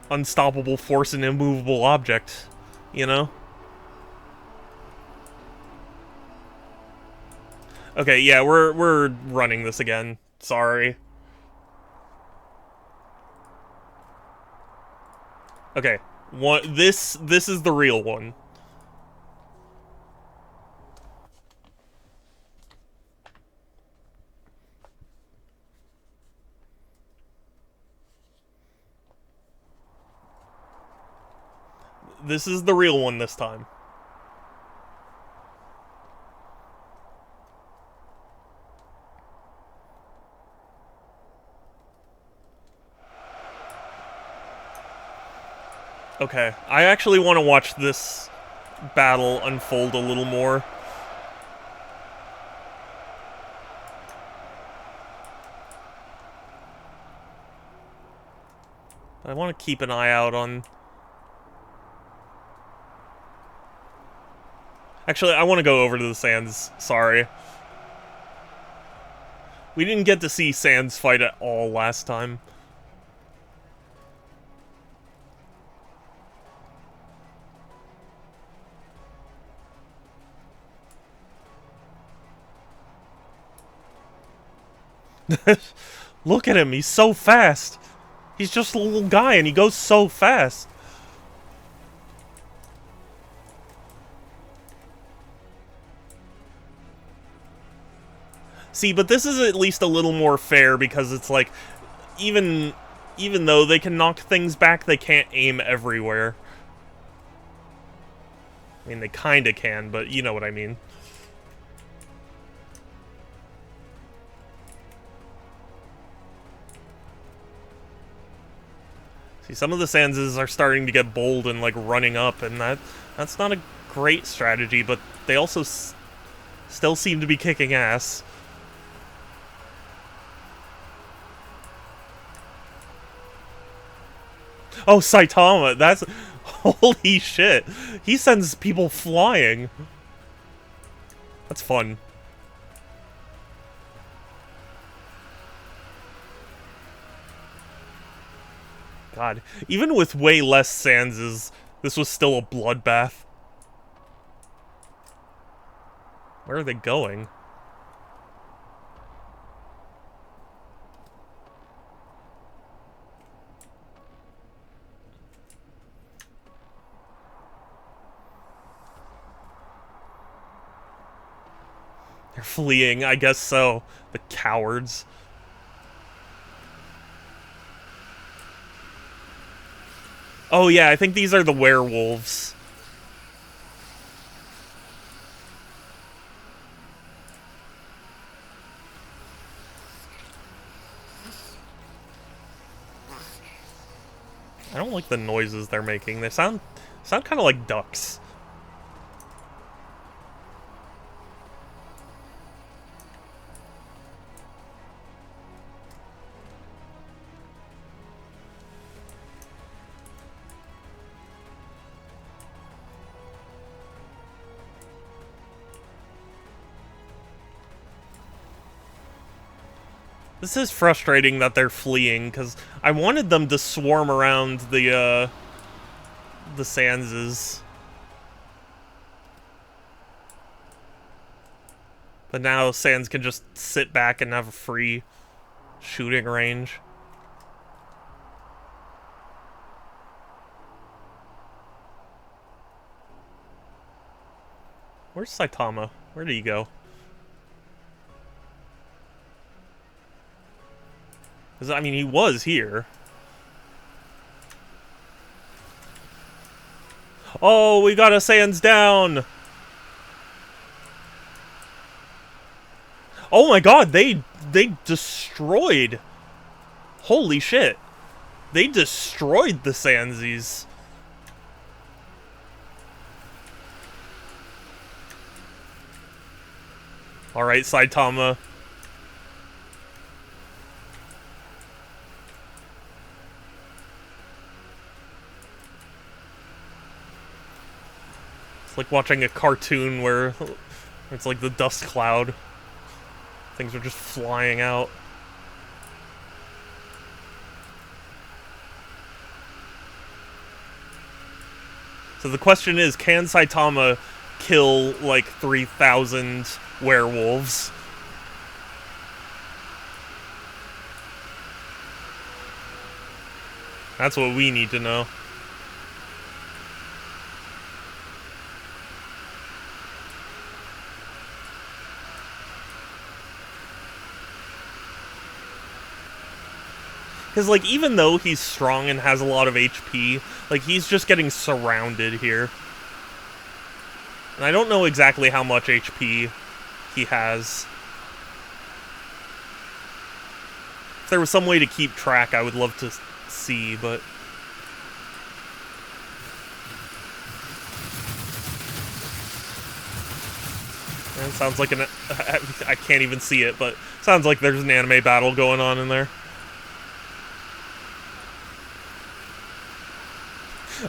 unstoppable force and immovable object, you know? Okay, yeah, we're running this again. Sorry. Okay, this is the real one. This is the real one this time. Okay, I actually want to watch this battle unfold a little more. I want to keep an eye out on... Actually, I want to go over to the Sans. Sorry. We didn't get to see Sans fight at all last time. Look at him, he's so fast. He's just a little guy and he goes so fast. See, but this is at least a little more fair because it's like, even though they can knock things back, they can't aim everywhere. I mean, they kinda can, but you know what I mean. See, some of the Sanses are starting to get bold and, like, running up, and that's not a great strategy, but they also still seem to be kicking ass. Oh, Saitama, that's... Holy shit. He sends people flying. That's fun. God, even with way less Sanses, this was still a bloodbath. Where are they going? They're fleeing, I guess so. The cowards. Oh yeah, I think these are the werewolves. I don't like the noises they're making. They sound kind of like ducks. This is frustrating that they're fleeing, because I wanted them to swarm around the Sanses. But now Sans can just sit back and have a free shooting range. Where's Saitama? Where did he go? I mean, he was here. Oh, we got a Sans down! Oh my god, they destroyed. Holy shit. They destroyed the Sansies. Alright, Saitama. It's like watching a cartoon where it's like the dust cloud. Things are just flying out. So the question is, can Saitama kill like 3,000 werewolves? That's what we need to know. Because, like, even though he's strong and has a lot of HP, like, he's just getting surrounded here. And I don't know exactly how much HP he has. If there was some way to keep track, I would love to see, but... It sounds like an... I can't even see it, but sounds like there's an anime battle going on in there.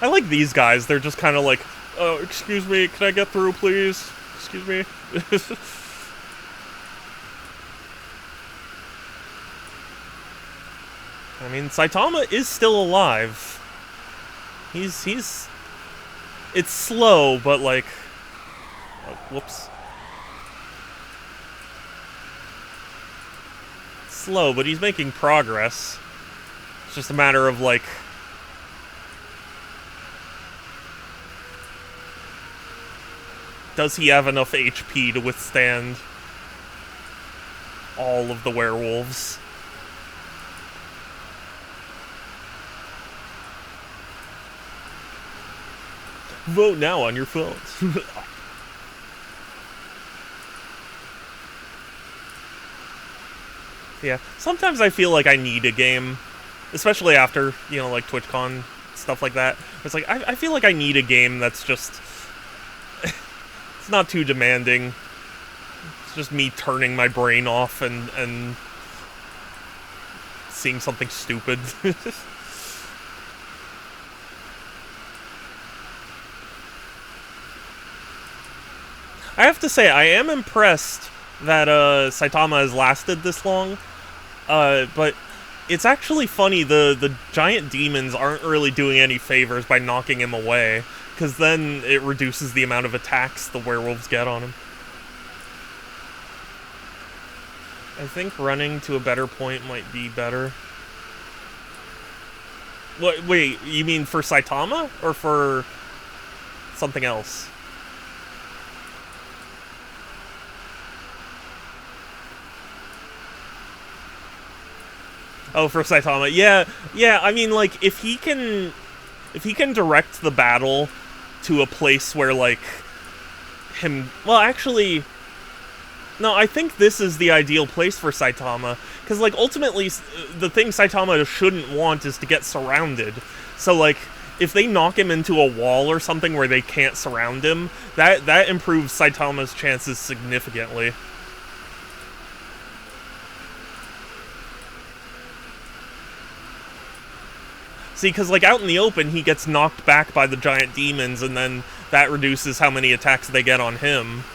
I like these guys. They're just kind of like, oh, excuse me, can I get through, please? Excuse me. I mean, Saitama is still alive. He's... It's slow, but like... Oh, whoops. It's slow, but he's making progress. It's just a matter of, like... Does he have enough HP to withstand all of the werewolves? Vote now on your phones. Yeah, sometimes I feel like I need a game, especially after, you know, like TwitchCon, stuff like that. It's like, I feel like I need a game that's just... It's not too demanding. It's just me turning my brain off and seeing something stupid. I have to say, I am impressed that Saitama has lasted this long. But it's actually funny, the giant demons aren't really doing any favors by knocking him away. Because then it reduces the amount of attacks the werewolves get on him. I think running to a better point might be better. What? Wait, you mean for Saitama? Or for something else? Oh, for Saitama. Yeah, I mean, like, if he can direct the battle to a place where, like, well, actually, no, I think this is the ideal place for Saitama, because, like, ultimately, the thing Saitama shouldn't want is to get surrounded. So, like, if they knock him into a wall or something where they can't surround him, that improves Saitama's chances significantly. See, because, like, out in the open, he gets knocked back by the giant demons, and then that reduces how many attacks they get on him.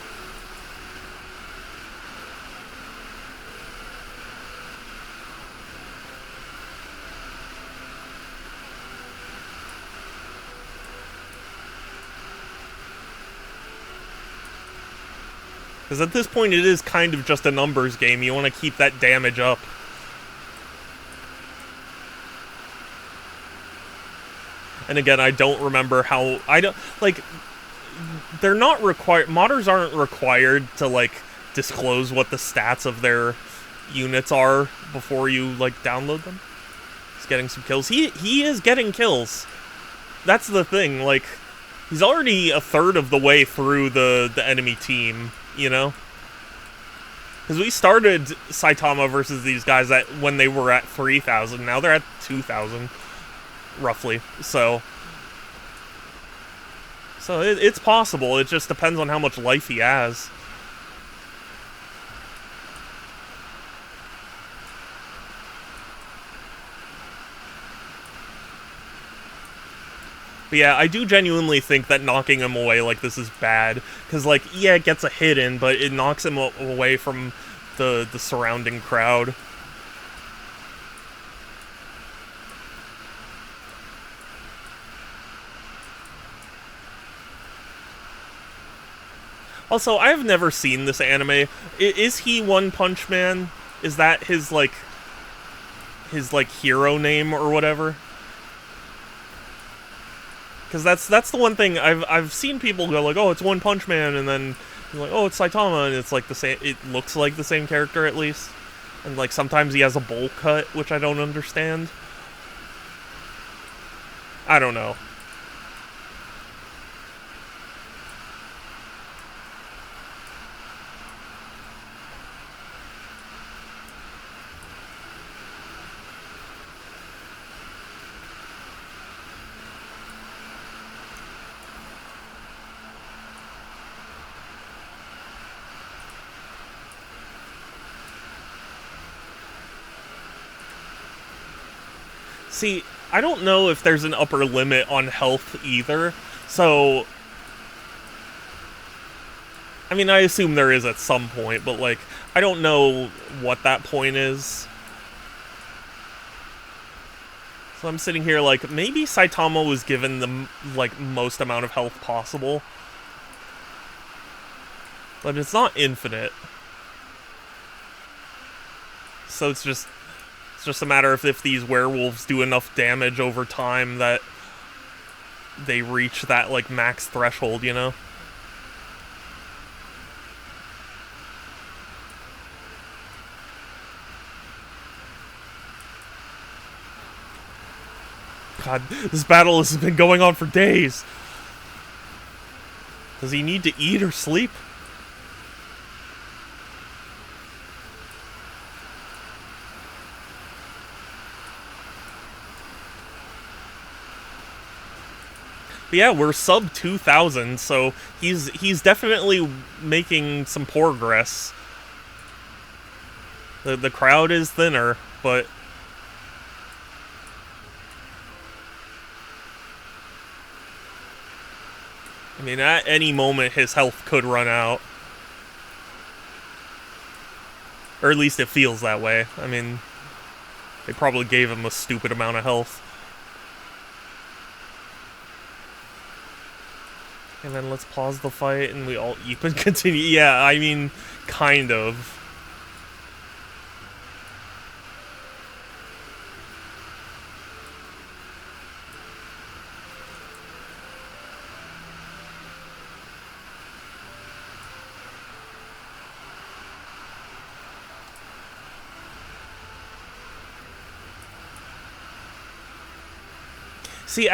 Because at this point it is kind of just a numbers game. You want to keep that damage up. And again, I don't remember how... I don't... Like, they're not required... Modders aren't required to, like, disclose what the stats of their units are before you, like, download them. He's getting some kills. He is getting kills. That's the thing, like... He's already a third of the way through the enemy team, you know? Because we started Saitama versus these guys when they were at 3,000. Now they're at 2,000. Roughly. So it's possible. It just depends on how much life he has. But yeah, I do genuinely think that knocking him away like this is bad. Because, like, yeah, it gets a hit in, but it knocks him away from the surrounding crowd. Also, I've never seen this anime. Is he One Punch Man? Is that his hero name or whatever? Because that's the one thing I've seen people go like, oh, it's One Punch Man, and then you're like, oh, it's Saitama, and it's like the same. It looks like the same character at least, and like sometimes he has a bowl cut, which I don't understand. I don't know. See, I don't know if there's an upper limit on health either, so... I mean, I assume there is at some point, but, like, I don't know what that point is. So I'm sitting here like, maybe Saitama was given the, like, most amount of health possible. But it's not infinite. So it's just a matter of if these werewolves do enough damage over time that they reach that, like, max threshold, you know? God, this battle has been going on for days. Does he need to eat or sleep? But yeah, we're sub 2,000, so he's definitely making some progress. The crowd is thinner, but I mean, at any moment his health could run out. Or at least it feels that way. I mean, they probably gave him a stupid amount of health. And then let's pause the fight and we all eat and continue. Yeah, I mean, kind of. See,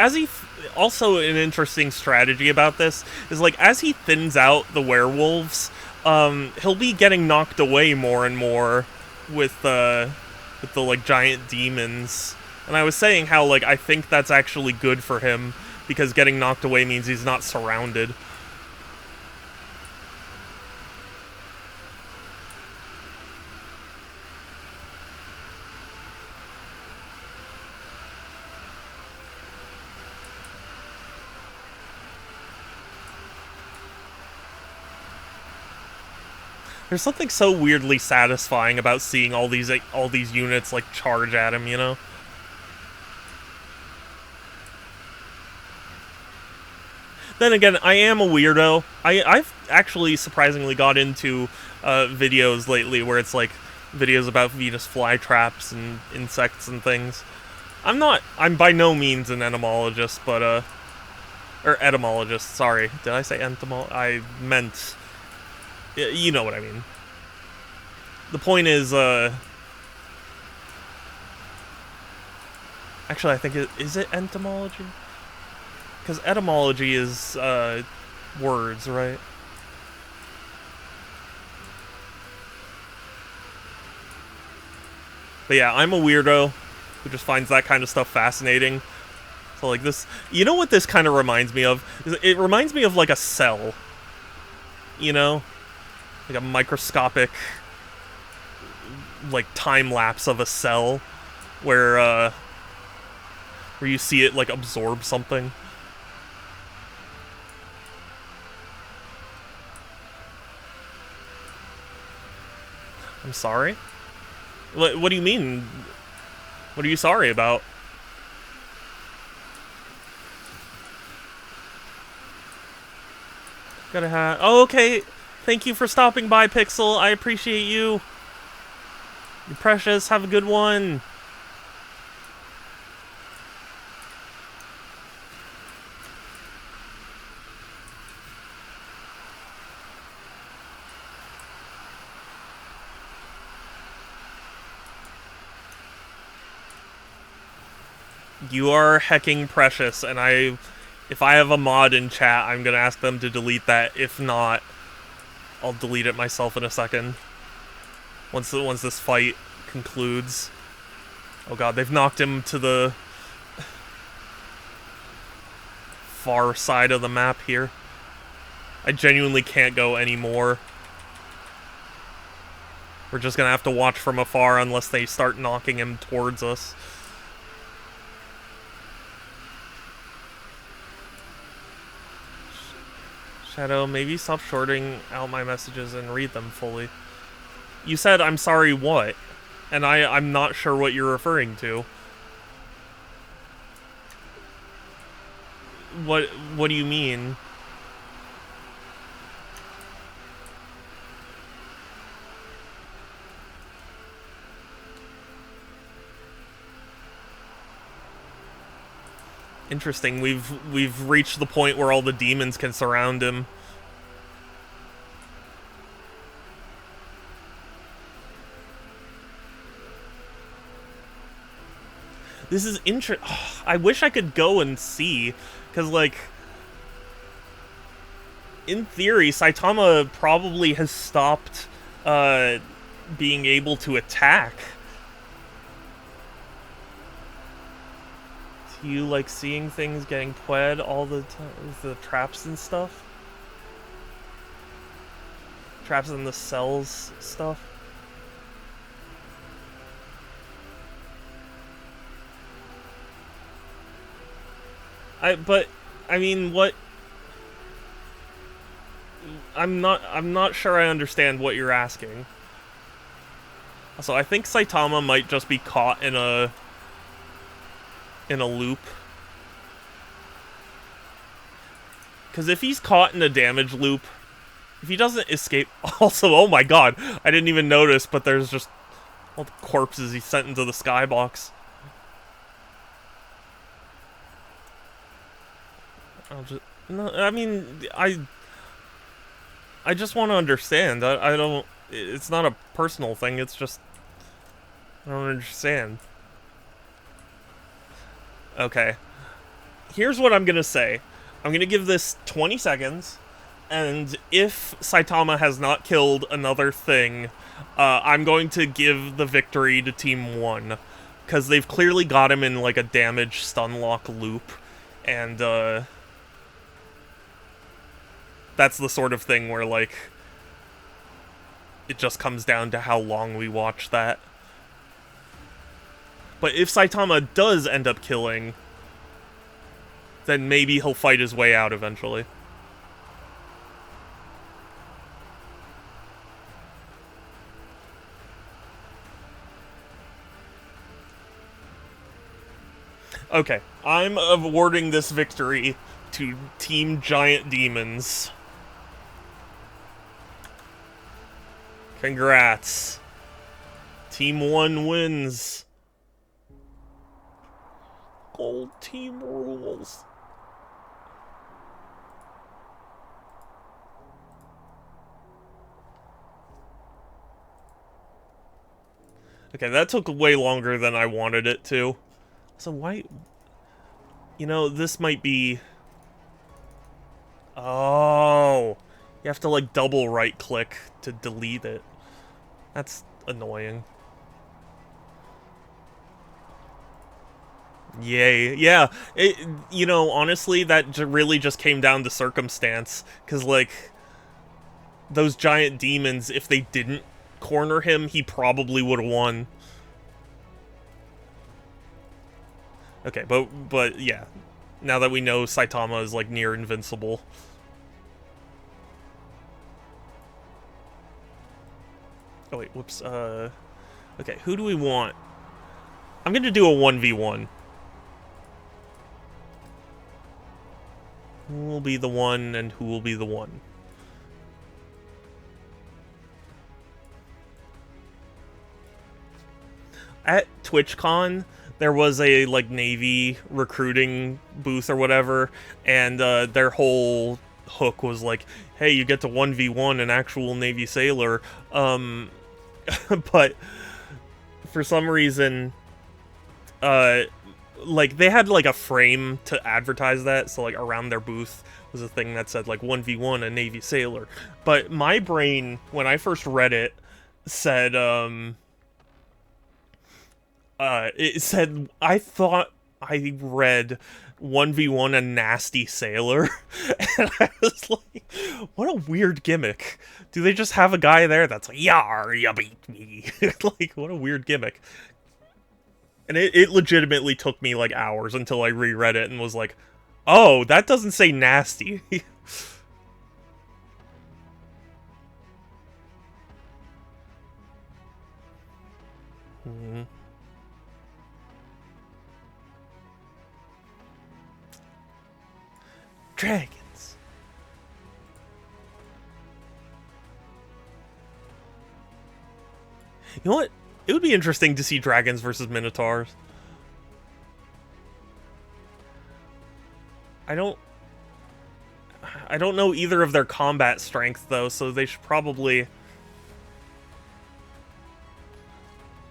also an interesting strategy about this is, like, as he thins out the werewolves, he'll be getting knocked away more and more with the like giant demons. And I was saying how, like, I think that's actually good for him because getting knocked away means he's not surrounded. There's something so weirdly satisfying about seeing all these units, like, charge at him, you know? Then again, I am a weirdo. I've actually surprisingly got into videos lately where it's like videos about Venus flytraps and insects and things. I'm by no means an entomologist, but or etymologist, sorry. Did I say I meant, you know what I mean. The point is, actually I think is it entomology? Because etymology is, words, right? But yeah, I'm a weirdo who just finds that kind of stuff fascinating. So like this, you know what this kind of reminds me of? It reminds me of like a cell. You know? Like a microscopic, like, time-lapse of a cell where you see it, like, absorb something. I'm sorry? What do you mean? What are you sorry about? Gotta have... Oh, okay. Thank you for stopping by, Pixel. I appreciate you. You're precious. Have a good one. You are hecking precious, and if I have a mod in chat, I'm gonna ask them to delete that. If not, I'll delete it myself in a second. Once this fight concludes. Oh god, they've knocked him to the far side of the map here. I genuinely can't go anymore. We're just gonna have to watch from afar unless they start knocking him towards us. Shadow, maybe stop shorting out my messages and read them fully. You said, I'm sorry, what? And I'm not sure what you're referring to. What do you mean? Interesting. We've reached the point where all the demons can surround him. This is I wish I could go and see, because, like, in theory, Saitama probably has stopped being able to attack. Do you like seeing things getting pwed all the time? The traps and stuff? Traps in the cells stuff? I mean, what... I'm not sure I understand what you're asking. Also, I think Saitama might just be caught in a loop. Because if he's caught in a damage loop, if he doesn't escape... Also, oh my god, I didn't even notice, but there's just all the corpses he sent into the skybox. No, I mean, I just want to understand. I don't... It's not a personal thing, it's just... I don't understand. Okay. Here's what I'm gonna say. I'm gonna give this 20 seconds, and if Saitama has not killed another thing, I'm going to give the victory to Team 1. Because they've clearly got him in, like, a damage stunlock loop, and, that's the sort of thing where, like, it just comes down to how long we watch that. But if Saitama does end up killing, then maybe he'll fight his way out eventually. Okay, I'm awarding this victory to Team Giant Demons. Congrats. Team 1 wins. Gold team rules. Okay, that took way longer than I wanted it to. So why... You know, this might be... Oh... You have to, like, double right-click to delete it. That's annoying. Yay. Yeah. You know, honestly, that really just came down to circumstance. Because, like, those giant demons, if they didn't corner him, he probably would have won. Okay, but yeah. Now that we know Saitama is, like, near invincible. Oh, wait, whoops. Okay, who do we want? I'm gonna do a 1v1. Who will be the one and who will be the one? At TwitchCon, there was a, like, Navy recruiting booth or whatever, and their whole hook was like, hey, you get to 1v1 an actual Navy sailor. But for some reason, like, they had, like, a frame to advertise that, so, like, around their booth was a thing that said, like, 1v1 a Navy sailor. But my brain, when I first read it, said, it said, I thought I read 1v1 a nasty sailor, and I was like, what a weird gimmick. Do they just have a guy there that's like, yar, you beat me? Like, what a weird gimmick. And it legitimately took me, like, hours until I reread it and was like, oh, that doesn't say nasty. Dragons. You know what? It would be interesting to see dragons versus minotaurs. I don't know either of their combat strength, though, so they should probably...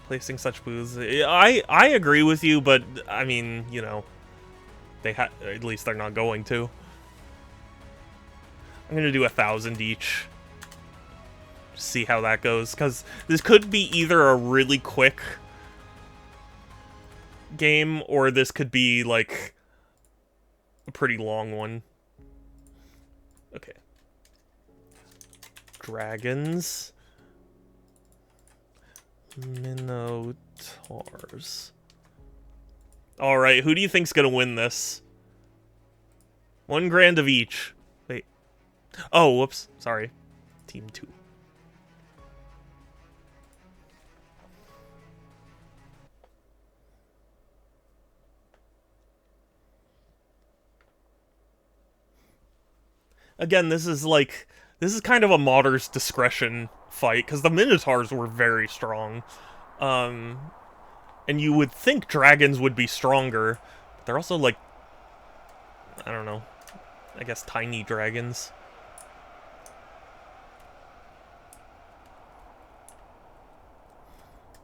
Placing such booths... I agree with you, but, I mean, you know... At least they're not going to. I'm gonna do 1,000 each. See how that goes, because this could be either a really quick game, or this could be, like, a pretty long one. Okay. Dragons. Minotaurs. Alright, who do you think's gonna win this? 1 grand of each. Wait. Oh, whoops. Sorry. Team 2. Again, this is kind of a Modder's discretion fight, because the Minotaurs were very strong. And you would think dragons would be stronger, but they're also, like, I don't know, I guess tiny dragons.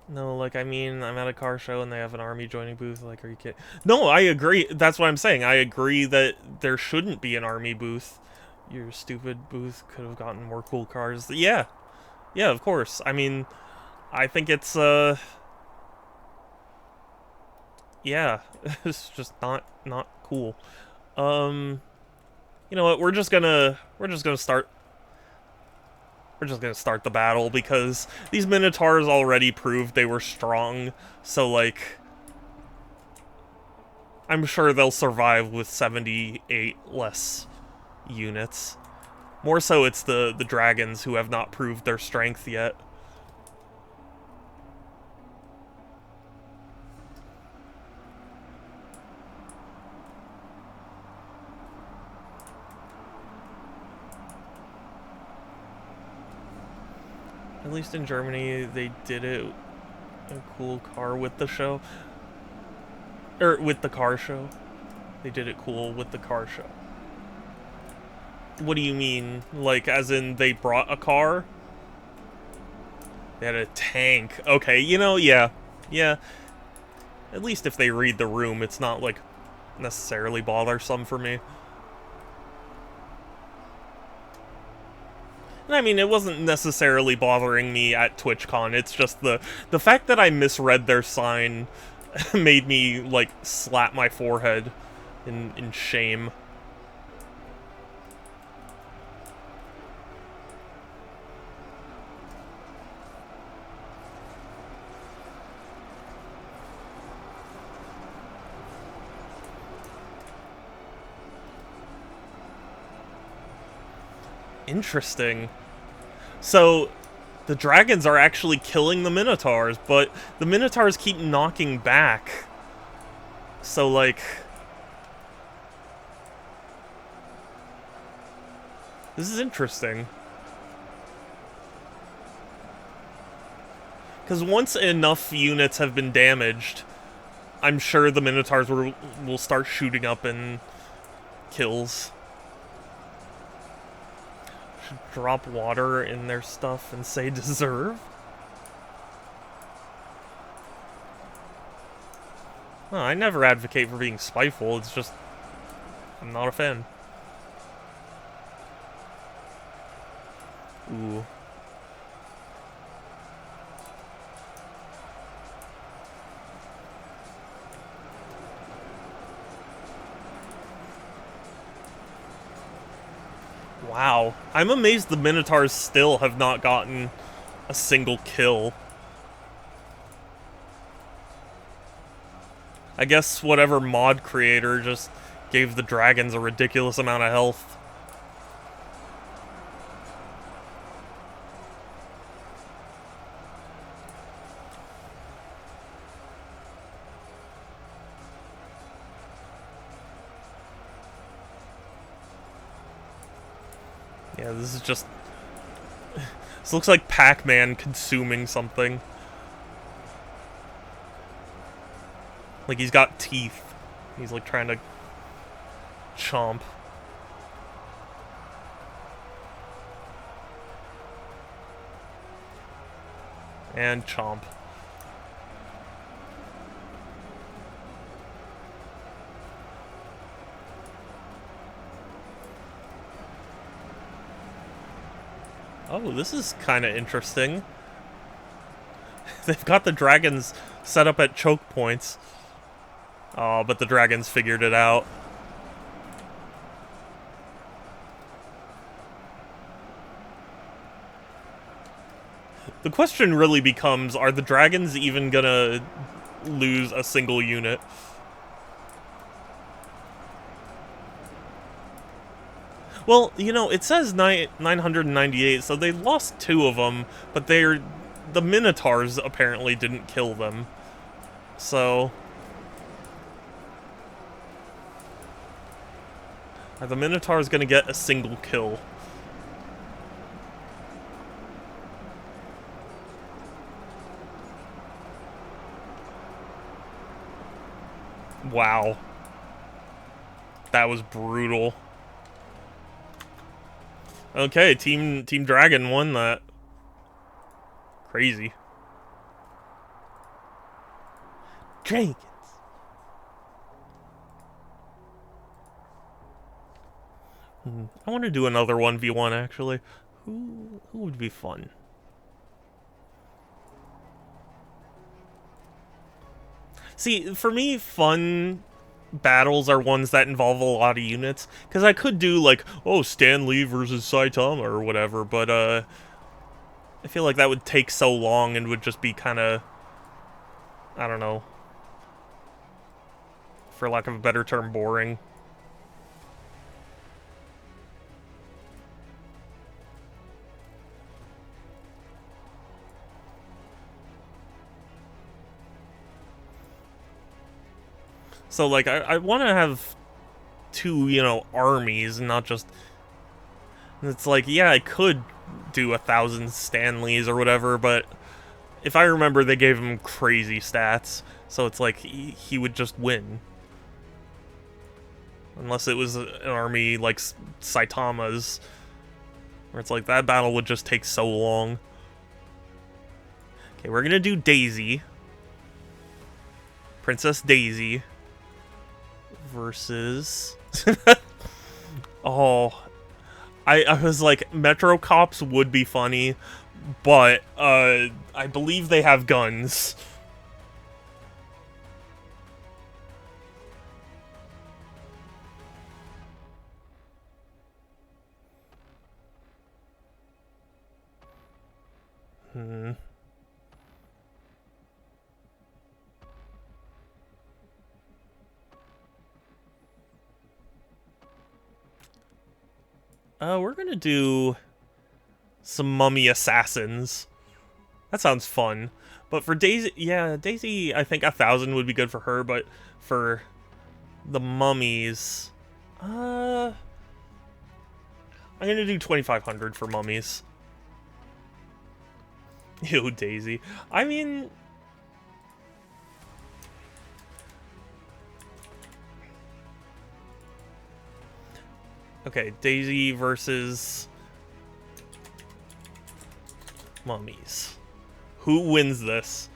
No, like, I mean, I'm at a car show and they have an army joining booth, like, are you kidding? No, I agree, that's what I'm saying, I agree that there shouldn't be an army booth. Your stupid booth could have gotten more cool cars. Yeah. Yeah, of course. I mean, I think it's, yeah, it's just not cool. You know what? We're just gonna start the battle, because these Minotaurs already proved they were strong. So, like, I'm sure they'll survive with 78 less units. More so, it's the dragons who have not proved their strength yet. At least in Germany, they did it a cool car with the show. With the car show. They did it cool with the car show. What do you mean? Like, as in they brought a car? They had a tank. Okay, you know, yeah. Yeah. At least if they read the room, it's not, like, necessarily bothersome for me. And I mean, it wasn't necessarily bothering me at TwitchCon. It's just the fact that I misread their sign made me, like, slap my forehead in shame. Interesting. So, the dragons are actually killing the minotaurs, but the minotaurs keep knocking back. So, like... This is interesting. Because once enough units have been damaged, I'm sure the minotaurs will start shooting up in kills. Should drop water in their stuff and say deserve. Oh, I never advocate for being spiteful, it's just... I'm not a fan. Ooh. Wow. I'm amazed the Minotaurs still have not gotten a single kill. I guess whatever mod creator just gave the dragons a ridiculous amount of health. Yeah, this is just... This looks like Pac-Man consuming something. Like he's got teeth. He's like trying to chomp. And chomp. Oh, this is kind of interesting. They've got the dragons set up at choke points. Oh, but the dragons figured it out. The question really becomes, are the dragons even gonna lose a single unit? Well, you know, it says 998, so they lost 2 of them, but the Minotaurs apparently didn't kill them. So... Are the Minotaurs gonna get a single kill? Wow. That was brutal. Okay, Team Dragon won that. Crazy. Dragons. I want to do another 1v1 actually. Who would be fun? See, for me, fun battles are ones that involve a lot of units, because I could do like, oh, Stan Lee versus Saitama or whatever, but I feel like that would take so long and would just be kind of, I don't know, for lack of a better term, boring. So, like, I want to have 2, you know, armies, not just... It's like, yeah, I could do 1,000 Stanleys or whatever, but if I remember, they gave him crazy stats, so it's like he would just win. Unless it was an army like Saitama's, where it's like that battle would just take so long. Okay, we're gonna do Daisy. Princess Daisy versus... Oh, I was like, Metro Cops would be funny, but I believe they have guns. We're gonna do some mummy assassins. That sounds fun. But for Daisy, yeah, Daisy, I think 1,000 would be good for her, but for the mummies, I'm gonna do 2,500 for mummies. Ew, Daisy. I mean... Okay, Daisy versus... mummies. Who wins this?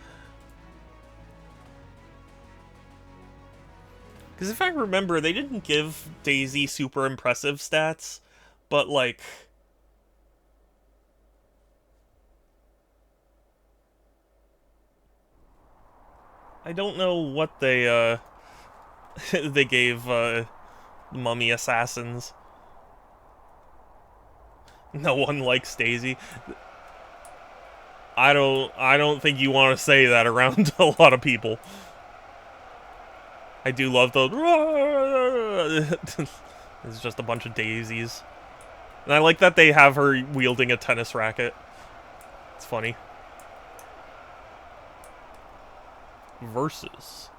Because if I remember, they didn't give Daisy super impressive stats, but like... I don't know what they, they gave, mummy assassins. No one likes Daisy. I don't think you want to say that around a lot of people. I do love the... It's just a bunch of daisies. And I like that they have her wielding a tennis racket. It's funny. Versus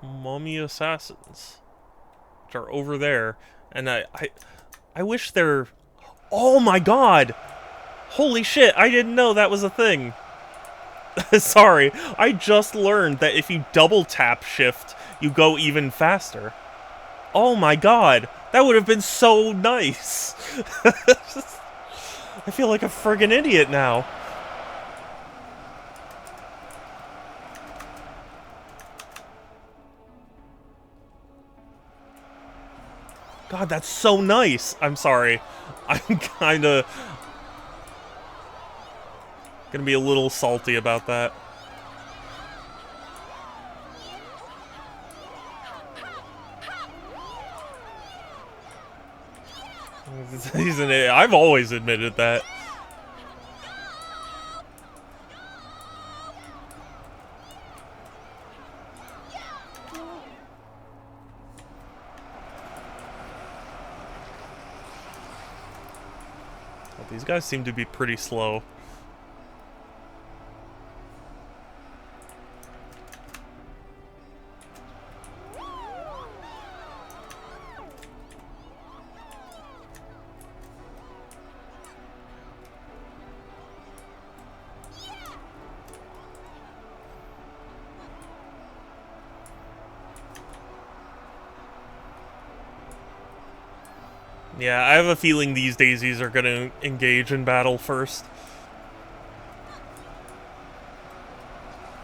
mummy assassins, which are over there, and I wish they're... Oh my god! Holy shit, I didn't know that was a thing. Sorry, I just learned that if you double tap shift, you go even faster. Oh my god, that would have been so nice. I feel like a friggin' idiot now. God, that's so nice. I'm sorry. I'm kinda gonna be a little salty about that. He's an idiot. I've always admitted that. These guys seem to be pretty slow. Yeah, I have a feeling these daisies are gonna engage in battle first.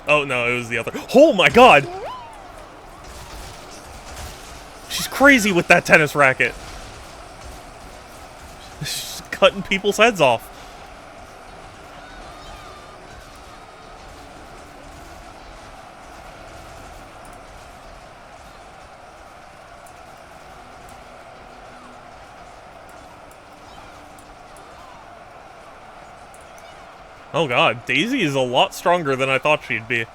Oh no, it was the other. Oh my god! She's crazy with that tennis racket. She's cutting people's heads off. Oh god, Daisy is a lot stronger than I thought she'd be.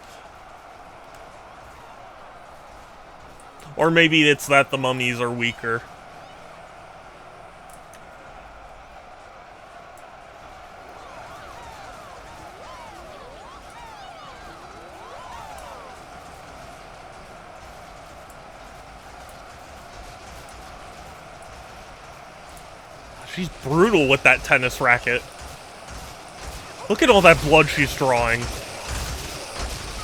Or maybe it's that the mummies are weaker. She's brutal with that tennis racket. Look at all that blood she's drawing.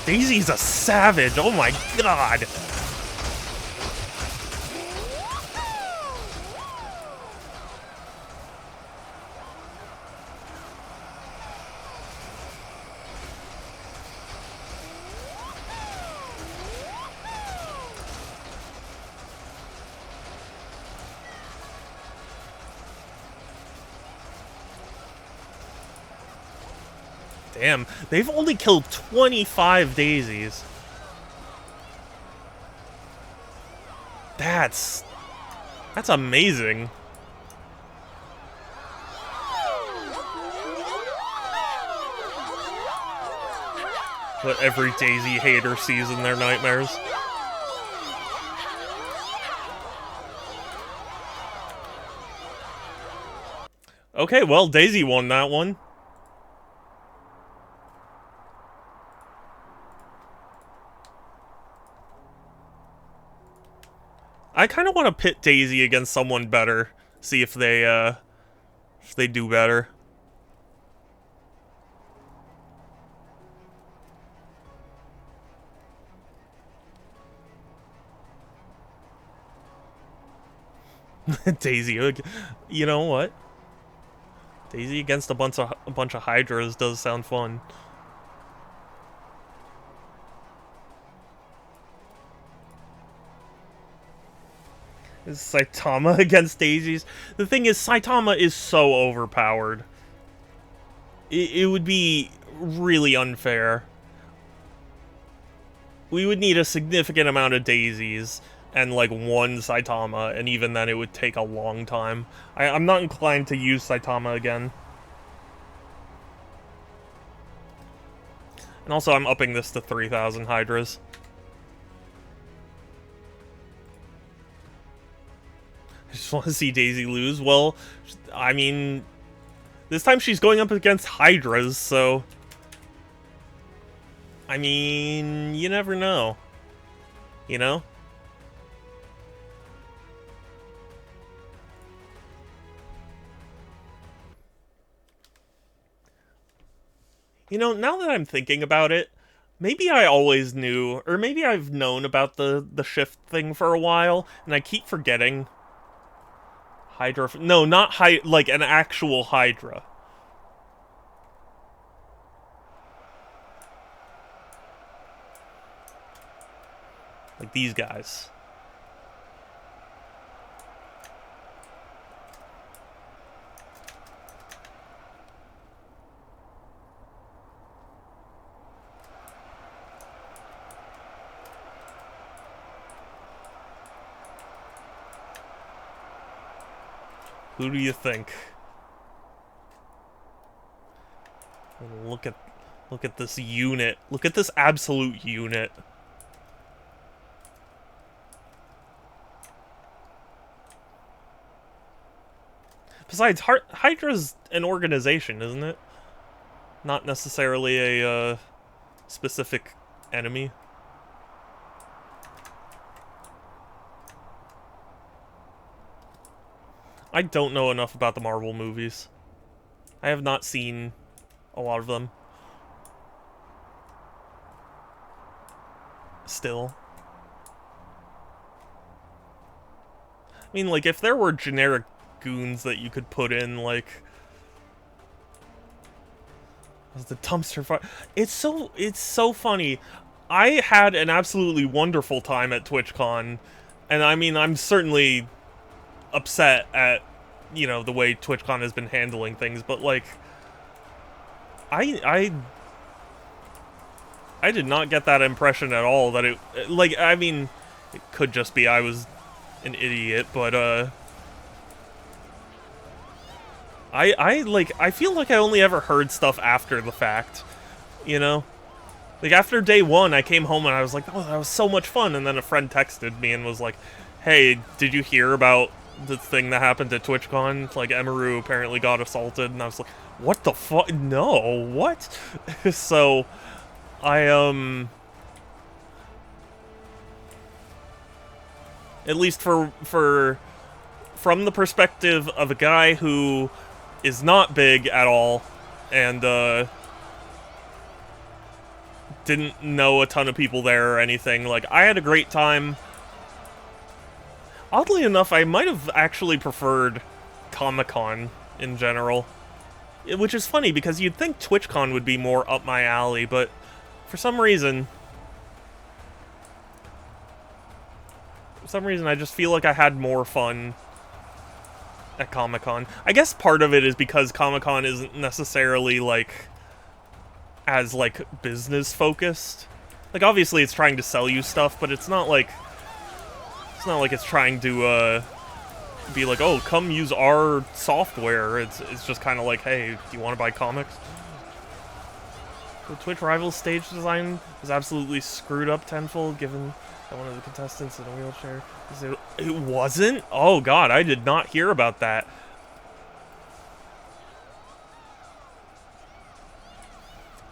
Daisy's a savage. Oh my god. Damn, they've only killed 25 daisies. That's amazing. What every Daisy hater sees in their nightmares. Okay, well, Daisy won that one. I kind of want to pit Daisy against someone better. See if they do better. Daisy, you know what? Daisy against a bunch of Hydras does sound fun. Is Saitama against Daisies? The thing is, Saitama is so overpowered. It would be really unfair. We would need a significant amount of Daisies and like one Saitama, and even then it would take a long time. I'm not inclined to use Saitama again. And also I'm upping this to 3,000 Hydras. I just want to see Daisy lose. Well, I mean, this time she's going up against Hydras, so... I mean, you never know. You know? You know, now that I'm thinking about it, maybe I always knew, or maybe I've known about the shift thing for a while, and I keep forgetting. Hydra... No, not like an actual Hydra. Like these guys. Who do you think? Look at this unit. Look at this absolute unit. Besides, Hydra's an organization, isn't it? Not necessarily a specific enemy. I don't know enough about the Marvel movies. I have not seen a lot of them. Still. I mean, like, if there were generic goons that you could put in, like... The dumpster fire... It's so funny. I had an absolutely wonderful time at TwitchCon, and I mean, I'm certainly upset at, you know, the way TwitchCon has been handling things, but, like, I did not get that impression at all that it, like, I mean, it could just be I was an idiot, but, I feel like I only ever heard stuff after the fact, you know? Like, after day one, I came home and I was like, oh, that was so much fun, and then a friend texted me and was like, hey, did you hear about the thing that happened at TwitchCon? Like, Emaru apparently got assaulted, and I was like, what the fuck? No, what? So, at least for from the perspective of a guy who is not big at all, and didn't know a ton of people there or anything, like, I had a great time. Oddly enough, I might have actually preferred Comic-Con in general. Which is funny, because you'd think TwitchCon would be more up my alley, but for some reason I just feel like I had more fun at Comic-Con. I guess part of it is because Comic-Con isn't necessarily, like, as, like, business-focused. Like, obviously it's trying to sell you stuff, but it's not like it's trying to, be like, oh, come use our software. It's just kind of like, hey, do you want to buy comics? The Twitch Rivals stage design was absolutely screwed up tenfold, given that one of the contestants in a wheelchair. It wasn't? Oh god, I did not hear about that.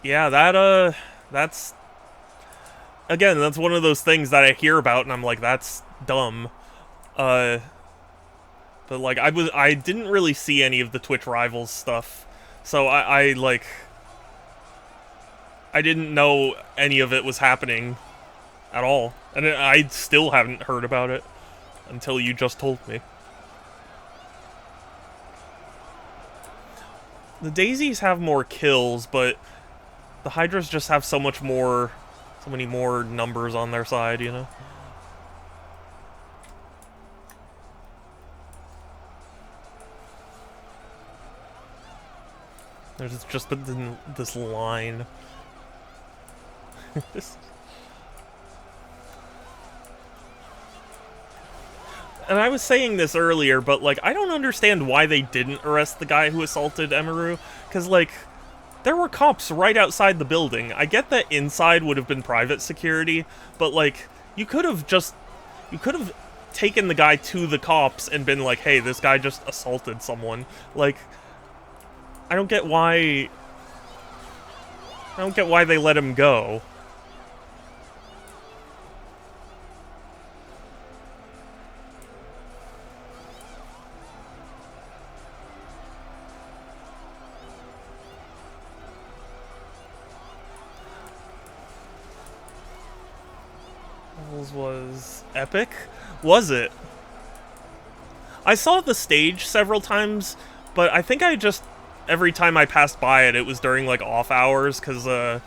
Yeah, that's... Again, that's one of those things that I hear about, and I'm like, that's dumb. But, like, I didn't really see any of the Twitch Rivals stuff, so I didn't know any of it was happening at all. And I still haven't heard about it until you just told me. The Daisies have more kills, but the Hydras just have so many more numbers on their side, you know? There's just this line. And I was saying this earlier, but, like, I don't understand why they didn't arrest the guy who assaulted Emiru, because, like, there were cops right outside the building. I get that inside would have been private security, but, like, you could have taken the guy to the cops and been like, hey, this guy just assaulted someone. Like, I don't get why they let him go. Was epic? Was it? I saw the stage several times, but I think every time I passed by it, it was during, like, off hours, because I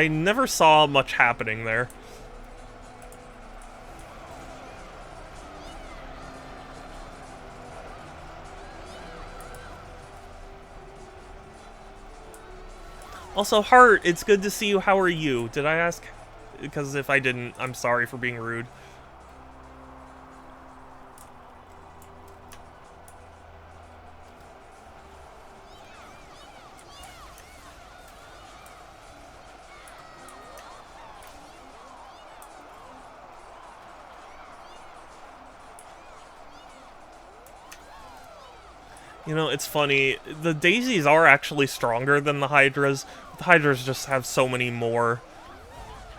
never saw much happening there. Also, Heart, it's good to see you. How are you? Did I ask? Because if I didn't, I'm sorry for being rude. You know, it's funny. The Daisies are actually stronger than the Hydras. The Hydras just have so many more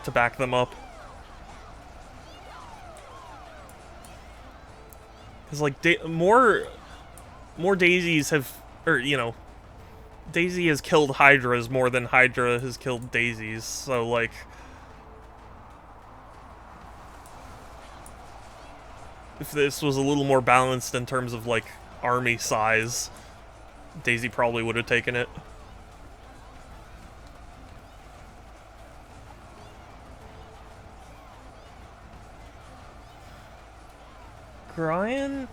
to back them up. Because, like, more Daisies have... Or, you know... Daisy has killed Hydras more than Hydra has killed Daisies, so, like... If this was a little more balanced in terms of, like, army size, Daisy probably would have taken it. Brian,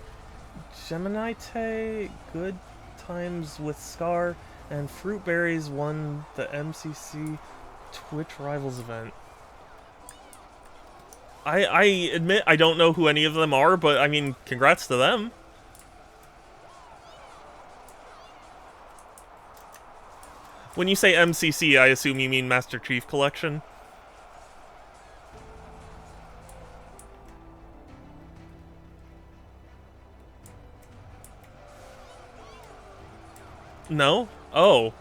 Geminite, Good Times with Scar, and Fruitberries won the MCC Twitch Rivals event. I admit I don't know who any of them are, but I mean, congrats to them. When you say MCC, I assume you mean Master Chief Collection. No? Oh.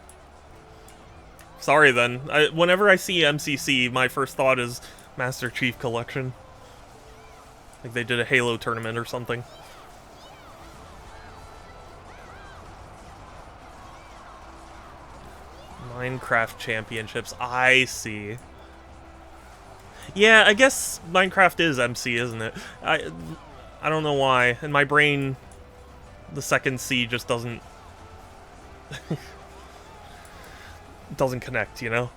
Sorry then. Whenever I see MCC, my first thought is Master Chief Collection. Like they did a Halo tournament or something. Minecraft Championships. I see. Yeah, I guess Minecraft is MC, isn't it? I don't know why. In my brain, the second C just doesn't doesn't connect, you know?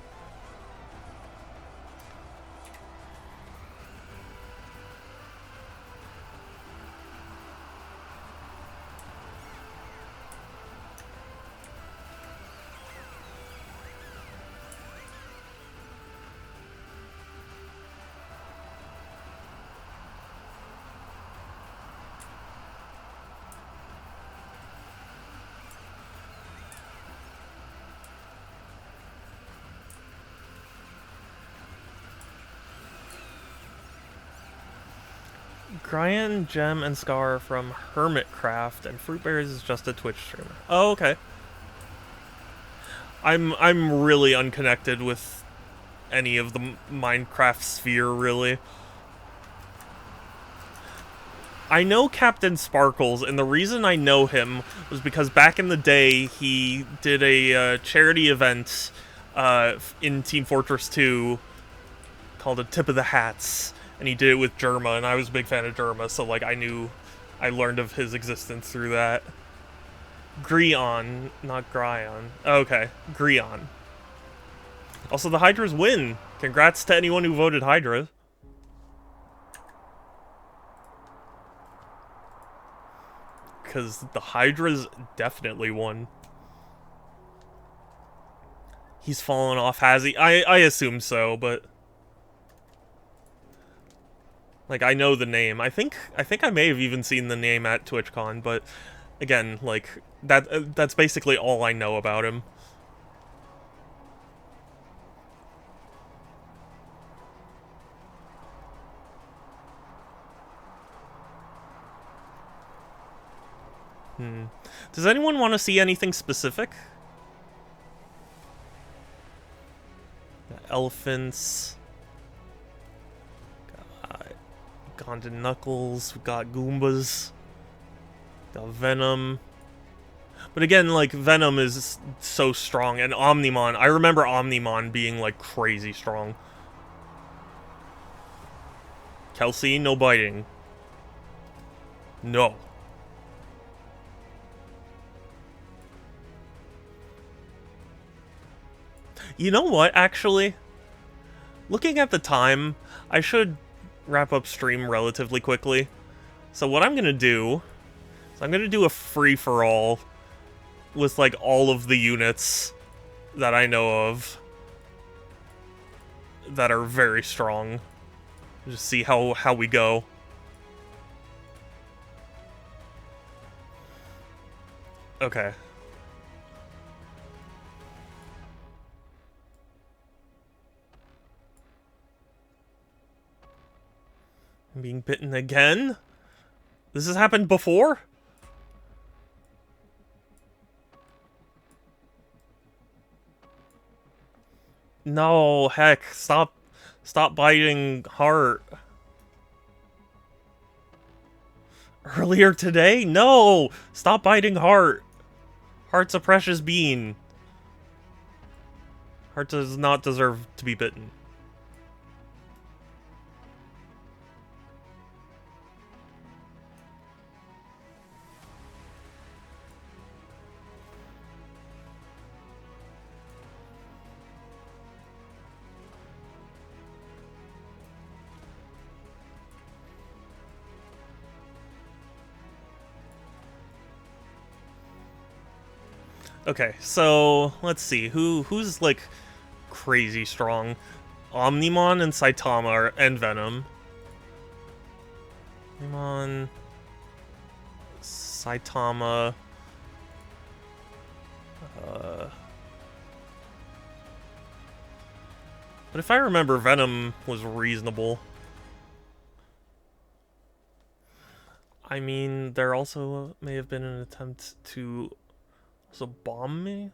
Gryan, Gem, and Scar are from Hermitcraft, and Fruitberries is just a Twitch streamer. Oh, okay. I'm really unconnected with any of the Minecraft sphere, really. I know Captain Sparkles, and the reason I know him was because back in the day he did a charity event in Team Fortress 2 called a Tip of the Hats, and he did it with Jerma, and I was a big fan of Jerma, so like I learned of his existence through that. Grion, not Gryon. Okay, Grion. Also, the Hydras win. Congrats to anyone who voted Hydra. Because the Hydras definitely won. He's fallen off, has he? I assume so, but like I know the name. I think I may have even seen the name at TwitchCon, but again, like that's basically all I know about him. Does anyone want to see anything specific? Elephants. Got Gondon Knuckles. We got Goombas. Got Venom. But again, like, Venom is so strong. And Omnimon. I remember Omnimon being, like, crazy strong. Kelsey, no biting. No. You know what, actually? Looking at the time, I should wrap up stream relatively quickly. So what I'm gonna do is I'm gonna do a free-for-all with, like, all of the units that I know of that are very strong. Just see how we go. Okay. I'm being bitten again? This has happened before? No, heck, stop biting Heart. Earlier today? No! Stop biting Heart. Heart's a precious bean. Heart does not deserve to be bitten. Okay, so let's see who's like crazy strong. Omnimon and Saitama are, and Venom. Omnimon, Saitama. But if I remember, Venom was reasonable. I mean, there also may have been an attempt to also bomb me?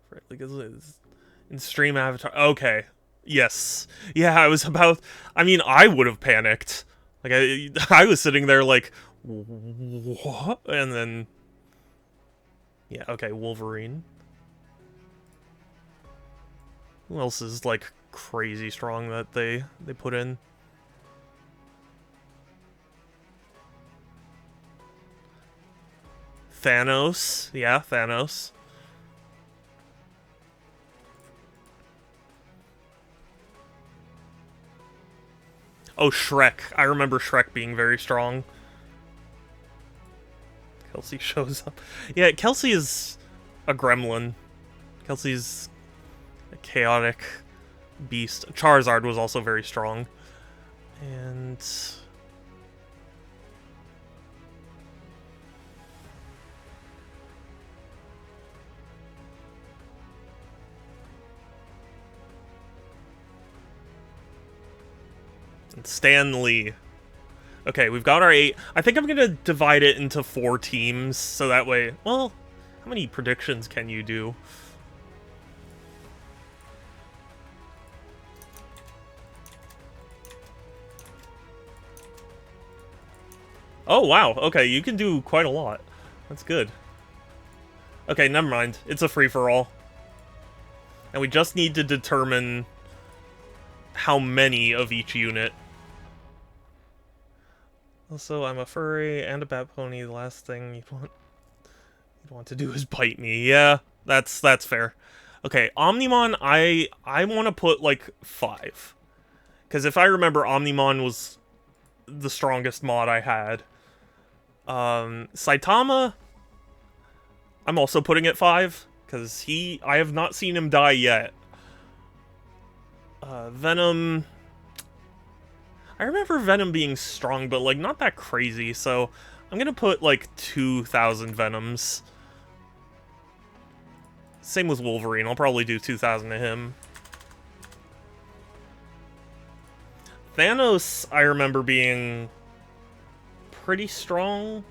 For, like, in stream avatar. Okay. Yes. Yeah, I was about... I mean, I would have panicked. Like, I was sitting there like, what? And then, yeah, okay, Wolverine. Who else is, like, crazy strong that they put in? Thanos. Yeah, Thanos. Oh, Shrek. I remember Shrek being very strong. Kelsey shows up. Yeah, Kelsey is a gremlin. Kelsey's a chaotic beast. Charizard was also very strong. And... Stan Lee. Okay, we've got our 8. I think I'm going to divide it into 4 teams, so that way... Well, how many predictions can you do? Oh, wow. Okay, you can do quite a lot. That's good. Okay, never mind. It's a free-for-all. And we just need to determine how many of each unit. Also, I'm a furry and a bat pony. The last thing you'd want to do is bite me. Yeah, that's fair. Okay, Omnimon, I want to put, like, 5. Because if I remember, Omnimon was the strongest mod I had. Saitama, I'm also putting at 5. Because I have not seen him die yet. Venom... I remember Venom being strong, but, like, not that crazy, so I'm gonna put, like, 2,000 Venoms. Same with Wolverine, I'll probably do 2,000 to him. Thanos, I remember being pretty strong.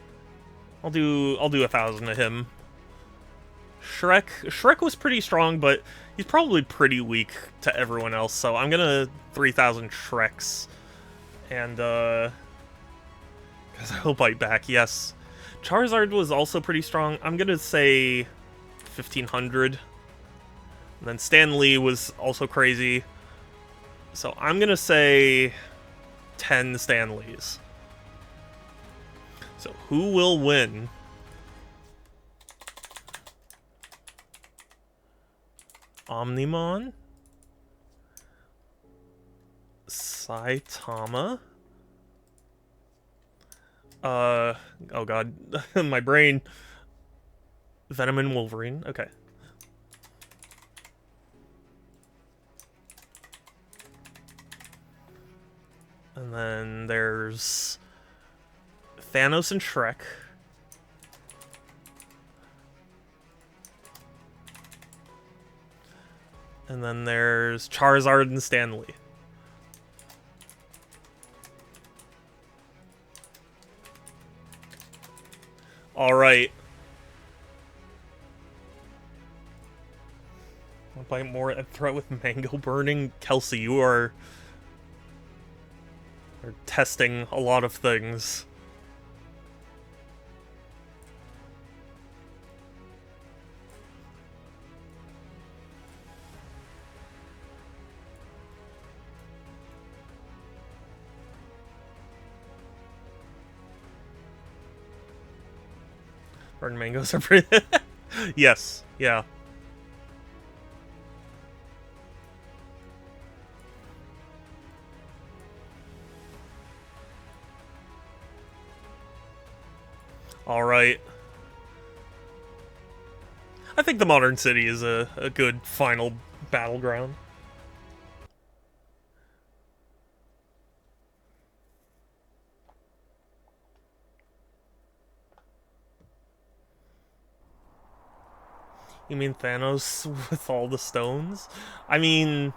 I'll do 1,000 to him. Shrek was pretty strong, but he's probably pretty weak to everyone else, so I'm gonna 3,000 Shreks. And, because I'll bite back, yes. Charizard was also pretty strong. I'm gonna say 1,500. And then Stan Lee was also crazy. So I'm gonna say 10 Stan Lees. So who will win? Omnimon? Saitama? Oh god, my brain. Venom and Wolverine, okay. And then there's Thanos and Shrek. And then there's Charizard and Stan Lee. Alright. I'll bite more at threat with mango burning. Kelsey, you are testing a lot of things. Burn mangoes are pretty... Yes, yeah. Alright. I think the Modern City is a good final battleground. You mean Thanos with all the stones? I mean...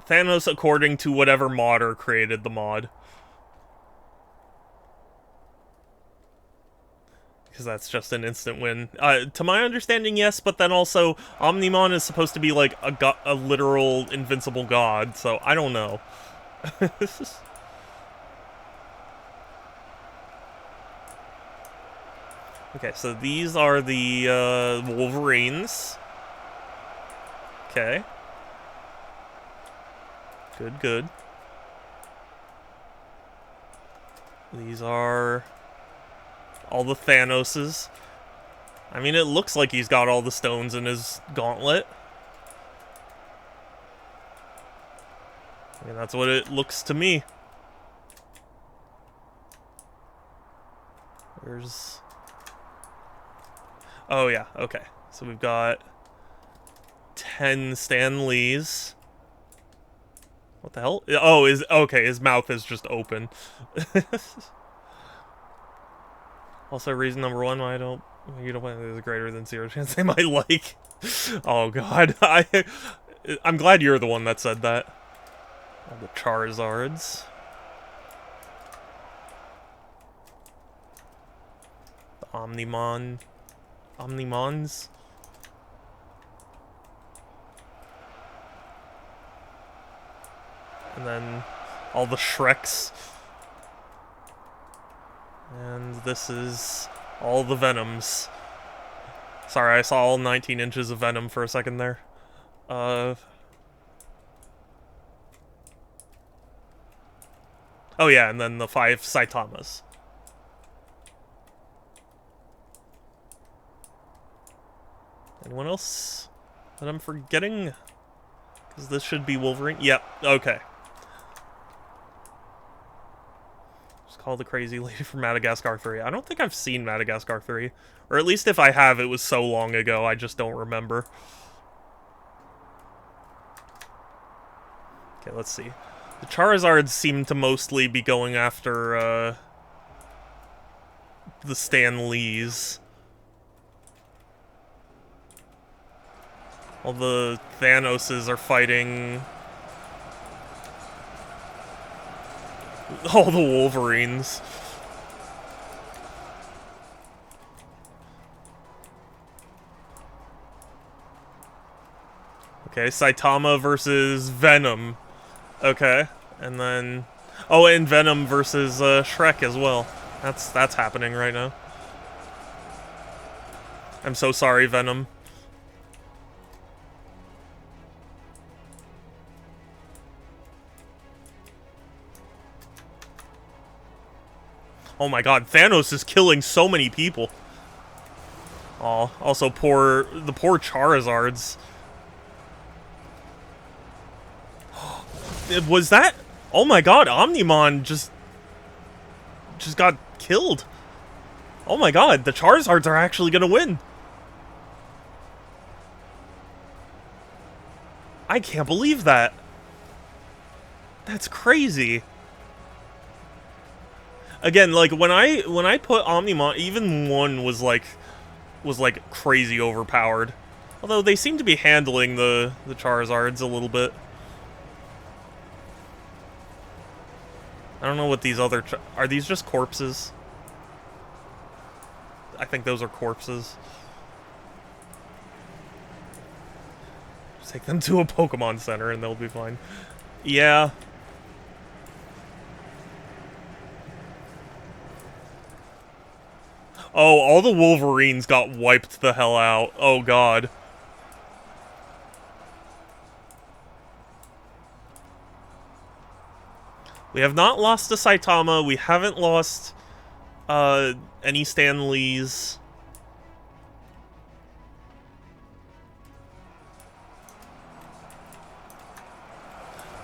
Thanos according to whatever modder created the mod. Because that's just an instant win. To my understanding, yes, but then also, Omnimon is supposed to be like a literal invincible god, so I don't know. Okay, so these are the Wolverines. Okay. Good, good. These are all the Thanoses. I mean, it looks like he's got all the stones in his gauntlet. I mean, that's what it looks to me. There's... Oh, yeah, okay. So we've got 10 Stan Lees. What the hell? Oh, okay, his mouth is just open. Also, reason number one why you don't think there's a greater than 0 chance they might like. Oh, God. I'm glad you're the one that said that. All the Charizards. The Omnimons. And then all the Shreks. And this is all the Venoms. Sorry, I saw all 19 inches of Venom for a second there. Oh yeah, and then the 5 Saitamas. Anyone else that I'm forgetting? Because this should be Wolverine. Yep, okay. Just call the crazy lady from Madagascar 3. I don't think I've seen Madagascar 3. Or at least if I have, it was so long ago, I just don't remember. Okay, let's see. The Charizards seem to mostly be going after, the Stan Lees. All the Thanoses are fighting all the Wolverines. Okay, Saitama versus Venom. Okay, and then... Oh, and Venom versus Shrek as well. That's happening right now. I'm so sorry, Venom. Oh my god, Thanos is killing so many people. Oh, also the poor Charizards. Was that? Oh my god, Omnimon just got killed. Oh my god, the Charizards are actually gonna win. I can't believe that. That's crazy. Again, like when I put Omnimon, even one was like crazy overpowered. Although they seem to be handling the Charizards a little bit. I don't know what these other... Are these just corpses? I think those are corpses. Just take them to a Pokemon Center and they'll be fine. Yeah. Oh, all the Wolverines got wiped the hell out. Oh, God. We have not lost a Saitama. We haven't lost any Stan Lees.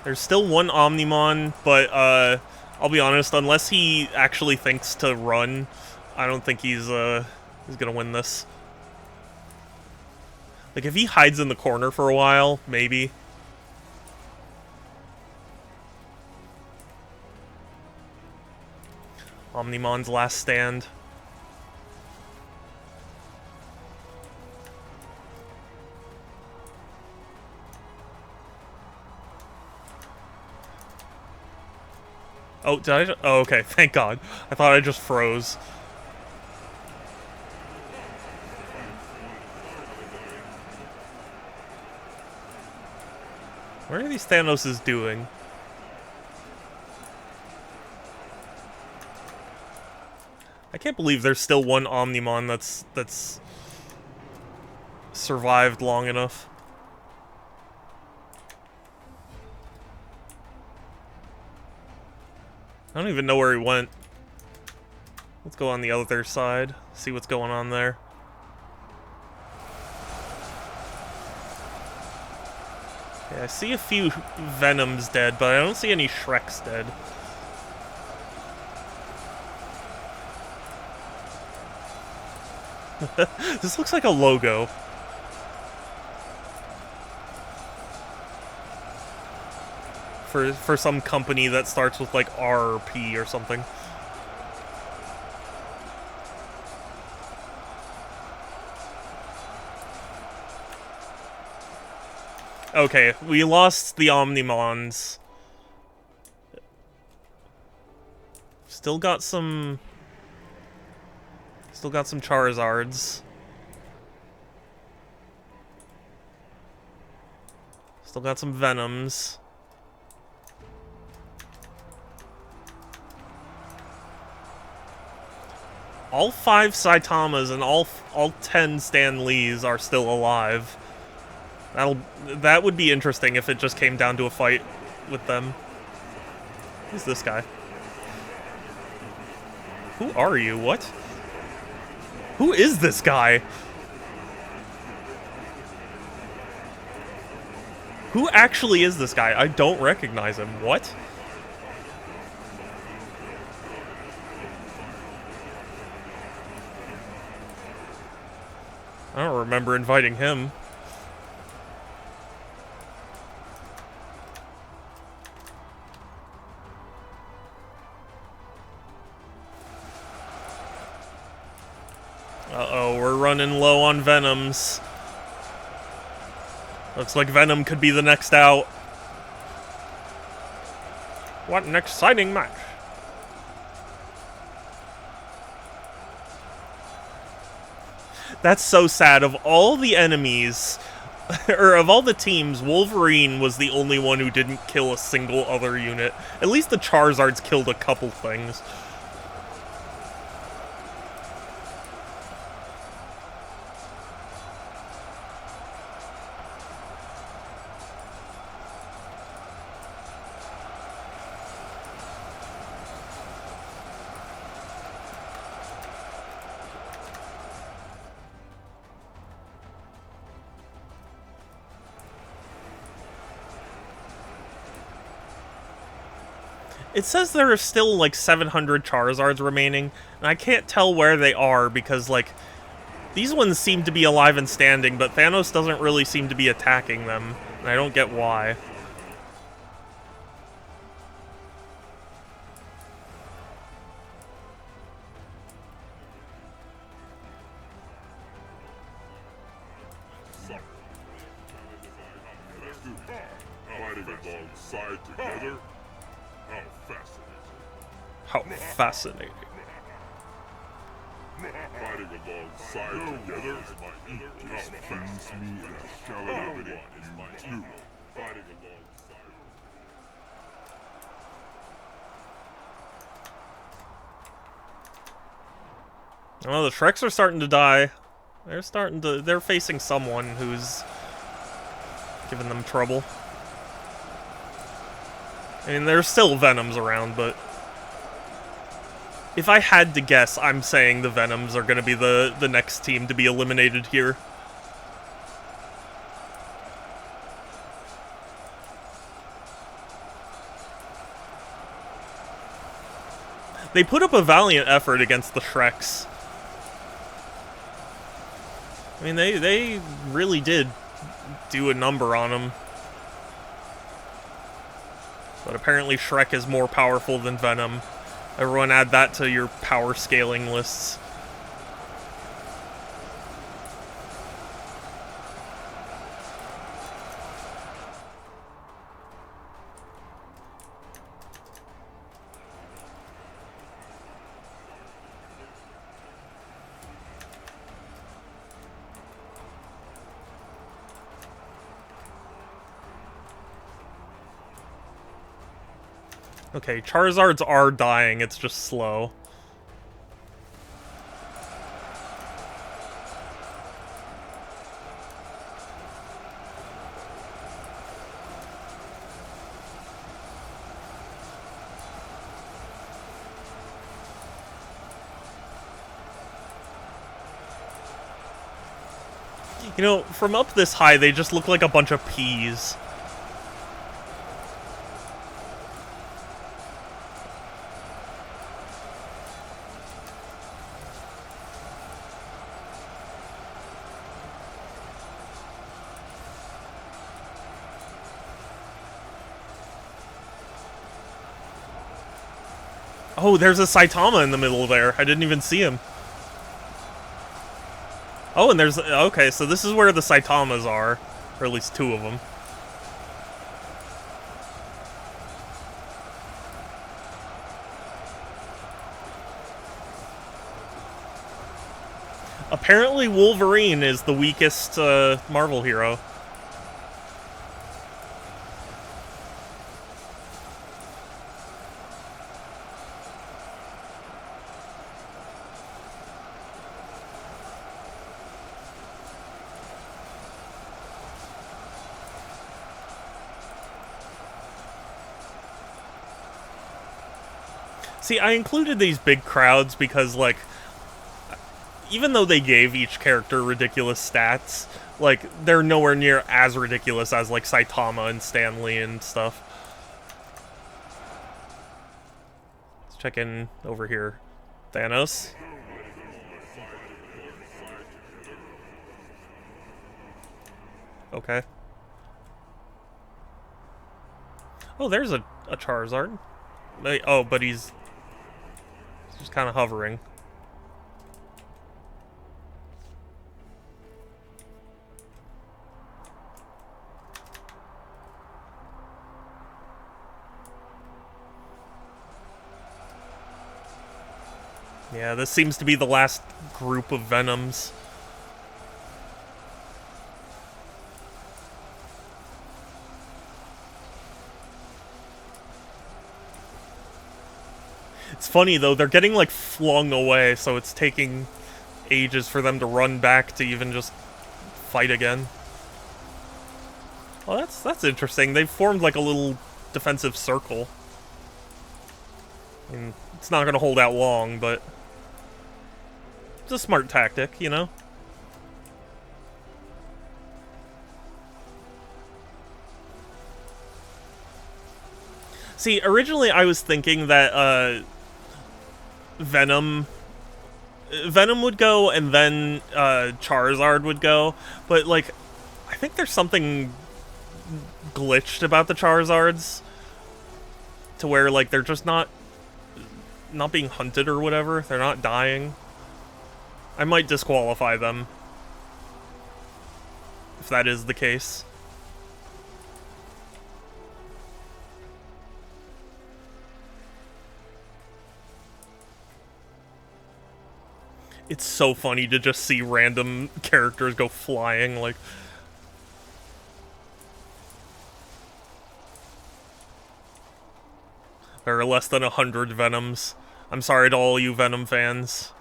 There's still one Omnimon, but I'll be honest, unless he actually thinks to run, I don't think he's gonna win this. Like, if he hides in the corner for a while, maybe. Omnimon's last stand. Oh, did I? Oh, okay, thank God. I thought I just froze. What are these Thanoses doing? I can't believe there's still one Omnimon that's survived long enough. I don't even know where he went. Let's go on the other side, see what's going on there. Yeah, I see a few Venoms dead, but I don't see any Shreks dead. This looks like a logo. For some company that starts with like R or P or something. Okay, we lost the Omnimons. Still got some Charizards. Still got some Venoms. All 5 Saitamas and all 10 Stan Lees are still alive. That would be interesting if it just came down to a fight with them. Who's this guy? Who are you? What? Who is this guy? Who actually is this guy? I don't recognize him. What? I don't remember inviting him. Uh-oh, we're running low on Venoms. Looks like Venom could be the next out. What an exciting match. That's so sad. Of all the enemies, or of all the teams, Wolverine was the only one who didn't kill a single other unit. At least the Charizards killed a couple things. It says there are still, like, 700 Charizards remaining, and I can't tell where they are because, like, these ones seem to be alive and standing, but Thanos doesn't really seem to be attacking them, and I don't get why. How fascinating.
Fighting alongside together is my outfits me as shallow is my too. Fighting alongside.
Oh, the Shreks are starting to die. They're facing someone who's giving them trouble. I mean, there's still Venoms around, but if I had to guess, I'm saying the Venoms are going to be the next team to be eliminated here. They put up a valiant effort against the Shreks. I mean, they really did do a number on them. But apparently Shrek is more powerful than Venom. Everyone add that to your power scaling lists. Okay, Charizards are dying, it's just slow. You know, from up this high, they just look like a bunch of peas. Oh, there's a Saitama in the middle there. I didn't even see him. Oh, and there's... Okay, so this is where the Saitamas are. Or at least two of them. Apparently Wolverine is the weakest Marvel hero. See, I included these big crowds because, like, even though they gave each character ridiculous stats, like, they're nowhere near as ridiculous as, like, Saitama and Stan Lee and stuff. Let's check in over here. Thanos. Okay. Oh, there's a Charizard. Oh, but he's just kind of hovering. Yeah, this seems to be the last group of Venoms. It's funny, though, they're getting, like, flung away, so it's taking ages for them to run back to even just fight again. Well, that's interesting. They've formed, like, a little defensive circle. I mean, it's not gonna hold out long, but... it's a smart tactic, you know? See, originally I was thinking that, Venom would go, and then Charizard would go, but, like, I think there's something glitched about the Charizards to where, like, they're just not being hunted or whatever. They're not dying. I might disqualify them if that is the case. It's so funny to just see random characters go flying, like... There are less than 100 Venoms. I'm sorry to all you Venom fans.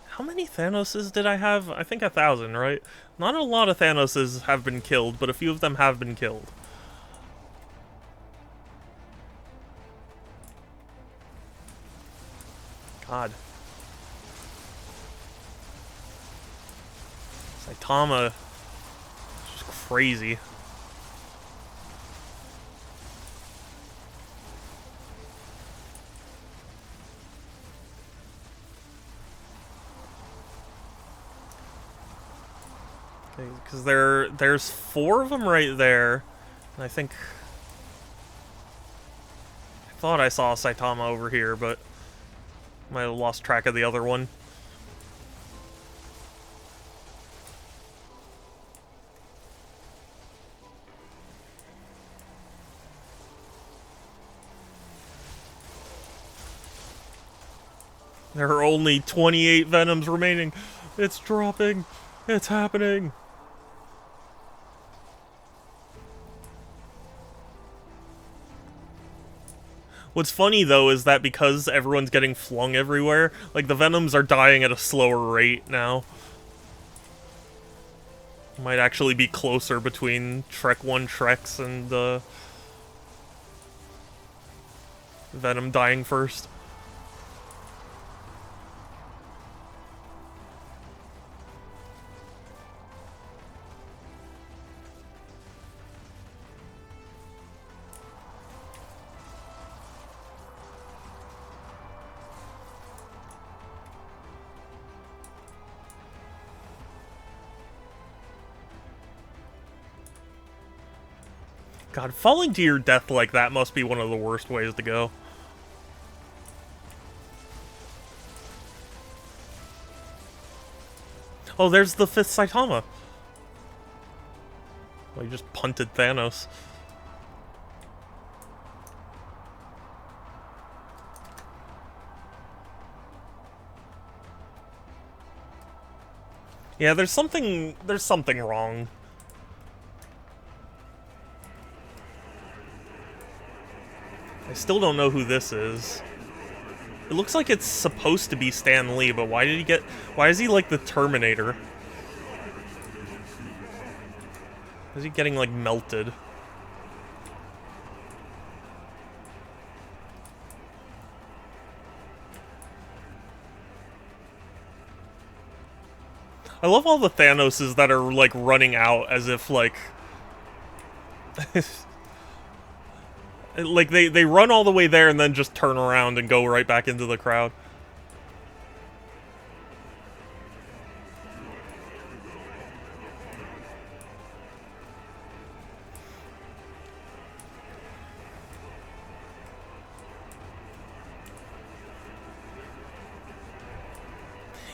How many Thanoses did I have? I think 1,000, right? Not a lot of Thanoses have been killed, but a few of them have been killed. God. Saitama is just crazy. Okay, because there's 4 of them right there, and I think... I thought I saw Saitama over here, but... might have lost track of the other one. There are only 28 Venoms remaining. It's dropping. It's happening. What's funny, though, is that because everyone's getting flung everywhere, like, the Venoms are dying at a slower rate now. Might actually be closer between Trek 1 Treks and, Venom dying first. God, falling to your death like that must be one of the worst ways to go. Oh, there's the 5th Saitama. Well, you just punted Thanos. Yeah, there's something wrong. I still don't know who this is. It looks like it's supposed to be Stan Lee, but why is he like the Terminator? Is he getting like melted? I love all the Thanoses that are like running out as if like like they run all the way there and then just turn around and go right back into the crowd.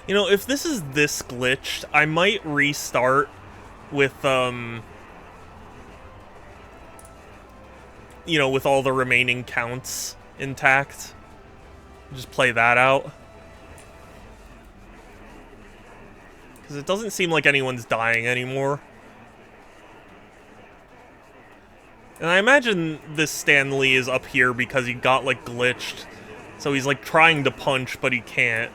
You know, if this is this glitched, I might restart with, you know, with all the remaining counts intact. Just play that out. Because it doesn't seem like anyone's dying anymore. And I imagine this Stan Lee is up here because he got, like, glitched. So he's, like, trying to punch, but he can't.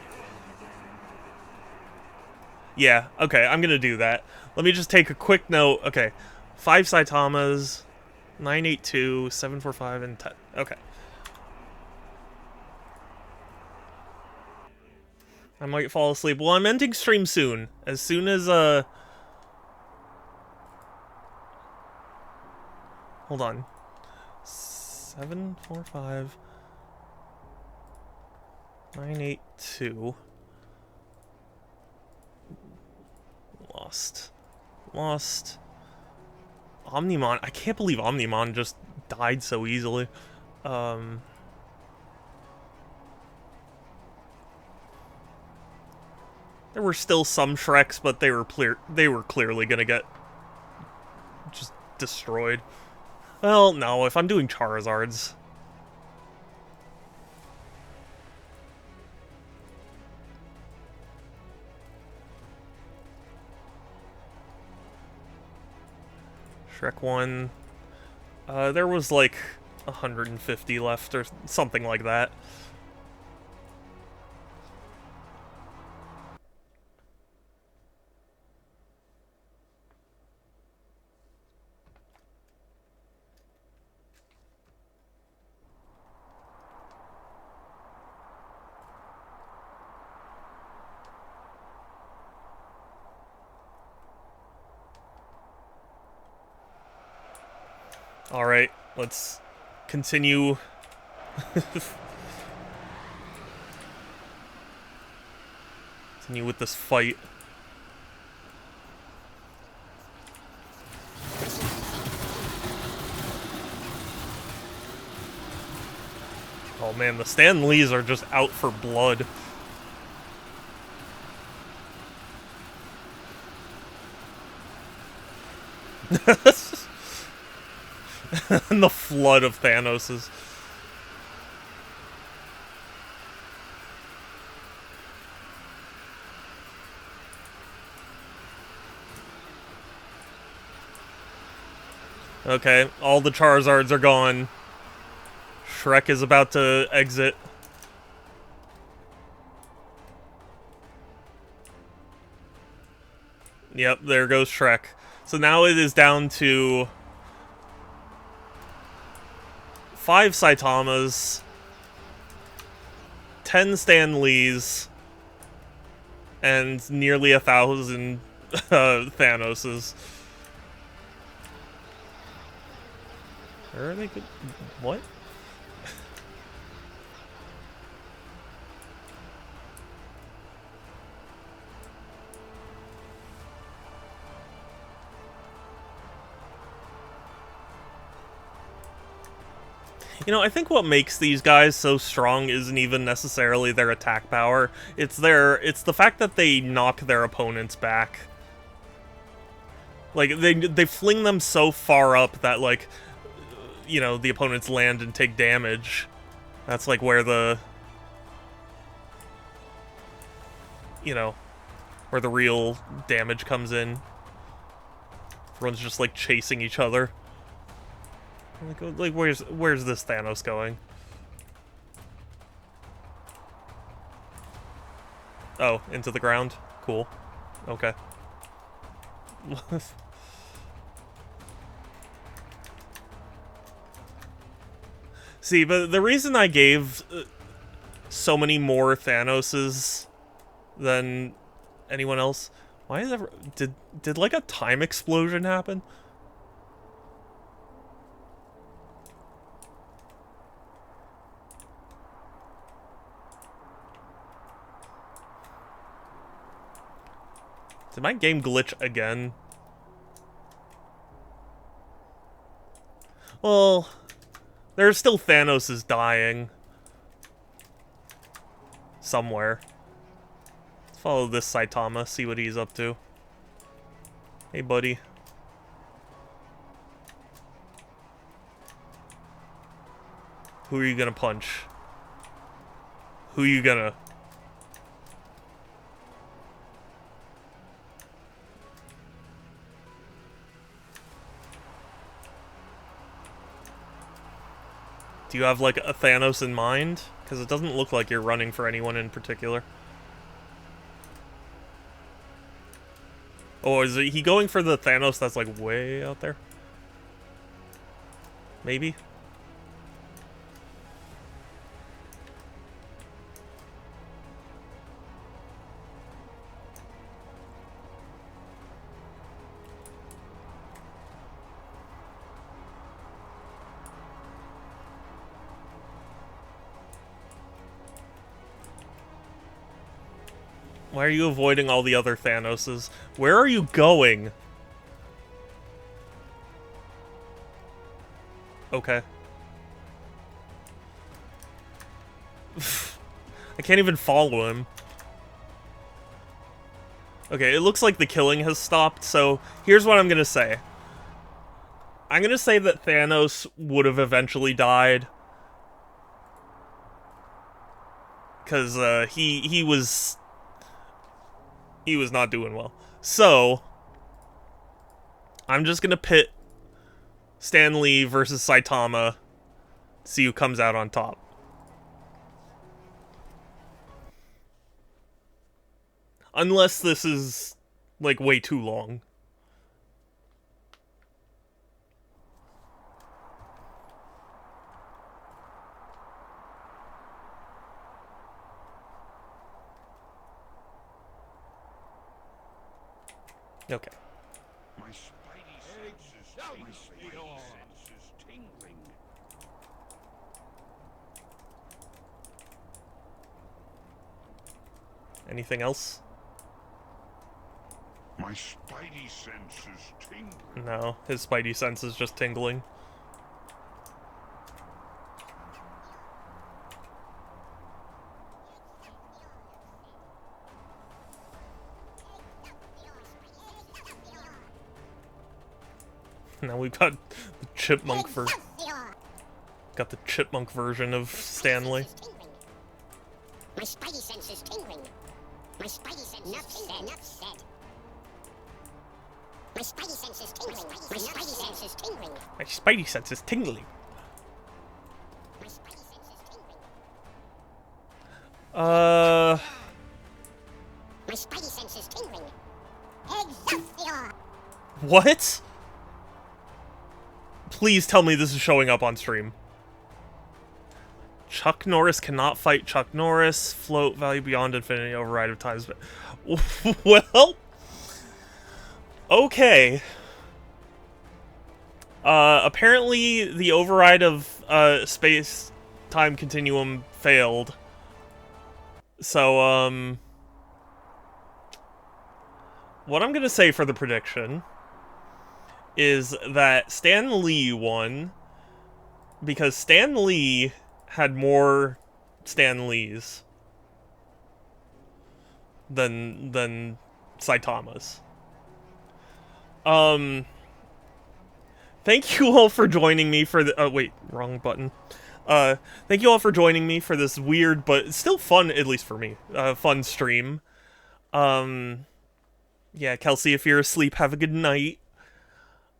Yeah, okay, I'm gonna do that. Let me just take a quick note. Okay, 5 Saitamas, 982, 745, and 10. Okay. I might fall asleep. Well, I'm ending stream soon. As soon as, hold on. 745, 982. Lost. Omnimon. I can't believe Omnimon just died so easily. There were still some Shreks, but they were clearly gonna get just destroyed. Well, no, if I'm doing Charizards. Shrek 1. There was like 150 left or something like that. Alright, let's continue. Continue with this fight. Oh man, the Stan Lees are just out for blood. And the flood of Thanoses. Okay, all the Charizards are gone. Shrek is about to exit. Yep, there goes Shrek. So now it is down to 5 Saitamas, 10 Stan Lees, and nearly 1,000 Thanoses. Where are they? What? You know, I think what makes these guys so strong isn't even necessarily their attack power. It's the fact that they knock their opponents back. Like, they fling them so far up that, like, you know, the opponents land and take damage. That's, like, where the... You know, where the real damage comes in. Everyone's just, like, chasing each other. Like where's this Thanos going? Oh, into the ground? Cool. Okay. See, but the reason I gave so many more Thanoses than anyone else... Why is ever... Did like a time explosion happen? Did my game glitch again? Well, there's still Thanos dying. Somewhere. Let's follow this Saitama, see what he's up to. Hey, buddy. Who are you gonna punch? Who are you gonna... Do you have, like, a Thanos in mind? Because it doesn't look like you're running for anyone in particular. Oh, is he going for the Thanos that's, like, way out there? Maybe? Why are you avoiding all the other Thanoses? Where are you going? Okay. I can't even follow him. Okay, it looks like the killing has stopped, so here's what I'm gonna say. I'm gonna say that Thanos would have eventually died. Because, he was not doing well. So, I'm just gonna pit Stan Lee versus Saitama, see who comes out on top. Unless this is, like, way too long. Okay.
My spidey senses tingling.
Anything else?
My spidey senses tingling.
No, his spidey sense is just tingling. Now we've got the chipmunk got the chipmunk version of Stanley.
My spidey sense is tingling. My spidey sense is tingling. Enough said. My spidey sense is tingling. My spidey sense is tingling.
My spidey sense is tingling.
My spidey sense is tingling. My spidey sense is tingling. Excelsior!
What? Please tell me this is showing up on stream. Chuck Norris cannot fight Chuck Norris. Float value beyond infinity. Override of times. Well, okay. Apparently the override of space-time continuum failed. So, what I'm gonna say for the prediction is that Stan Lee won, because Stan Lee had more Stan Lees than Saitamas. Thank you all for joining me for the wait, wrong button. Thank you all for joining me for this weird but still fun, at least for me, fun stream. Yeah, Kelsey, if you're asleep, have a good night.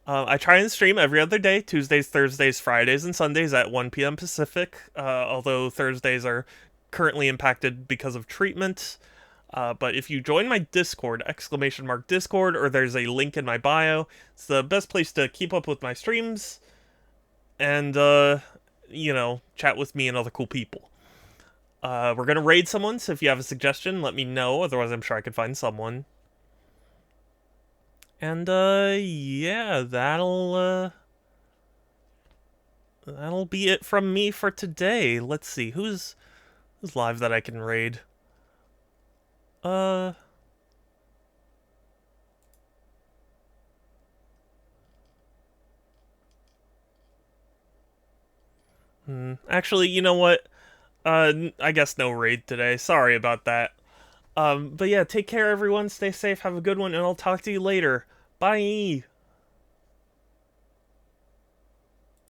I try and stream every other day, Tuesdays, Thursdays, Fridays, and Sundays at 1 p.m. Pacific, although Thursdays are currently impacted because of treatment. But if you join my Discord, !Discord, or there's a link in my bio, it's the best place to keep up with my streams and, you know, chat with me and other cool people. We're gonna raid someone, so if you have a suggestion, let me know, otherwise I'm sure I could find someone. And, yeah, that'll be it from me for today. Let's see, who's live that I can raid? Actually, you know what? I guess no raid today. Sorry about that. But yeah, take care everyone, stay safe, have a good one, and I'll talk to you later. Bye!